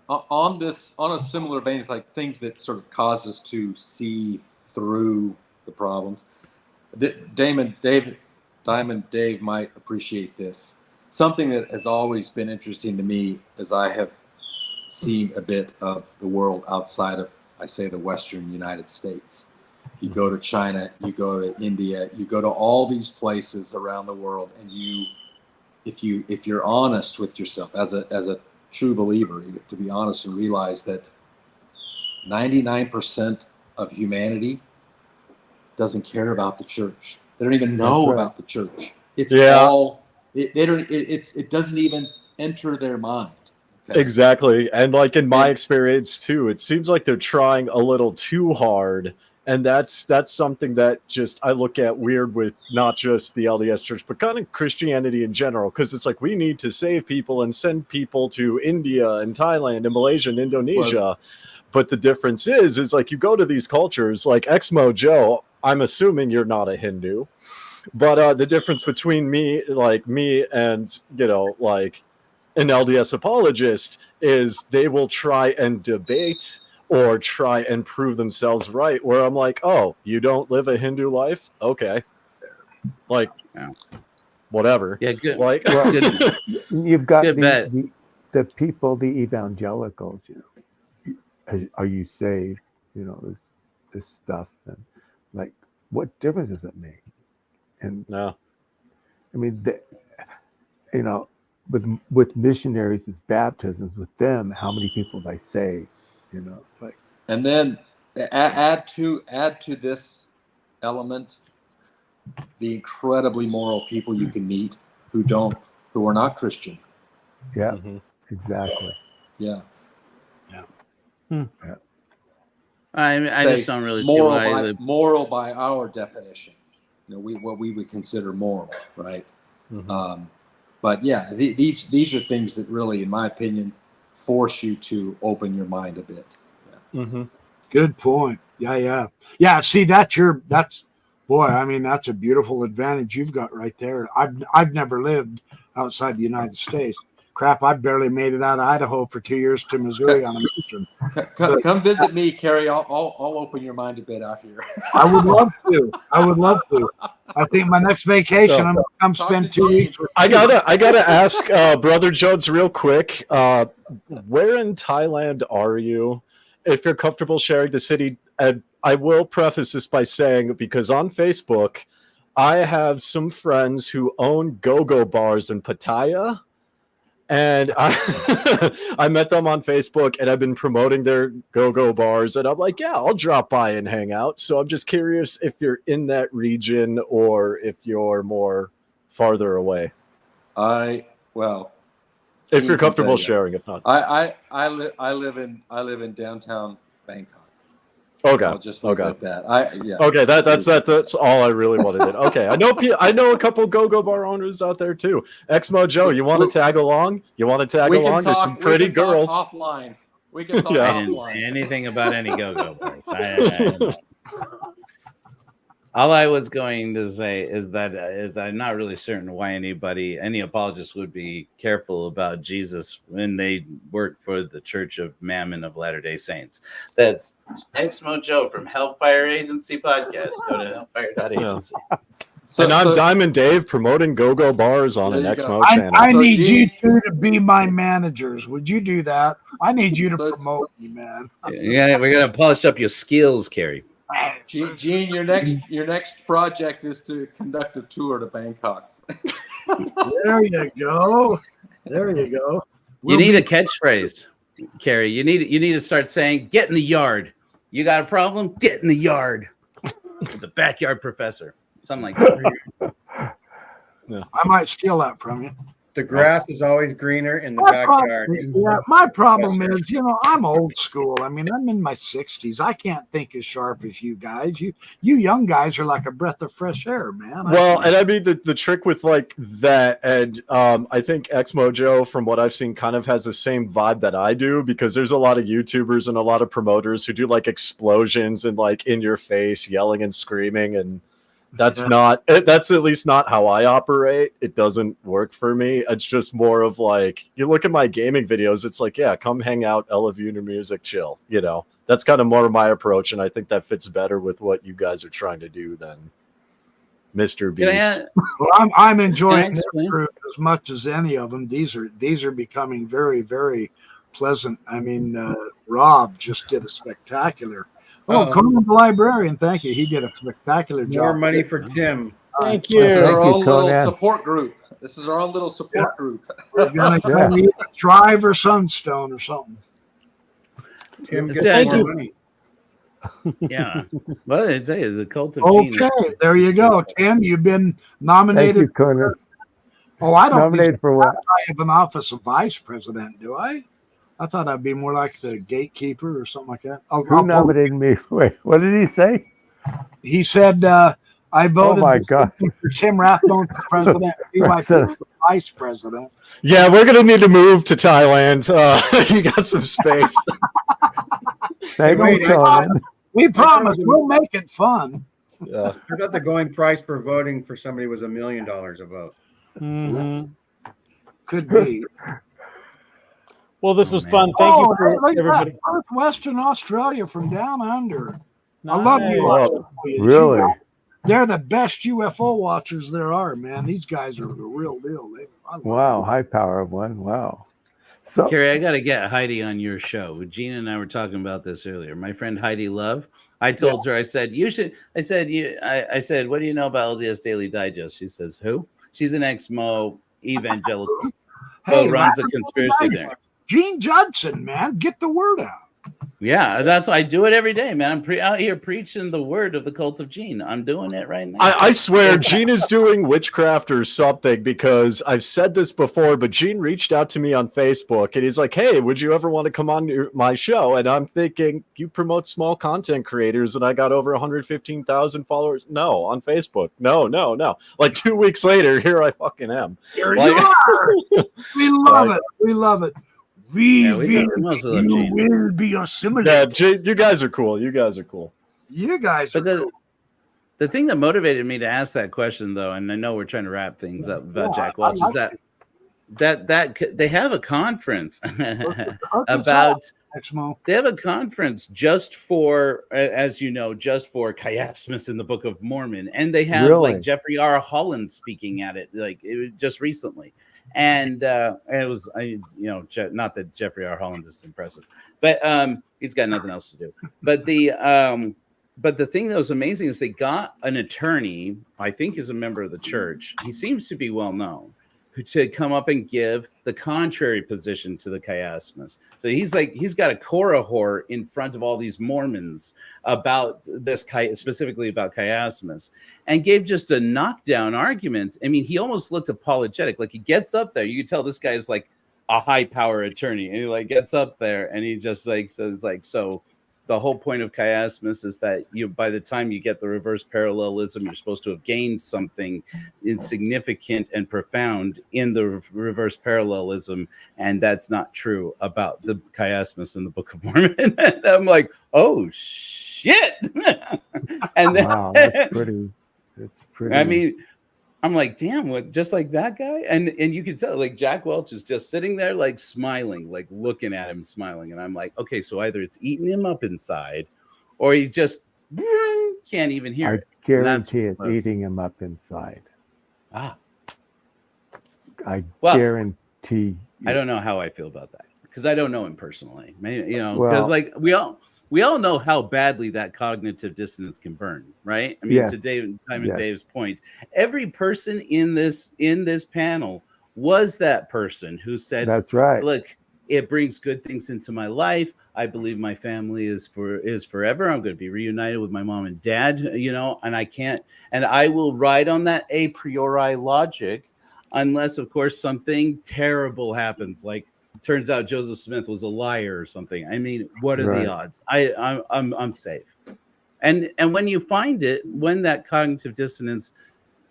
On a similar vein, it's like things that sort of cause us to see through the problems. Diamond Dave might appreciate this. Something that has always been interesting to me as I have seen a bit of the world outside of, I say, the Western United States. You go to China, you go to India, you go to all these places around the world, and if you're honest with yourself as a true believer, you have to be honest and realize that 99% of humanity doesn't care about the church. They don't even know about the church. It's all they don't. It doesn't even enter their mind. Okay? Exactly, and like in my experience too, it seems like they're trying a little too hard. And that's something that just I look at weird with not just the LDS Church, but kind of Christianity in general, because it's like we need to save people and send people to India and Thailand and Malaysia and Indonesia. But the difference is like you go to these cultures like Exmo Joe, I'm assuming you're not a Hindu, but the difference between me and, like an LDS apologist is they will try and debate or try and prove themselves right, where I'm like, oh, you don't live a Hindu life? Okay. Like, whatever. Yeah, good. Like, Good. You've got Good the people, the evangelicals, are you saved? This stuff. And like, what difference does it make? And no. I mean, with missionaries, it's baptisms. With them, how many people they save? Like, and then add to this element the incredibly moral people you can meet who are not Christian. Yeah, exactly. Yeah. Yeah. I just don't really see why moral by our definition. What we would consider moral, right? Mm-hmm. But yeah, these are things that really, in my opinion, force you to open your mind a bit. Yeah. Mm-hmm. Good point. Yeah. See, that's a beautiful advantage you've got right there. I've never lived outside the United States. Crap, I barely made it out of Idaho for 2 years to Missouri on a mission. Come visit me, Carrie. I'll open your mind a bit out here. I would love to. I think my next vacation, I'm gonna come spend 2 weeks with I gotta ask Brother Jones real quick. Where in Thailand are you? If you're comfortable sharing the city, and I will preface this by saying, because on Facebook, I have some friends who own go-go bars in Pattaya. And I met them on Facebook, and I've been promoting their go-go bars. And I'm like, yeah, I'll drop by and hang out. So I'm just curious if you're in that region or if you're more farther away. If you're comfortable sharing, if not, I live in downtown Bangkok. Okay. I'll just leave it at that. Okay, that's all I really wanted to. Okay, I know a couple go-go bar owners out there too. Exmo Joe, you want to tag along? There's some pretty girls. Offline. We can talk I offline. didn't say anything about any go-go bars. All I was going to say is that I'm not really certain why any apologist would be careful about Jesus when they work for the Church of Mammon of Latter-day Saints. That's Exmo Joe from Hellfire Agency Podcast. Go to hellfire.agency. And I'm Diamond Dave promoting Go-Go Bars on an XMO channel. I need you two to be my managers. Would you do that? I need you to promote me, man. Yeah, we're gonna polish up your skills, Carrie. Gene, your next project is to conduct a tour to Bangkok. There you go. There you go. You need a catchphrase, Carrie. You need to start saying, "Get in the yard." You got a problem? Get in the yard. The backyard professor. Something like that. Yeah. I might steal that from you. The grass is always greener in the backyard. My problem is, I'm old school. I mean, I'm in my 60s. I can't think as sharp as you guys. You young guys are like a breath of fresh air, man. Well, and I mean, the trick with like that, and I think Xmojo, from what I've seen, kind of has the same vibe that I do, because there's a lot of YouTubers and a lot of promoters who do like explosions and like in your face yelling and screaming, and that's at least not how I operate. It doesn't work for me. It's just more of like, you look at my gaming videos, it's like, yeah, come hang out, elevate your music, chill. That's kind of more of my approach, and I think that fits better with what you guys are trying to do than Mr. Beast. Well, I'm enjoying this group as much as any of them. These are becoming very, very pleasant. I mean, Rob just did a spectacular. Conan the librarian, thank you. He did a spectacular job. More money for Tim. Thank you. This is our own little support group. We're gonna go eat Thrive or Sunstone or something. Tim gets more money. Yeah. Well, I'd say the cult of Gene. Okay, there you go. Tim, you've been nominated. Thank you, Conan. I don't nominated for what? I have an office of vice president, do I? I thought I'd be more like the gatekeeper or something like that. Who nominated me? Wait, what did he say? He said, I voted for Tim Rathbone for president, BYP for vice president. Yeah, we're going to need to move to Thailand. You got some space. We promise we'll make it fun. Yeah. I thought the going price for voting for somebody was $1 million a vote. Mm-hmm. Could be. Well, this was fun. Thank you for everybody. Western Australia from down under. Nice. I love you. Really? They're the best UFO watchers there are, man. These guys are the real deal. Wow, high power one. Wow. So, Carrie, I got to get Heidi on your show. Gina and I were talking about this earlier. My friend Heidi Love. I told her, I said, you should. I said, what do you know about LDS Daily Digest? She says, who? She's an ex-Mo evangelical. Runs a conspiracy there. Gene Judson, man, get the word out. Yeah, that's why I do it every day, man. I'm out here preaching the word of the cult of Gene. I'm doing it right now. I swear Gene is doing witchcraft or something, because I've said this before, but Gene reached out to me on Facebook and he's like, hey, would you ever want to come on my show? And I'm thinking, you promote small content creators and I got over 115,000 followers. No, on Facebook. No. Like 2 weeks later, here I fucking am. Here you are. We love it. We love it. You will be assimilated. Yeah, you guys are cool. You guys are cool. The thing that motivated me to ask that question, though, and I know we're trying to wrap things up about Jack Welch, is that they have a conference about. They have a conference just for, as you know, just for chiasmus in the Book of Mormon, and they have like Jeffrey R. Holland speaking at it, just recently. And it was, not that Jeffrey R. Holland is impressive, but he's got nothing else to do. But the thing that was amazing is they got an attorney, I think is a member of the church. He seems to be well known, to come up and give the contrary position to the chiasmus. So he's got a cohort in front of all these Mormons about this, specifically about chiasmus, and gave just a knockdown argument. I mean, he almost looked apologetic. Like, he gets up there, you can tell this guy is like a high power attorney, and he gets up there and he just says so the whole point of chiasmus is that by the time you get the reverse parallelism, you're supposed to have gained something insignificant and profound in the reverse parallelism, and that's not true about the chiasmus in the Book of Mormon. And I'm like, oh shit! And then, wow, that's pretty. I mean, I'm like, damn, just like that guy? And you can tell, Jack Welch is just sitting there, smiling, looking at him, smiling. And I'm like, okay, so either it's eating him up inside, or he's just can't even hear it. guarantee it's eating him up inside. Ah, I Well, guarantee. I don't know how I feel about that because I don't know him personally. Maybe, because Well- like we all know how badly that cognitive dissonance can burn, right? I mean, Yes. to Yes. Dave's point, every person in this panel was that person who said, That's right. "Look, it brings good things into my life. I believe my family is forever. I'm going to be reunited with my mom and dad, and I will ride on that a priori logic, unless, of course, something terrible happens, like turns out Joseph Smith was a liar or something. I mean, what are Right. the odds? I'm safe. And when you find it, when that cognitive dissonance,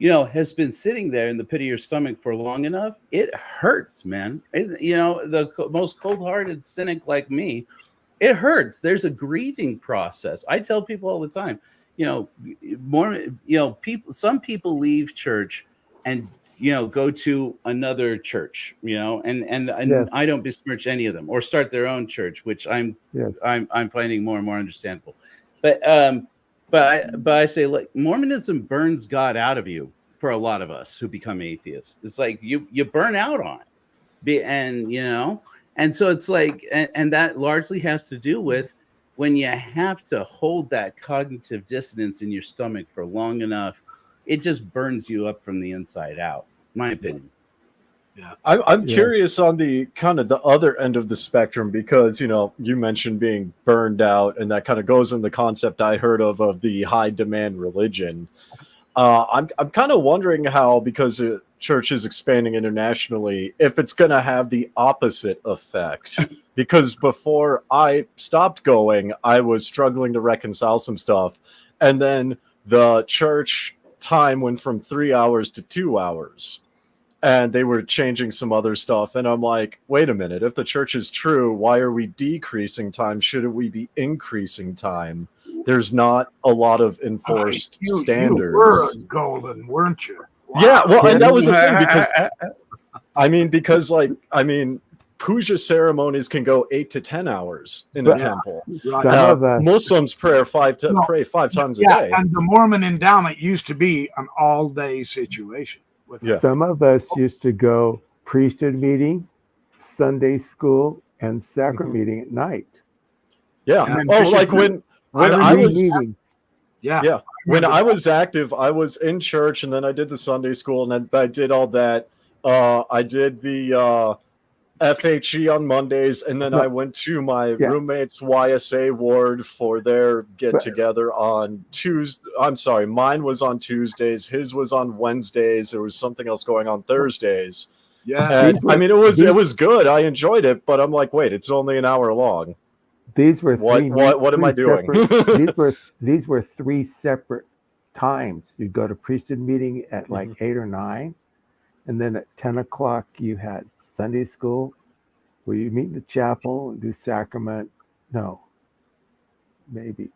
has been sitting there in the pit of your stomach for long enough, it hurts, man. The most cold-hearted cynic like me, it hurts. There's a grieving process. I tell people all the time, some people leave church and go to another church, and Yes. I don't besmirch any of them, or start their own church, which I'm Yes. finding more and more understandable. But I say, like, Mormonism burns God out of you for a lot of us who become atheists. It's like you burn out on it, and so it's like, and that largely has to do with when you have to hold that cognitive dissonance in your stomach for long enough, it just burns you up from the inside out. My opinion. Yeah. I'm Yeah. curious on the kind of the other end of the spectrum, because you mentioned being burned out, and that kind of goes in the concept I heard of the high demand religion. I'm kind of wondering how, because the church is expanding internationally, if it's going to have the opposite effect. Because before I stopped going, I was struggling to reconcile some stuff, and then the church time went from 3 hours to 2 hours. And they were changing some other stuff. And I'm like, wait a minute. If the church is true, why are we decreasing time? Shouldn't we be increasing time? There's not a lot of enforced standards. You were golden, weren't you? Wow. Yeah, well, and that was the thing, because puja ceremonies can go 8 to 10 hours in a But- temple. Right. Some of us, Muslims pray 5 times a day. And the Mormon endowment used to be an all-day situation. Yeah. some of us used to go priesthood meeting, Sunday school, and sacrament meeting at night. Yeah. And then Oh, Bishop- like when I I Three was meetings. Yeah. when I was active, I was in church, and then I did the Sunday school, and then I did all that. I did the FHE on Mondays, and then I went to my roommate's YSA ward for their get together on Tuesday. I'm sorry, mine was on Tuesdays, his was on Wednesdays. There was something else going on Thursdays. Yeah. And it was good. I enjoyed it, but I'm like, wait, it's only an hour long. These were What am I doing? These were 3 separate times. You'd go to priesthood meeting at like 8 or 9, and then at 10 o'clock you had Sunday school, where you meet in the chapel and do sacrament. No, maybe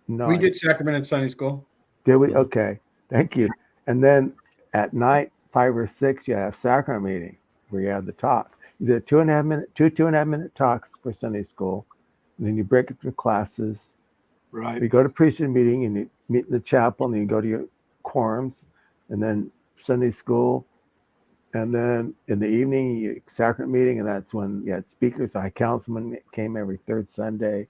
no. We did sacrament in Sunday school. Did we? Okay, thank you. And then at night, 5 or 6, you have sacrament meeting where you have the talk. You did 2.5 minute talks for Sunday school, and then you break up your classes. Right. You go to priesthood meeting and you meet in the chapel, and then you go to your quorums, and then Sunday school, and then in the evening you sacrament meeting, and that's when you had speakers. High councilman came every 3rd Sunday.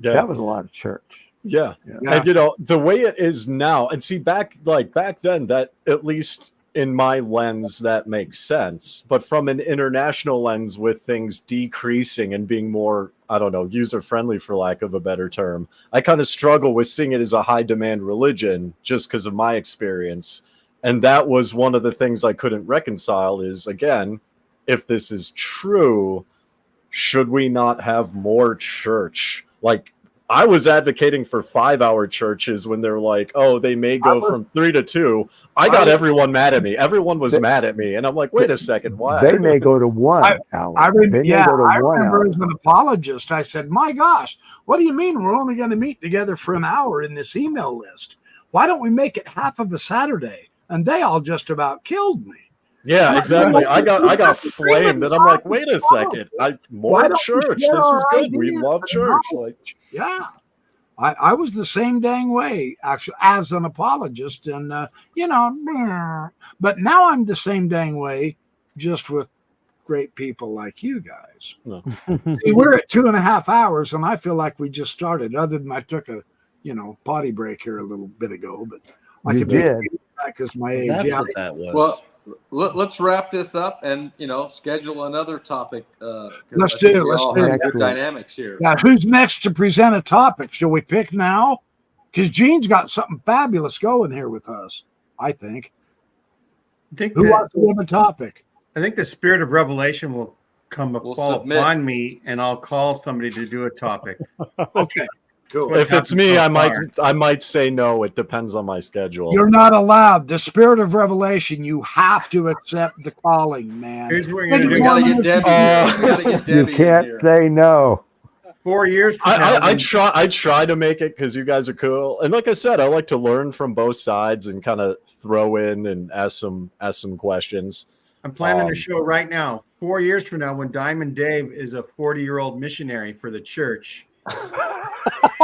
That was a lot of church. Yeah. Yeah. And the way it is now, and see, back then, that, at least in my lens, that makes sense. But from an international lens, with things decreasing and being more, I don't know, user friendly, for lack of a better term, I kind of struggle with seeing it as a high demand religion, just because of my experience. And that was one of the things I couldn't reconcile is, again, if this is true, should we not have more church? Like, I was advocating for 5-hour churches when they're like, oh, they may go from 3 to 2. I got everyone mad at me. Everyone was mad at me. And I'm like, wait a second, why? They may go to 1 hour. I They may go to remember 1 hour. as an apologist, I said, my gosh, what do you mean we're only going to meet together for an hour in this email list? Why don't we make it half of a Saturday? And they all just about killed me. Yeah, exactly. I got flamed, and I'm like, wait a second. More church. This is good. We love church. Like, Yeah. I was the same dang way, actually, as an apologist. And, but now I'm the same dang way, just with great people like you guys. No. See, we're at 2.5 hours, and I feel like we just started, other than I took a, potty break here a little bit ago, but I You could did. make it back because my age. That's Yeah. what that was. Well, let's wrap this up and schedule another topic. Let's I think do it. we Let's all do have it. good dynamics here. Yeah, who's next to present a topic? Shall we pick now? Because Gene's got something fabulous going here with us, I think. Who wants to give a topic? I think the spirit of revelation will fall submit. upon me, and I'll call somebody to do a topic. Okay, cool. What's If it's happened me, so I far? might say no. It depends on my schedule. You're not allowed. The spirit of revelation, you have to accept the calling, man. Here's what we're going to We do. gotta get Debbie. We gotta get You Debbie in can't here. say no. 4 years from now, I try to make it because you guys are cool, and like I said, I like to learn from both sides and kind of throw in and ask some questions. I'm planning a show right now. 4 years from now, when Diamond Dave is a 40-year-old missionary for the church.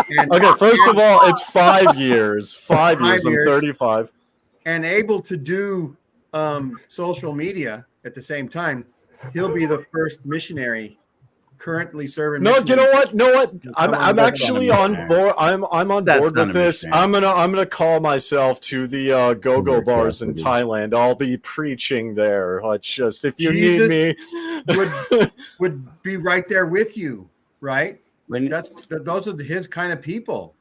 And, Okay, first of all, it's 5 years. 5 years. 5 years. I'm 35. and able to do social media at the same time, he'll be the first missionary currently serving. No, you know missionary. what? No, what? Come on, I'm that's actually not a on missionary. board. I'm on That's board not with a this. missionary. I'm gonna call myself to the go-go bars in Exactly. Thailand. I'll be preaching there. It's just if you Jesus need me. would be right there with you, right? When, Those are his kind of people.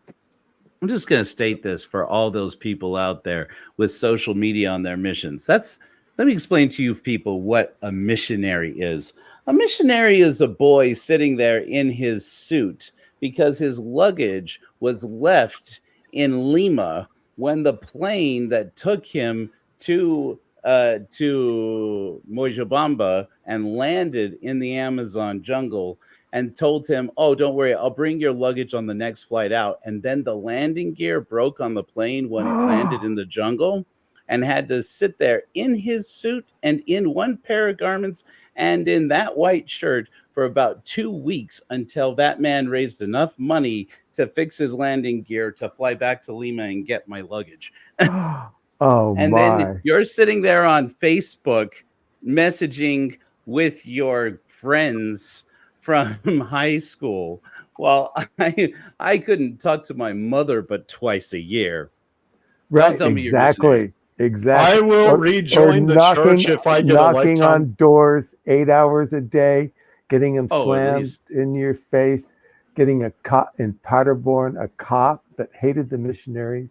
I'm just going to state this for all those people out there with social media on their missions. Let me explain to you people what a missionary is. A missionary is a boy sitting there in his suit because his luggage was left in Lima when the plane that took him to Mojobamba and landed in the Amazon jungle and told him, oh, don't worry, I'll bring your luggage on the next flight out. And then the landing gear broke on the plane when it landed in the jungle and had to sit there in his suit and in one pair of garments and in that white shirt for about 2 weeks until that man raised enough money to fix his landing gear to fly back to Lima and get my luggage. Oh And my! then you're sitting there on Facebook messaging with your friends from high school. Well, I couldn't talk to my mother but twice a year. Right? tell me you're missionaries. Exactly. I will rejoin the church if I get a knocking lifetime. on doors 8 hours a day, getting them Oh, at slammed least. in your face, getting a cop in Paderborn, a cop that hated the missionaries.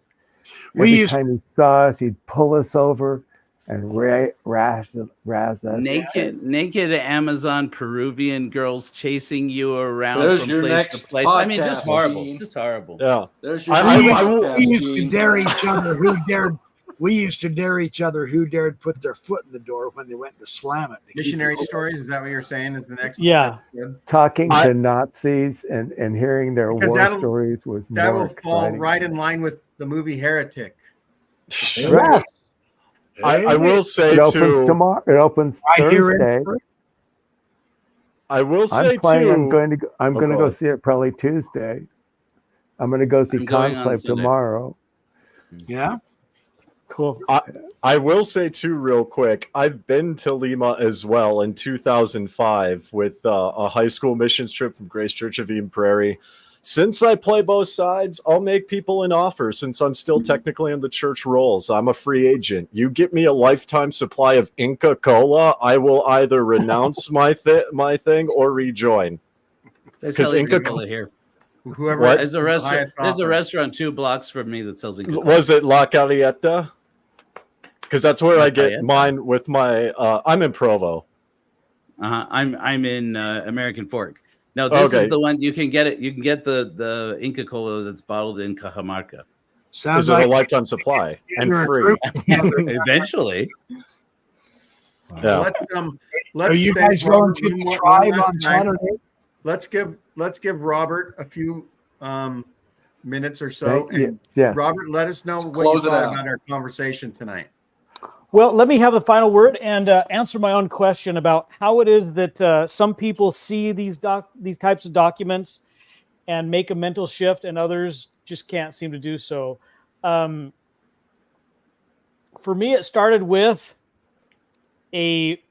We Every used- time he saw us, he'd pull us over and razz us. Naked Amazon Peruvian girls chasing you around There's from your place next to place. I mean, just podcast, horrible. Gene. Just horrible. Yeah. There's your I podcast, we used to Gene. dare each other who dared. We used to dare each other who dared put their foot in the door when they went to slam it. to keep Missionary it open. stories, is that what you're saying is the next? Yeah. that's good. Talking I- to Nazis and hearing their Because war that'll- stories was That more will fall exciting. right in line with the movie Heretic. Right. I will say It opens too. tomorrow. It opens I hear it. Thursday. I will say I'm planning. too. I'm going to. I'm Oh, going to go go ahead. see it probably Tuesday. I'm going to go see I'm going on Conclave Sunday. tomorrow. Yeah. Cool. I will say too, real quick. I've been to Lima as well in 2005 with a high school missions trip from Grace Church of Eden Prairie. Since I play both sides, I'll make people an offer. Since I'm still technically in the church rolls, I'm a free agent. You get me a lifetime supply of Inca Cola, I will either renounce my thing or rejoin. There's 'Cause Inca Inca- Cola here. Whoever What? There's a the restaurant. highest There's a offer. restaurant 2 blocks from me that sells Inca Cola. Was it La Calieta? Because that's where La I get Calieta. mine with my. I'm in Provo. I'm in American Fork. No, this Okay. is the one you can get it. You can get the Inca Cola that's bottled in Cajamarca. Sounds Is it a like lifetime supply and you're a free? group. Eventually, Yeah. Let's Are you thank guys going Robert to one the more- tribe one last on time. Saturday? Let's give Robert a few minutes or so. Thank you. And Yes. Robert, let us know what you close it thought out. about our conversation tonight. Well, let me have the final word and answer my own question about how it is that some people see these types of documents and make a mental shift, and others just can't seem to do so. For me, it started with a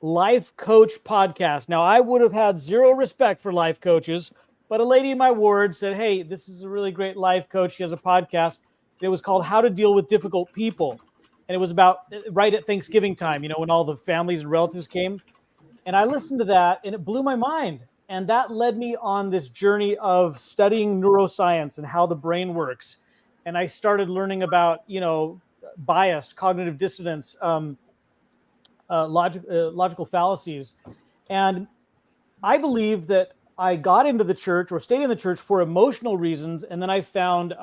life coach podcast. Now, I would have had zero respect for life coaches, but a lady in my ward said, hey, this is a really great life coach. She has a podcast. It was called How to Deal with Difficult People. And it was about right at Thanksgiving time, when all the families and relatives came. And I listened to that, and it blew my mind. And that led me on this journey of studying neuroscience and how the brain works. And I started learning about, bias, cognitive dissonance, logical fallacies. And I believe that I got into the church or stayed in the church for emotional reasons. And then I found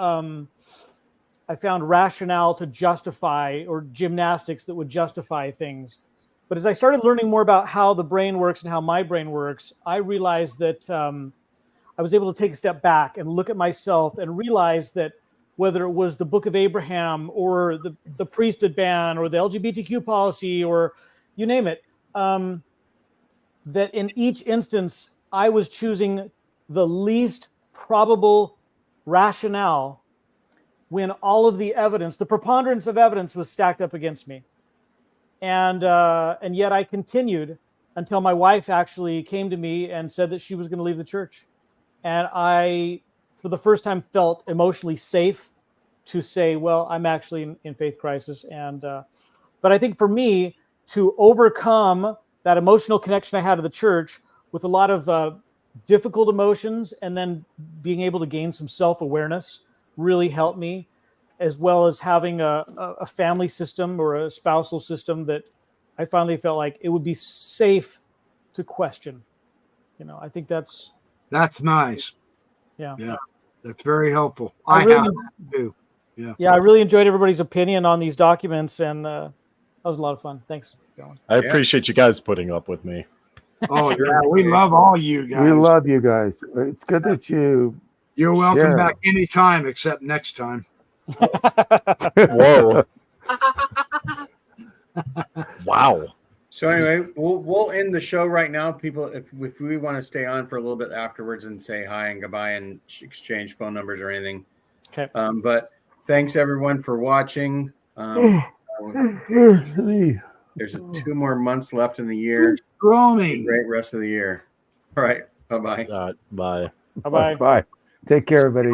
rationale to justify, or gymnastics that would justify things. But as I started learning more about how the brain works and how my brain works, I realized that I was able to take a step back and look at myself and realize that whether it was the Book of Abraham or the priesthood ban or the LGBTQ policy or you name it, that in each instance, I was choosing the least probable rationale when all of the evidence, the preponderance of evidence, was stacked up against me. And yet I continued until my wife actually came to me and said that she was going to leave the church. And I, for the first time, felt emotionally safe to say, well, I'm actually in faith crisis. And but I think for me to overcome that emotional connection I had to the church with a lot of difficult emotions, and then being able to gain some self-awareness really helped me, as well as having a family system or a spousal system that I finally felt like it would be safe to question. I think that's nice. Yeah. That's very helpful. I I really, have that too. Yeah, I really enjoyed everybody's opinion on these documents, and that was a lot of fun. Thanks, Dylan. I appreciate you guys putting up with me. Oh yeah, we love all you guys. We love you guys. It's good that You're welcome share. back anytime except next time. Whoa. Wow. So anyway, we'll end the show right now. People, if we want to stay on for a little bit afterwards and say hi and goodbye and exchange phone numbers or anything. Okay. But thanks everyone for watching. There's 2 more months left in the year. Groaning. Great rest of the year. All right. Bye-bye. Bye. Bye-bye. Bye. Take care, everybody.